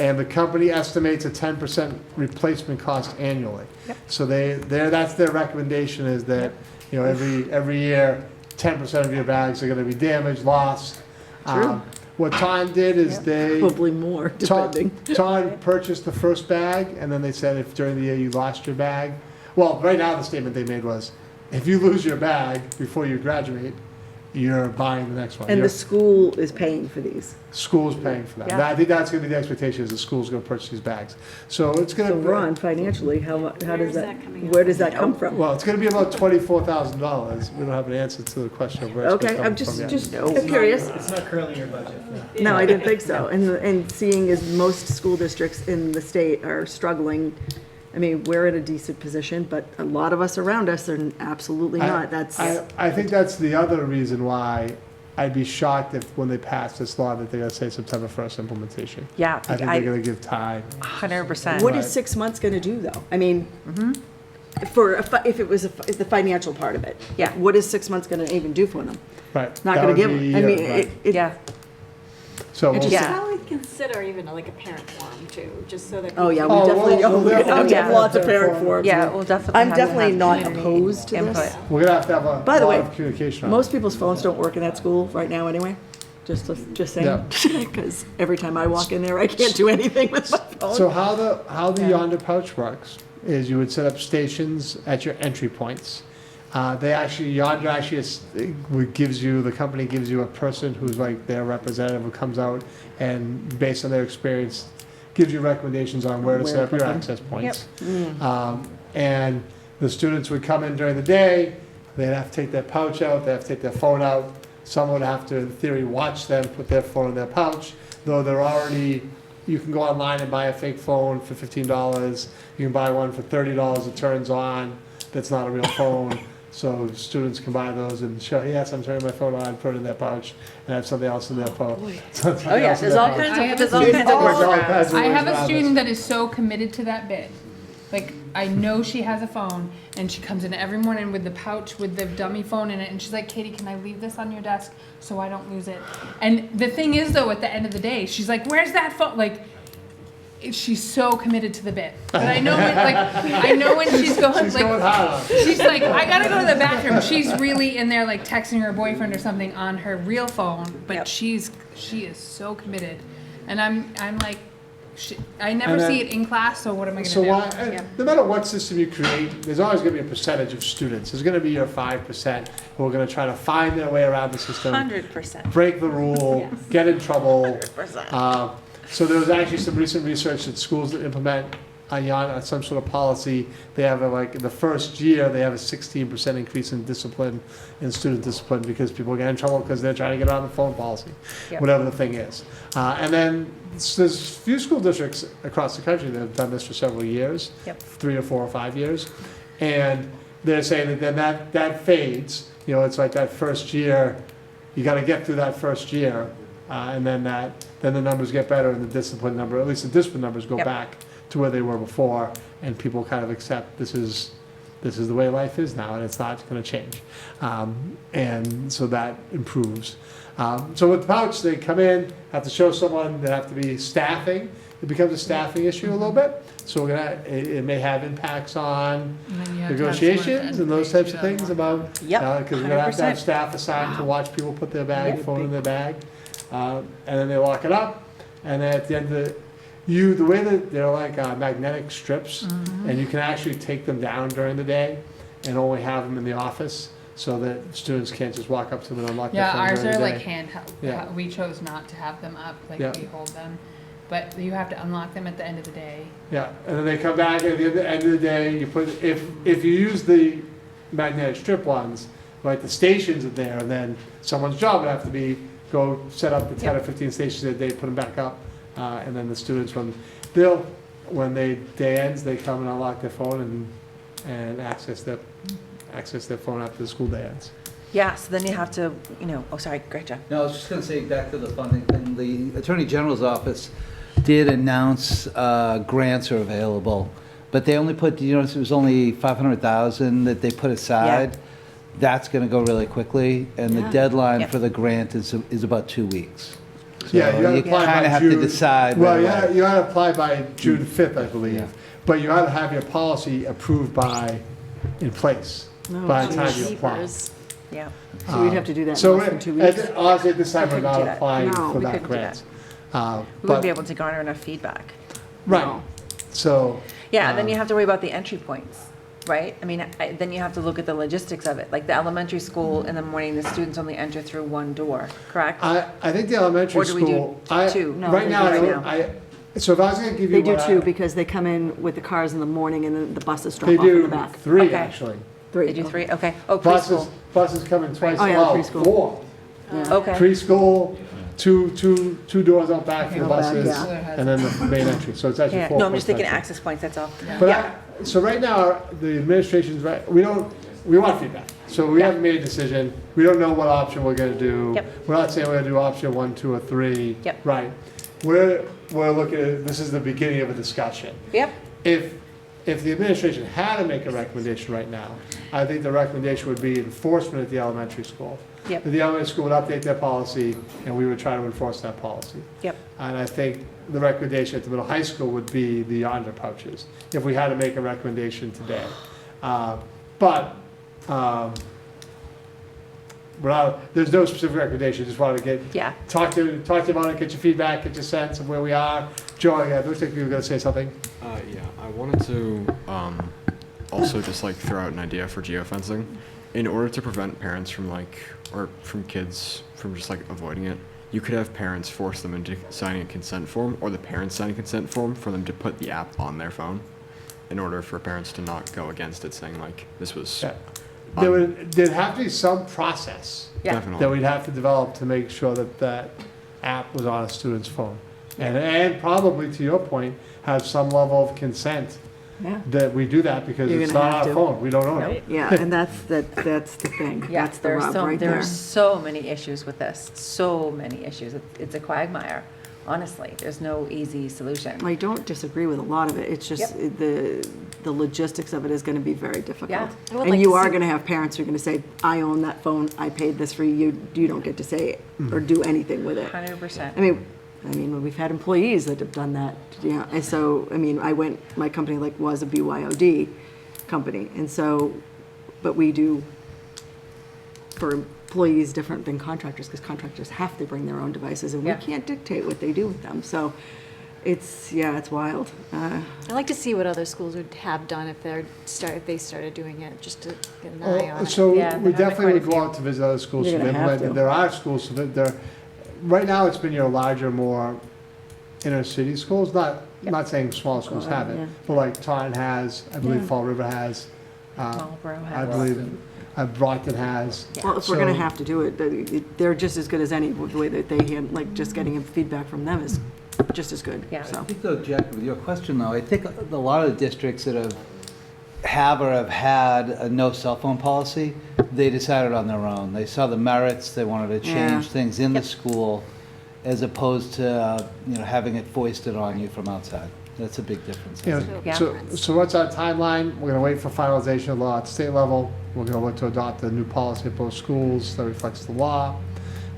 And the company estimates a 10% replacement cost annually. So that's their recommendation is that, you know, every year, 10% of your bags are gonna be damaged, lost. True. What Ton did is they. Probably more, depending. Ton purchased the first bag, and then they said if during the year you lost your bag, well, right now the statement they made was, if you lose your bag before you graduate, you're buying the next one. And the school is paying for these. School's paying for that. Yeah. I think that's gonna be the expectation, is the school's gonna purchase these bags. So it's gonna. So Ron, financially, how does that, where does that come from? Well, it's gonna be about $24,000. We don't have an answer to the question of where it's gonna Okay, come I'm from just yet. curious. It's not currently in your budget. No, I didn't think so. And seeing as most school districts in the state are struggling, I mean, we're in a decent position, but a lot of us around us are absolutely not. That's, I think that's the other reason why I'd be shocked if, when they pass this law, that they're gonna say September 1st implementation. Yeah, I think they're gonna give time. 100%. what is 6 months gonna do, though? I mean, if it was the financial part of it. Yeah. What is 6 months gonna even do for them? Right. Not That gonna would give be them, I a mean, year, right. it. Yeah. So we'll Interesting. Yeah. consider even like a parent forum too, just so that. Oh, yeah, we Oh, definitely, we'll definitely have have lots of that parent forum. forums. Yeah, we'll definitely I'm have to definitely have not community opposed to input. this. We're gonna have to have a By the lot way, of communication on it. most people's phones don't work in that school right now anyway. Just saying, because every time I walk in there, I can't do anything with my phone. So how the Yonder Pouch works is you would set up stations at your entry points. Yonder actually the company gives you a person who's like their representative who comes out and based on their experience gives you recommendations on where to set up your access points. And the students would come in during the day, they'd have to take their pouch out, they'd have to take their phone out. Someone would have to, in theory, watch them put their phone in their pouch, though you can go online and buy a fake phone for $15. You can buy one for $30, it turns on, that's not a real phone. So students can buy those and show, yes, I'm turning my phone on, put it in their pouch, and have something else in their phone. Oh, yeah, there's all kinds of workarounds. I have a student that is so committed to that bit. Like, I know she has a phone, and she comes in every morning with the pouch with the dummy phone in it, and she's like, Katie, can I leave this on your desk so I don't lose it? And the thing is, though, at the end of the day, she's like, where's that phone? Like, she's so committed to the bit. But I know when she's going, She's going hard on it. she's like, I gotta go to the bathroom. She's really in there, like, texting her boyfriend or something on her real phone, but she is so committed. And I'm like, I never see it in class, so what am I gonna do? No matter what system you create, there's always gonna be a percentage of students. There's gonna be your 5% who are gonna try to find their way around the system. 100%. Break the rule, get in trouble. 100%. So there was actually some recent research that schools that implement some sort of policy, they have in the first year, they have a 16% increase in student discipline because people get in trouble because they're trying to get around the phone policy, whatever the thing is. And then there's a few school districts across the country that have done this for several years, 3 or 4 or 5 years. And they're saying that then that fades, it's like that first year, you gotta get through that first year, and then the numbers get better and the discipline numbers go back to where they were before, and people kind of accept this is the way life is now, and it's not going to change, and so that improves. So with the pouch, they come in, have to show someone, they have to be staffing. It becomes a staffing issue a little bit, so it may have impacts on negotiations and those types of things about because we're going to have staff assigned to watch people put their phone in their bag, and then they lock it up, and then at the end of the way that they're like magnetic strips, and you can actually take them down during the day and only have them in the office so that students can't just walk up to them and unlock their phone ours during are the like day. handheld. We chose not to have them up, we hold them. But you have to unlock them at the end of the day. Yeah, and then they come back at the end of the day, if you use the magnetic strip ones, like the stations are there, and then someone's job would have to be go set up the 10 or 15 stations a day, put them back up. And then the students, when day ends, they come and unlock their phone and access their phone after the school day ends. Yeah, so then you have to, sorry, great job. No, I was just going to say back to the funding thing. The Attorney General's office did announce grants are available, but they only put, it was only $500,000 that they put aside. Yeah. That's going to go really quickly, and the deadline for the grant is about 2 weeks. So you kind of have to decide. Well, you got to apply by June 5th, I believe. But you got to have your policy approved in place by the time you apply. Yeah. So we'd have to do that in less than 2 weeks? Honestly, at this time, we're not do that. applying No, for we that couldn't do grant. We wouldn't be able to garner enough feedback. Right. So. Yeah, and then you have to worry about the entry points, right? I mean, then you have to look at the logistics of it. Like the elementary school in the morning, the students only enter through one door, correct? I think the elementary Or do we do school. two? No, right they now, do right now. so if I was going to give you They do two because they come in with the cars in the morning and then the buses drop they off in do the back. 3 Okay. actually. They do 3, okay. Oh, preschool. Buses come in twice. Oh, yeah, well, preschool. 4. Okay. Preschool, two doors out back for the buses, yeah. and then the main entry. So it's actually Yeah. 4. No, I'm just thinking access points, that's all. But so right now, the administration's right. We want feedback. So we haven't made a decision. We don't know what option we're going to do. Yep. We're not saying we're going to do option 1, 2, or 3. Yep. Right. We're looking at this is the beginning of a discussion. Yep. If if the administration had to make a recommendation right now, I think the recommendation would be enforcement at the elementary school. Yep. The elementary school would update their policy, and we would try to enforce that policy. Yep. And I think the recommendation at the middle high school would be the yonder pouches, if we had to make a recommendation today. But there's no specific recommendation, just wanted to talk to you about it, get your feedback, get your sense of where we are. Joy, it looks like you were going to say something. Yeah, I wanted to also just like throw out an idea for geofencing. In order to prevent parents from or from kids from just like avoiding it, you could have parents force them into signing a consent form, or the parents sign a consent form for them to put the app on their phone, in order for parents to not go against it, saying like this was. Yeah. There'd have to be some process that we'd have to develop to make sure that that app was on a student's phone. And probably, to your point, have some level of consent that we do that, because it's not our phone. We don't own it. Yeah, and that's the thing. Yeah, That's the rub right there there. are so many issues with this, so many issues. It's a quagmire, honestly. There's no easy solution. I don't disagree with a lot of it. It's just the logistics of it is going to be very difficult. Yeah. And you are going to have parents who are going to say, I own that phone, I paid this for you, you don't get to say it or do anything with it. 100%. I mean, we've had employees that have done that, and so, my company was a BYOD company, and so, but we do for employees different than contractors, because contractors have to bring their own devices, and we can't dictate what they do with them, so it's wild. I'd like to see what other schools would have done if they started doing it, just to get an eye on it. So we definitely would go out to visit other schools who've implemented. There are schools that right now it's been your larger, more inner city schools, not saying small schools haven't, but like Taunton has, I believe Fall River has, Marlboro I has. believe Brockton has. Well, if we're going to have to do it, they're just as good as any. The way that they handle, just getting feedback from them is just as good. Yeah. So. I think though, Jack, with your question though, I think a lot of the districts that have had a no cell phone policy, they decided on their own. They saw the merits, they wanted to change things in the school, as opposed to having it foisted on you from outside. That's a big difference. So what's our timeline? We're gonna wait for finalization of law at state level. We're gonna look to adopt a new policy at both schools that reflects the law,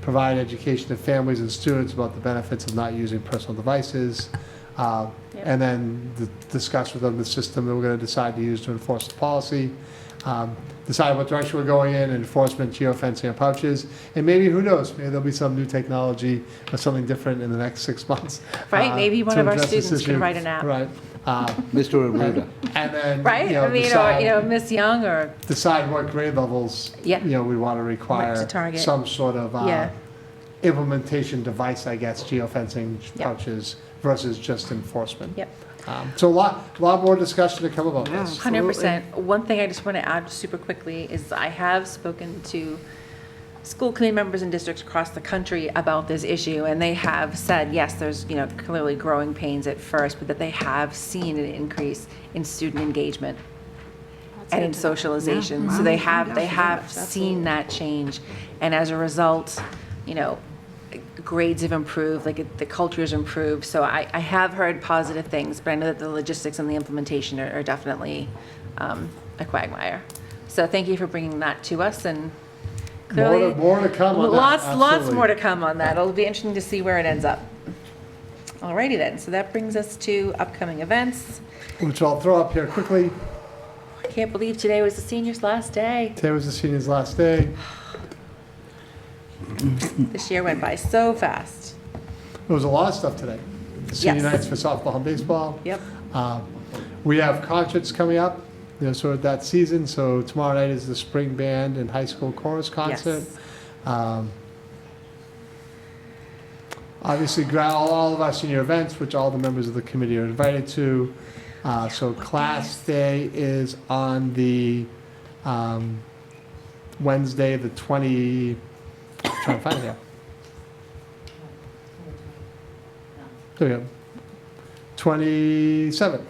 provide education to families and students about the benefits of not using personal devices, and then discuss with them the system that we're gonna decide to use to enforce the policy, decide what direction we're going in, enforcement, geofencing, and pouches, and maybe, who knows, maybe there'll be some new technology or something different in the next 6 months. Right, maybe one to of our address this students can issue. write an app. Right. Mr. Aruda. And then, Right? decide, or Miss Young, or decide what grade levels, we want to require to target. some sort of implementation device, I guess, geofencing pouches versus just enforcement. Yep. So a lot more discussion to come about this. 100%. One thing I just want to add super quickly is I have spoken to school committee members in districts across the country about this issue, and they have said, yes, there's clearly growing pains at first, but that they have seen an increase in student engagement and in socialization. So they have seen that change, and as a result, grades have improved, the culture has improved. So I have heard positive things, but I know that the logistics and the implementation are definitely a quagmire. So thank you for bringing that to us, and clearly more to come on lots that. more to come on that. It'll be interesting to see where it ends up. Alrighty then, so that brings us to upcoming events. Which I'll throw up here quickly. I can't believe today was the seniors' last day. Today was the seniors' last day. This year went by so fast. There was a lot of stuff today. Senior nights for softball and baseball. Yep. We have concerts coming up, sort of that season. So tomorrow night is the spring band and high school chorus concert. Yes. Obviously, all of our senior events, which all the members of the committee are invited to. So class day is on the Wednesday, the 20. Trying to find it here. There we go. 27th.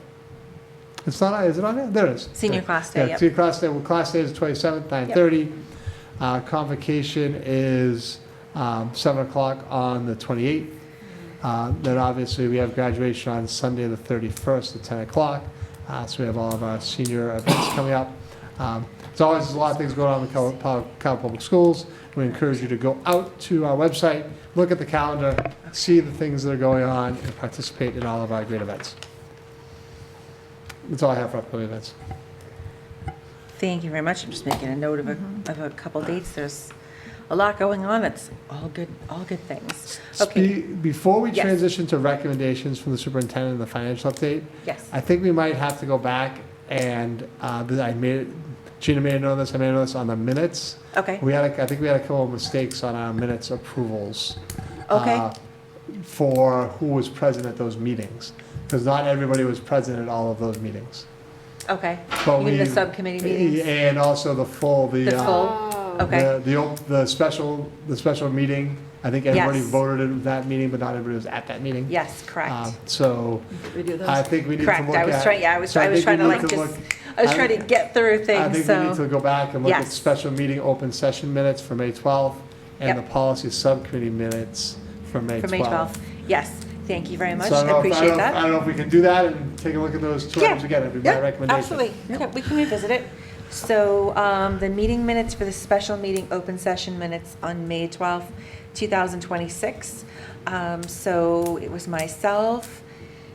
It's not. Is it on there? There it is. Senior class day. Yeah, senior class day. Well, class day is 27th, 9:30. Convocation is 7 o'clock on the 28th. Then obviously we have graduation on Sunday the 31st at 10 o'clock. So we have all of our senior events coming up. As always, there's a lot of things going on in Carver Public Schools. We encourage you to go out to our website, look at the calendar, see the things that are going on, and participate in all of our great events. That's all I have for upcoming events. Thank you very much. I'm just making a note of a couple dates. There's a lot going on. It's all good things. Okay. Before we Yes. transition to recommendations from the superintendent and the financial update, Yes. I think we might have to go back and Gina may know this, I may know this on the minutes. Okay. I think we had a couple of mistakes on our minutes approvals. Okay. For who was present at those meetings, because not everybody was present at all of those meetings. Okay. But You mean the we- subcommittee meetings? And also the full, The full? Okay. the special meeting. I think everybody Yes. voted in that meeting, but not everybody was at that meeting. Yes, correct. So Redo those? I think we need to Correct. look I was at. trying. Yeah, I was so trying think to we like need just. look- I was trying to get through things. I think we need to go back and look at Yes. special meeting open session minutes for May 12th and Yep. the policy subcommittee minutes for May 12th. For May 12th. Yes. Thank you very much. So I don't know if- appreciate I that. don't know if we can do that and take a look at those two items again. It'd be my recommendation. Absolutely. Yeah, we can revisit it. So the meeting minutes for the special meeting open session minutes on May 12th, 2026. So it was myself,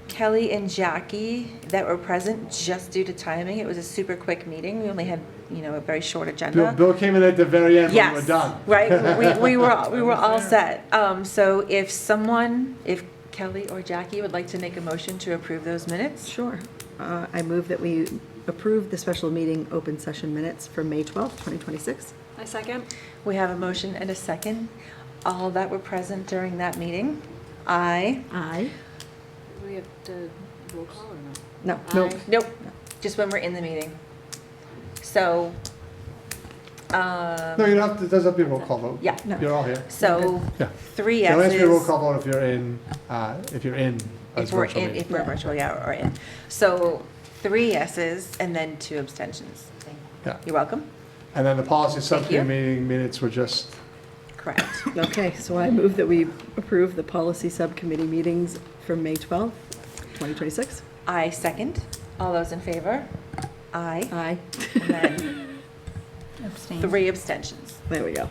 Kelly, and Jackie that were present just due to timing. It was a super quick meeting. We only had, a very short agenda. Bill came in at the very end when we were Yes, done. right. We were all set. So if Kelly or Jackie would like to make a motion to approve those minutes? Sure. I move that we approve the special meeting open session minutes for May 12th, 2026. I second. We have a motion and a second. All that were present during that meeting? Aye. Aye. Do we have to roll call or no? No. Aye. Nope, just when we're in the meeting. So, No, you don't have to, it doesn't have to be a roll call vote. Yeah. You're all here. So, Yeah. 3 It only has to be a roll yeses. call vote if you're in a If we're virtual in, meeting. if we're virtual, yeah, or in. So 3 yeses and then 2 abstentions. Yeah. You're welcome. And then the policy you. subcommittee meeting minutes were just, Correct. Okay, so I move that we approve the policy subcommittee meetings for May 12th, 2026. I second. All those in favor? Aye. Aye. And then 3 abstentions. There we go.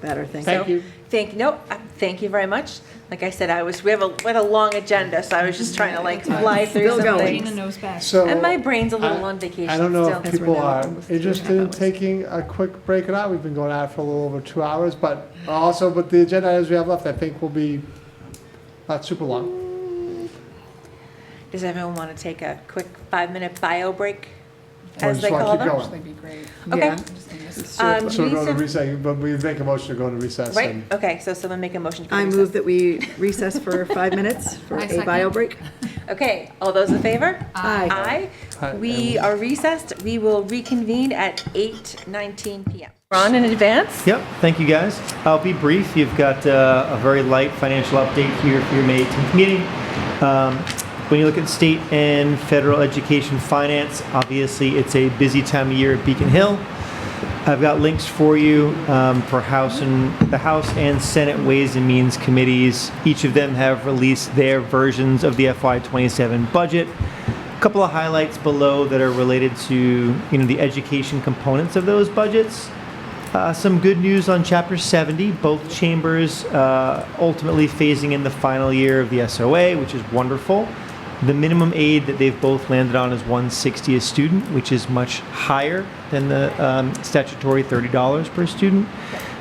Better, thank So, you. Thank you very much. Like I said, we had a long agenda, so I was just trying to fly through Still some going. things. Gina knows best. so. And my brain's a little on vacation I don't know still. if people are interested in taking a quick break or not. We've been going at it for a little over 2 hours, but the agenda items we have left, I think will be not super long. Does everyone want to take a quick 5-minute bio break, Or as just they wanna call keep them? going? Actually be great. Okay. Yeah. So we're going to recess, but we make a motion to go into recess. Right, and- okay, so someone make a motion for I recess. move that we recess for 5 minutes for I a second. bio break. Okay, all those in favor? Aye. Aye. We are recessed. We will reconvene at 8:19 PM. Ron, in advance? Yep, thank you guys. I'll be brief. You've got a very light financial update here for your May 18th meeting. When you look at state and federal education finance, obviously it's a busy time of year at Beacon Hill. I've got links for you for the House and Senate Ways and Means Committees. Each of them have released their versions of the FY27 budget. A couple of highlights below that are related to the education components of those budgets. Some good news on Chapter 70. Both chambers ultimately phasing in the final year of the SOA, which is wonderful. The minimum aid that they've both landed on is $160 a student, which is much higher than the statutory $30 per student.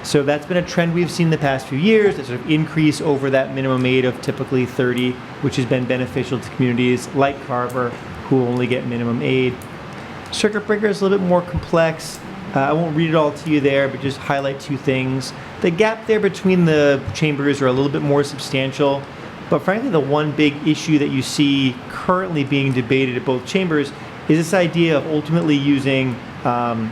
So that's been a trend we've seen the past few years, a sort of increase over that minimum aid of typically $30, which has been beneficial to communities like Carver, who only get minimum aid. Circuit breaker is a little bit more complex. I won't read it all to you there, but just highlight 2 things. The gap there between the chambers are a little bit more substantial, but frankly, the one big issue that you see currently being debated at both chambers is this idea of ultimately using some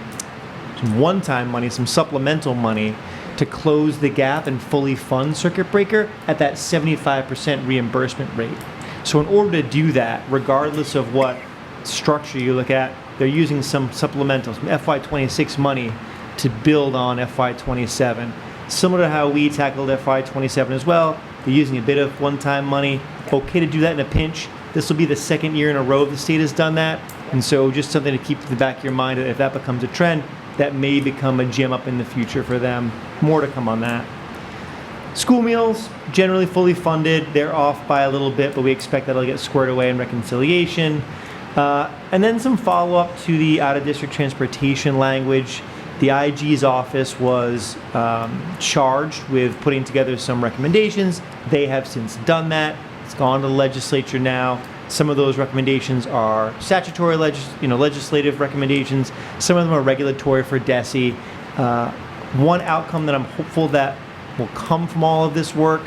one-time money, some supplemental money, to close the gap and fully fund circuit breaker at that 75% reimbursement rate. So in order to do that, regardless of what structure you look at, they're using some supplemental, some FY26 money to build on FY27. Similar to how we tackled FY27 as well, they're using a bit of one-time money. Okay to do that in a pinch, This will be the second year in a row the state has done that. And so just something to keep in the back of your mind, that if that becomes a trend, that may become a gym up in the future for them. More to come on that. School meals, generally fully funded. They're off by a little bit, but we expect that'll get squared away in reconciliation. And then some follow-up to the out-of-district transportation language. The IG's office was charged with putting together some recommendations. They have since done that. It's gone to the legislature now. Some of those recommendations are statutory legislative recommendations. Some of them are regulatory for DESE. One outcome that I'm hopeful that will come from all of this work,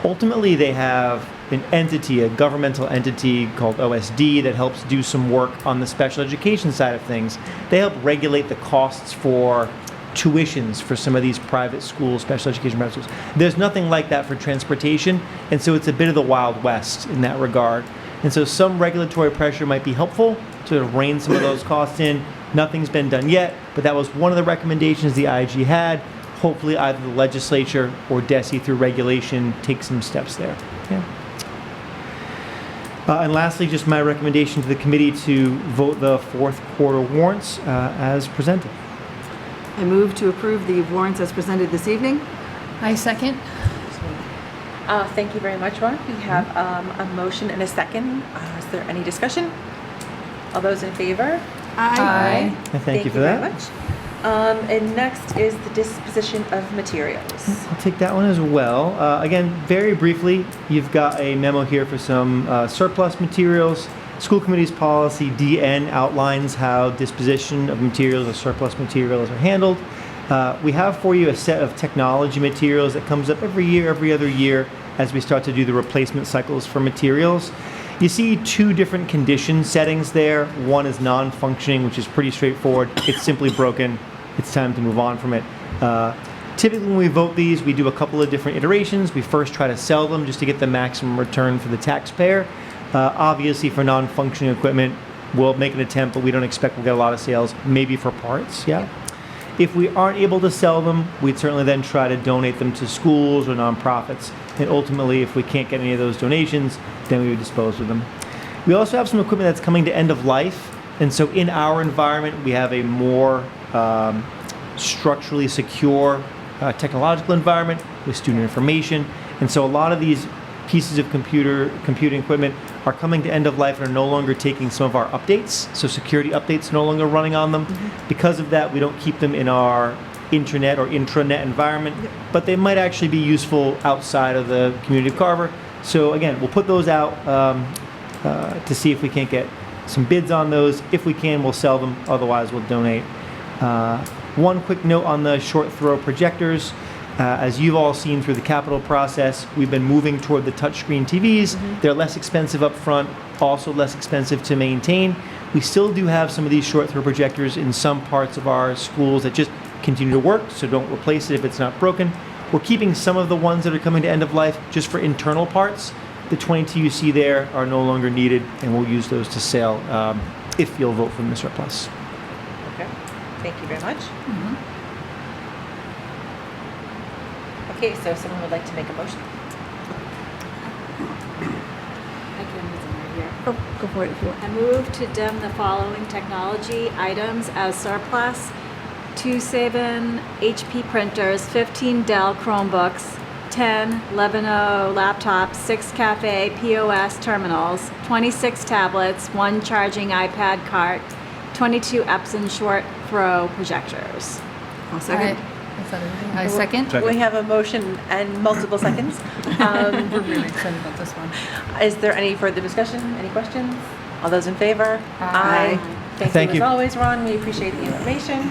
ultimately they have an entity, a governmental entity called OSD that helps do some work on the special education side of things. They help regulate the costs for tuitions for some of these private schools, special education private schools. There's nothing like that for transportation, and so it's a bit of the Wild West in that regard. And so some regulatory pressure might be helpful to rein some of those costs in. Nothing's been done yet, but that was one of the recommendations the IG had. Hopefully either the legislature or DESE through regulation takes some steps there. Yeah. And lastly, just my recommendation to the committee to vote the fourth quarter warrants as presented. I move to approve the warrants as presented this evening. I second. Thank you very much, Ron. We have a motion and a second. Is there any discussion? All those in favor? Aye. Thank you for that. very much. And next is the disposition of materials. I'll take that one as well. Again, very briefly, you've got a memo here for some surplus materials. School committee's policy DN outlines how disposition of materials or surplus materials are handled. We have for you a set of technology materials that comes up every year, every other year, as we start to do the replacement cycles for materials. You see two different condition settings there. One is non-functioning, which is pretty straightforward. It's simply broken. It's time to move on from it. Typically when we vote these, we do a couple of different iterations. We first try to sell them just to get the maximum return for the taxpayer. Obviously for non-functioning equipment, we'll make an attempt, but we don't expect we'll get a lot of sales, maybe for parts, yeah? If we aren't able to sell them, we'd certainly then try to donate them to schools or nonprofits. And ultimately, if we can't get any of those donations, then we would dispose of them. We also have some equipment that's coming to end of life. And so in our environment, we have a more structurally secure technological environment with student information. And so a lot of these pieces of computing equipment are coming to end of life and are no longer taking some of our updates. So security updates are no longer running on them. Because of that, we don't keep them in our intranet or intranet environment, but they might actually be useful outside of the community of Carver. So again, we'll put those out to see if we can't get some bids on those. If we can, we'll sell them. Otherwise, we'll donate. One quick note on the short throw projectors. As you've all seen through the capital process, we've been moving toward the touchscreen TVs. They're less expensive up front, also less expensive to maintain. We still do have some of these short throw projectors in some parts of our schools that just continue to work, so don't replace it if it's not broken. We're keeping some of the ones that are coming to end of life just for internal parts. The 22 you see there are no longer needed, and we'll use those to sell if you'll vote for the surplus. Okay, thank you very much. Okay, so someone would like to make a motion? I can use them right here. Oh, go for it if you want. I move to dem the following technology items as surplus: 2 Saban HP printers, 15 Dell Chromebooks, 10 Levino laptops, 6 Cafe POS terminals, 26 tablets, 1 charging iPad cart, 22 Epson short throw projectors. I'll second. I second. We have a motion and multiple seconds. We're really excited about this one. Is there any further discussion? Any questions? All those in favor? Aye. Thank you as always, Ron. We appreciate the information.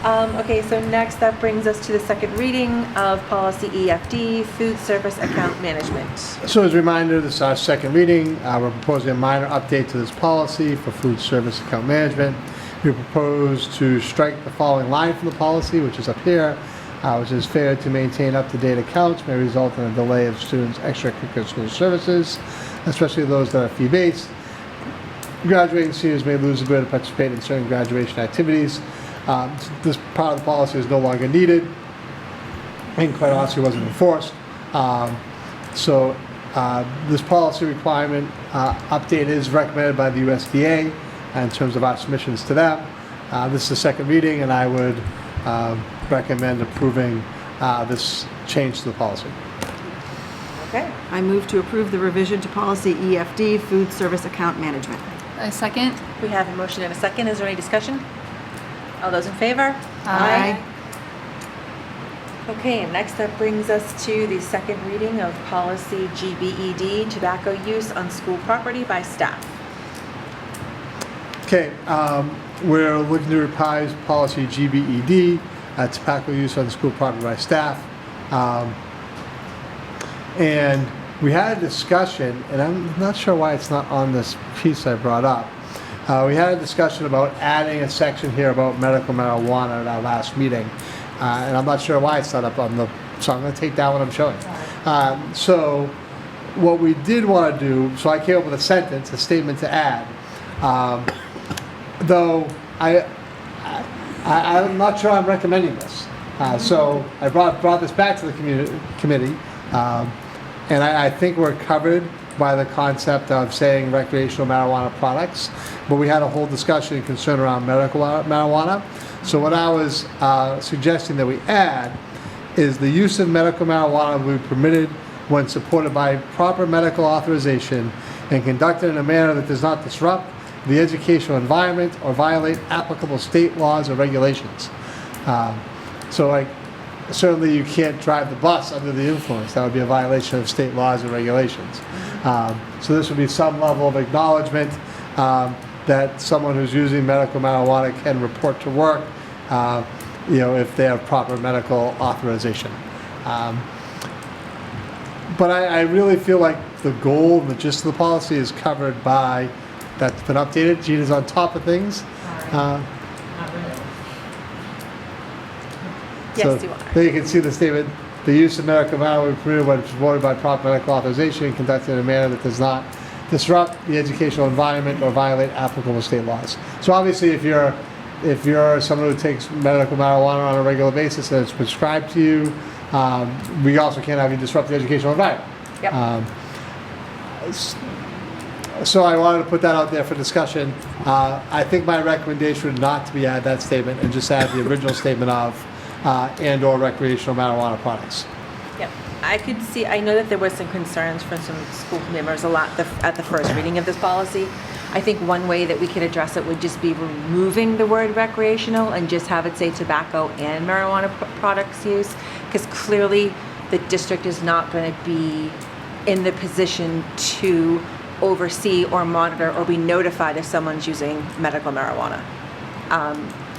Okay, so next that brings us to the second reading of policy EFD, food service account management. So as a reminder, this is our second reading. We're proposing a minor update to this policy for food service account management. We propose to strike the following line from the policy, which is up here, which is failure to maintain up-to-date accounts may result in a delay of students' extracurricular school services, especially those that are fee-based. Graduating seniors may lose the ability to participate in certain graduation activities. This part of the policy is no longer needed, and quite honestly wasn't enforced. So This policy requirement update is recommended by the USDA in terms of our submissions to them. This is the second reading, and I would recommend approving this change to the policy. Okay. I move to approve the revision to policy EFD, food service account management. A second. We have a motion and a second. Is there any discussion? All those in favor? Aye. Okay, and next that brings us to the second reading of policy GBED, tobacco use on school property by staff. Okay, we're looking to revise policy GBED, tobacco use on school property by staff. And we had a discussion, and I'm not sure why it's not on this piece I brought up. We had a discussion about adding a section here about medical marijuana at our last meeting. And I'm not sure why it's not up on the, so I'm going to take down what I'm showing. So what we did want to do, so I came up with a sentence, a statement to add. Though I'm not sure I'm recommending this. So I brought this back to the committee, and I think we're covered by the concept of saying recreational marijuana products, but we had a whole discussion and concern around medical marijuana. So what I was suggesting that we add is the use of medical marijuana will be permitted when supported by proper medical authorization and conducted in a manner that does not disrupt the educational environment or violate applicable state laws or regulations. So like, certainly you can't drive the bus under the influence. That would be a violation of state laws and regulations. So this would be some level of acknowledgement that someone who's using medical marijuana can report to work, if they have proper medical authorization. But I really feel like the goal and the gist of the policy is covered by, that's been updated. Gina's on top of things. Yes, you are. There you can see the statement, the use of medical marijuana will be permitted when supported by proper medical authorization and conducted in a manner that does not disrupt the educational environment or violate applicable state laws. So obviously if you're someone who takes medical marijuana on a regular basis and it's prescribed to you, we also can't have you disrupt the educational environment. Yep. So I wanted to put that out there for discussion. I think my recommendation would not to be add that statement and just add the original statement of and/or recreational marijuana products. Yep. I could see, I know that there was some concerns from some school members at the first reading of this policy. I think one way that we could address it would just be removing the word recreational and just have it say tobacco and marijuana products use, because clearly the district is not going to be in the position to oversee or monitor or be notified if someone's using medical marijuana.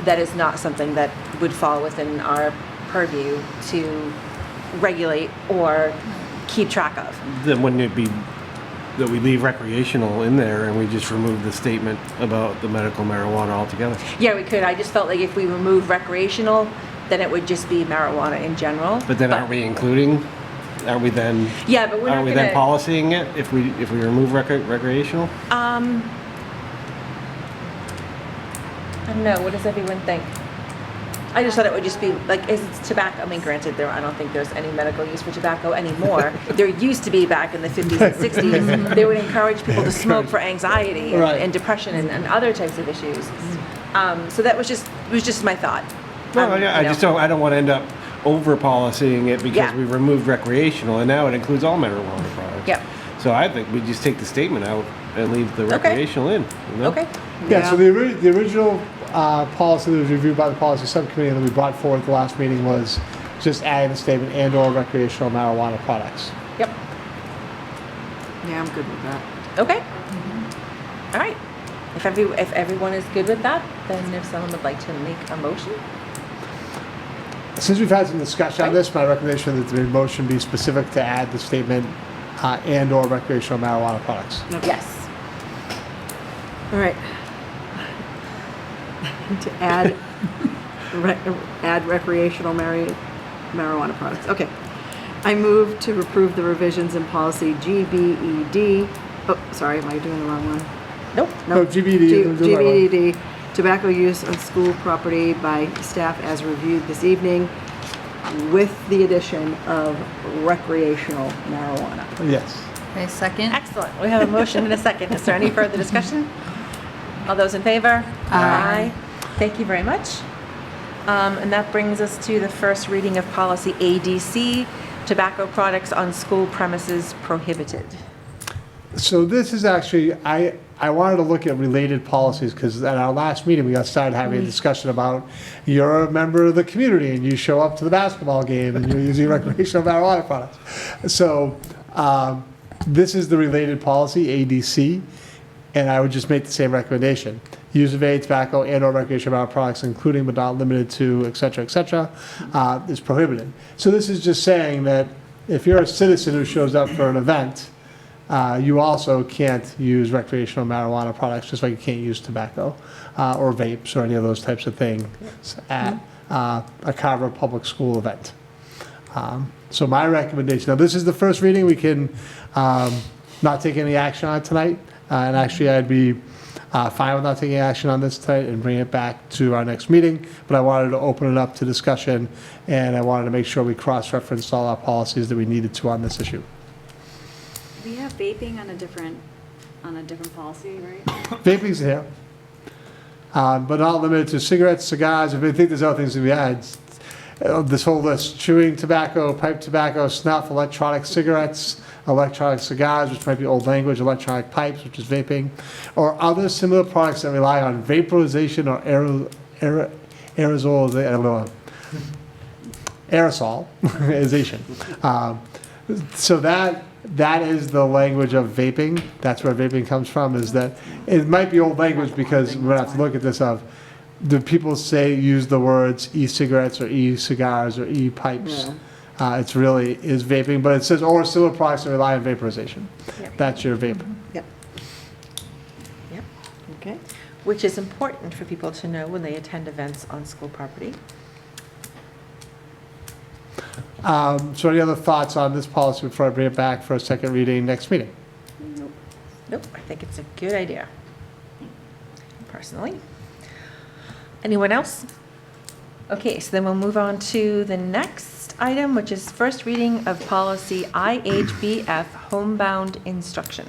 That is not something that would fall within our purview to regulate or keep track of. Then wouldn't it be that we leave recreational in there and we just remove the statement about the medical marijuana altogether? Yeah, we could. I just felt like if we remove recreational, then it would just be marijuana in general. But then aren't we including? Aren't we then? Yeah, but we're not Are we then policying it if we remove recreational? I don't know. What does everyone think? I just thought it would just be like, is it tobacco? I mean, granted, I don't think there's any medical use for tobacco anymore. There used to be back in the 50s and 60s. They would encourage people to smoke for anxiety and depression and other types of issues. So that was just my thought. Well, yeah, I don't want to end up over policing it because we removed recreational and now it includes all marijuana products. Yep. So I think we just take the statement out and leave the recreational in. You know? Okay. Yeah, so the original policy that was reviewed by the policy subcommittee and that we brought forward at the last meeting was just adding the statement and/or recreational marijuana products. Yep. Yeah, I'm good with that. Okay. All right. If everyone is good with that, then if someone would like to make a motion. Since we've had some discussion on this, my recommendation is that the motion be specific to add the statement and/or recreational marijuana products. Yes. All right. To add recreational marijuana products. Okay. I move to approve the revisions in policy GBED. Oh, sorry, am I doing the wrong one? Nope. No, GBED. GBED. Tobacco use on school property by staff as reviewed this evening with the addition of recreational marijuana. Yes. Okay, second. Excellent. We have a motion and a second. Is there any further discussion? All those in favor? Aye. Thank you very much. And that brings us to the first reading of policy ADC, tobacco products on school premises prohibited. So this is actually, I wanted to look at related policies because at our last meeting, we got started having a discussion about you're a member of the community and you show up to the basketball game and you're using recreational marijuana products. So this is the related policy, ADC, and I would just make the same recommendation. Use of vape, tobacco, and/or recreational marijuana products, including but not limited to, et cetera, is prohibited. So this is just saying that if you're a citizen who shows up for an event, you also can't use recreational marijuana products, just like you can't use tobacco or vapes or any of those types of things at a Carver public school event. So my recommendation, now this is the first reading, we can not take any action on it tonight, and actually I'd be fine with not taking action on this tonight and bring it back to our next meeting, but I wanted to open it up to discussion, and I wanted to make sure we cross-referenced all our policies that we needed to on this issue. We have vaping on a different policy, right? Vaping's here, but not limited to cigarettes, cigars. If you think there's other things to be added, this whole list: chewing tobacco, pipe tobacco, snuff, electronic cigarettes, electronic cigars, which might be old language, electronic pipes, which is vaping, or other similar products that rely on vaporization or aerosolization. So that is the language of vaping. That's where vaping comes from, is that it might be old language because we're going to have to look at this of, do people say, use the words e-cigarettes or e-cigars or e-pipes? Yeah. It's really is vaping, but it says, or similar products that rely on vaporization. Yep. That's your vape. Yep. Yep. Okay. Which is important for people to know when they attend events on school property. So any other thoughts on this policy before I bring it back for a second reading next meeting? Nope. Nope. I think it's a good idea, personally. Anyone else? Okay, so then we'll move on to the next item, which is first reading of policy IHBF, homebound instruction.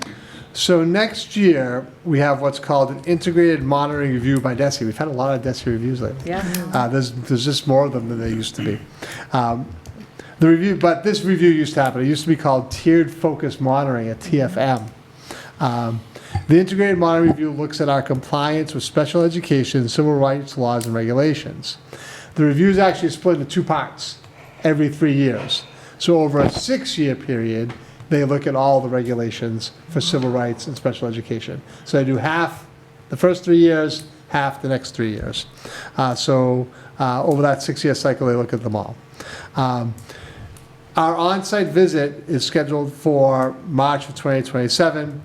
So next year, we have what's called an integrated monitoring review by DESE. We've had a lot of DESE reviews lately. Yeah. There's just more of them than there used to be. But this review used to happen. It used to be called Tiered Focus Monitoring, a TFM. The integrated monitoring review looks at our compliance with special education, civil rights laws, and regulations. The review is actually split into two parts every 3 years. So over a 6-year period, they look at all the regulations for civil rights and special education. So they do half the first 3 years, half the next 3 years. Over that 6-year cycle, they look at them all. Our on-site visit is scheduled for March of 2027.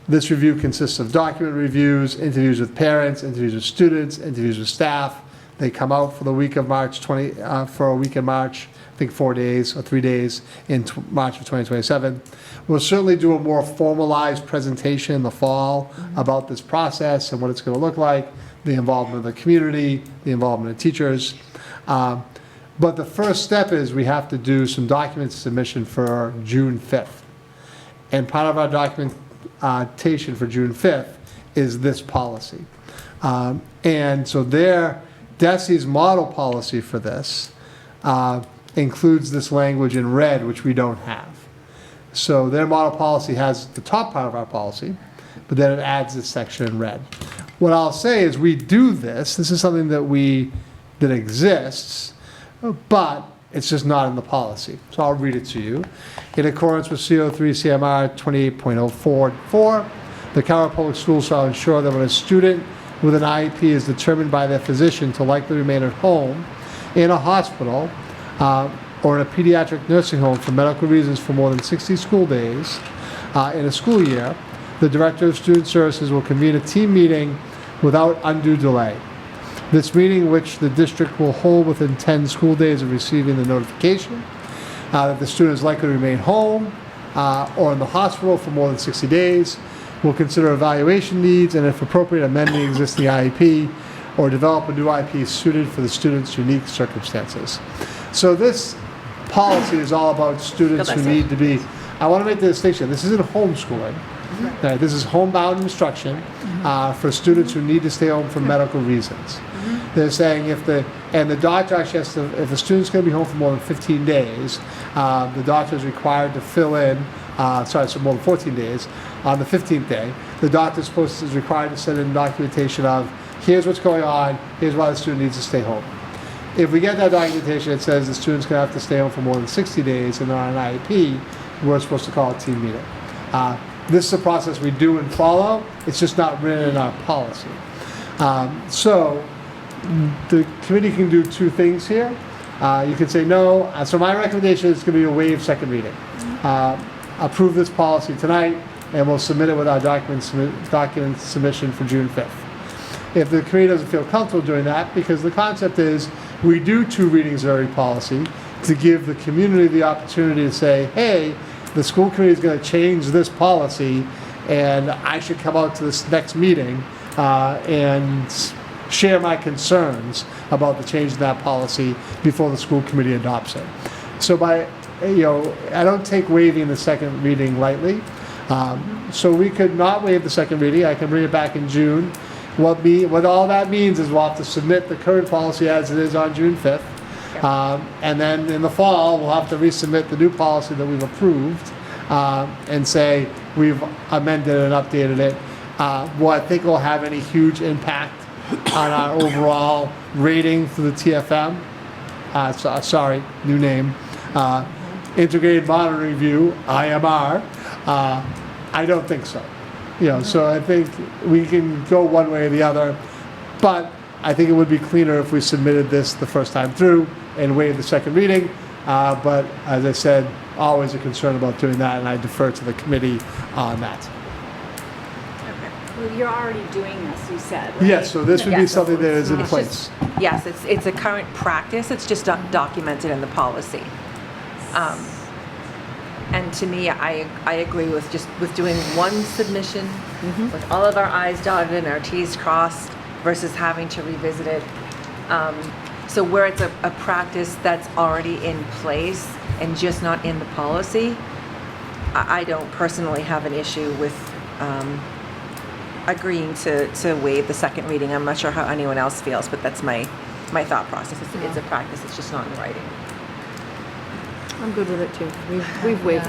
This review consists of document reviews, interviews with parents, interviews with students, interviews with staff. They come out for the week of March for a week in March, I think 4 days or 3 days in March of 2027. We'll certainly do a more formalized presentation in the fall about this process and what it's going to look like, the involvement of the community, the involvement of teachers. But the first step is we have to do some document submission for June 5th. And part of our documentation for June 5th is this policy. And so DESE's model policy for this includes this language in red, which we don't have. So their model policy has the top part of our policy, but then it adds this section in red. What I'll say is we do this. This is something that exists, but it's just not in the policy. So I'll read it to you. In accordance with CO3 CMR 28.044, the Carver Public Schools shall ensure that when a student with an IEP is determined by their physician to likely remain at home, in a hospital, or in a pediatric nursing home for medical reasons for more than 60 school days in a school year, the Director of Student Services will convene a team meeting without undue delay. This meeting, which the district will hold within 10 school days of receiving the notification that the student is likely to remain home or in the hospital for more than 60 days, will consider evaluation needs and, if appropriate, amend the existing IEP or develop a new IEP suited for the student's unique circumstances. So this policy is all about students who need to be I want to make the distinction. This isn't homeschooling. Right, this is homebound instruction for students who need to stay home for medical reasons. They're saying if the doctor actually has to, if the student's going to be home for more than 15 days, the doctor is required to fill in, so more than 14 days, on the 15th day, the doctor is required to send in documentation of, here's what's going on, here's why the student needs to stay home. If we get that documentation that says the student's going to have to stay home for more than 60 days and they're on an IEP, we're supposed to call a team meeting. This is a process we do and follow. It's just not written in our policy. So the committee can do two things here. You can say no. So my recommendation is going to be a waive second reading. Approve this policy tonight, and we'll submit it with our document submission for June 5th. If the committee doesn't feel comfortable doing that, because the concept is we do 2 readings of every policy to give the community the opportunity to say, hey, the school committee is going to change this policy, and I should come out to this next meeting and share my concerns about the change in that policy before the school committee adopts it. So I don't take waiving the second reading lightly. So we could not waive the second reading. I can bring it back in June. What all that means is we'll have to submit the current policy as it is on June 5th. And then in the fall, we'll have to resubmit the new policy that we've approved and say we've amended and updated it. What I think will have any huge impact on our overall rating for the TFM, sorry, new name, Integrated Monitoring Review, IMR, I don't think so. So I think we can go one way or the other, but I think it would be cleaner if we submitted this the first time through and waived the second reading. But as I said, always a concern about doing that, and I defer to the committee on that. Well, you're already doing this, you said, right? Yes, so this would be something that is in place. Yes, it's a current practice, it's just documented in the policy. And to me, I agree with doing one submission with all of our I's dotted and our T's crossed versus having to revisit it. So where it's a practice that's already in place and just not in the policy, I don't personally have an issue with agreeing to waive the second reading. I'm not sure how anyone else feels, but that's my thought process. It's a practice, it's just not in writing. I'm good with it too. We've waived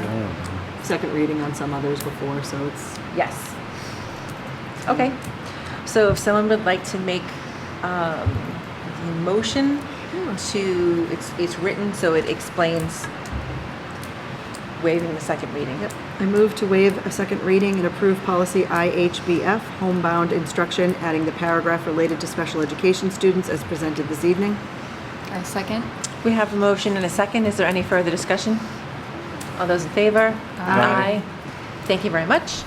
second reading on some others before, so it's... Yes. Okay. So if someone would like to make the motion to, it's written so it explains waiving the second reading. Yep. I move to waive a second reading and approve policy IHBF, homebound instruction, adding the paragraph related to special education students as presented this evening. I second. We have a motion and a second. Is there any further discussion? All those in favor? Aye. Thank you very much.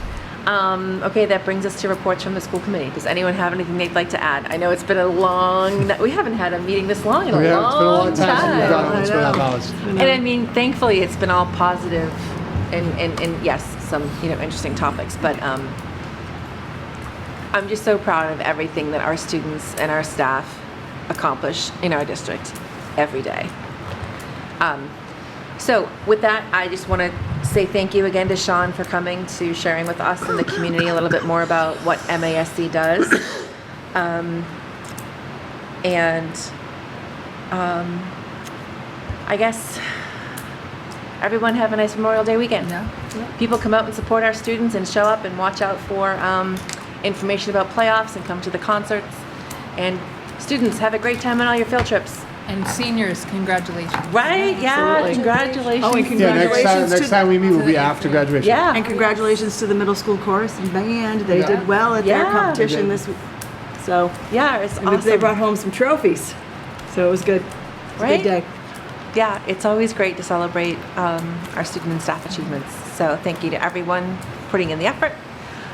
Okay, that brings us to reports from the school committee. Does anyone have anything they'd like to add? I know it's been a long, we haven't had a meeting this long in a long time. It's been a long time since we've done it. It's been half hours. And I mean, thankfully, it's been all positive and yes, some, interesting topics, but I'm just so proud of everything that our students and our staff accomplish in our district every day. So with that, I just want to say thank you again to Sean for coming, to sharing with us and the community a little bit more about what MASC does. I guess everyone have a nice Memorial Day weekend. People come out and support our students and show up and watch out for information about playoffs and come to the concerts. And students, have a great time on all your field trips. And seniors, congratulations. Right? Yeah, Absolutely. congratulations. Oh, and congratulations next time we meet will be after graduation. Yeah. And congratulations to the middle school chorus and band. They did well at their competition this week. So, yeah, it's awesome. They brought home some trophies. So it was good. It's a Right? good day. Yeah, it's always great to celebrate our student and staff achievements. So thank you to everyone putting in the effort.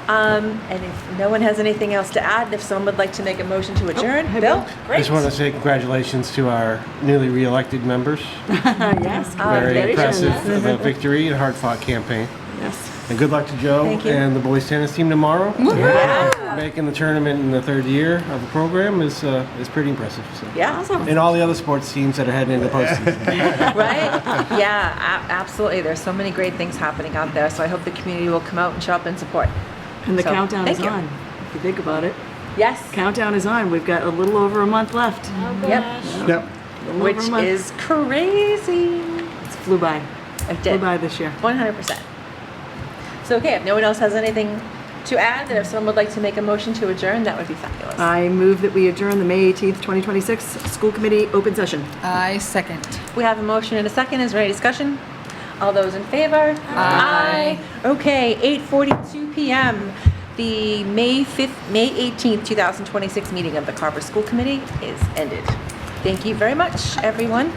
And if no one has anything else to add, if someone would like to make a motion to adjourn, Bill? I Great. just want to say congratulations to our newly re-elected members. Yes, Very congratulations. impressive victory and hard-fought campaign. Yes. And good luck to Joe Thank you. and the boys tennis team tomorrow. Making the tournament in the third year of the program is pretty impressive. So. Yeah. And all the other sports teams that are heading into postseason. Right? Yeah, absolutely. There's so many great things happening out there, so I hope the community will come out and show up and support. And the So, countdown is thank you. on, if you think about it. Yes. Countdown is on. We've got a little over a month left. Yep. Yep. Which is crazy. It's flew by. It Flew did. by this year. 100%. So, okay, if no one else has anything to add, then if someone would like to make a motion to adjourn, that would be fabulous. I move that we adjourn the May 18th, 2026 school committee open session. I second. We have a motion and a second. Is there any discussion? All those in favor? Aye. Okay, 8:42 p.m. The May 18th, 2026 meeting of the Carver School Committee is ended. Thank you very much, everyone.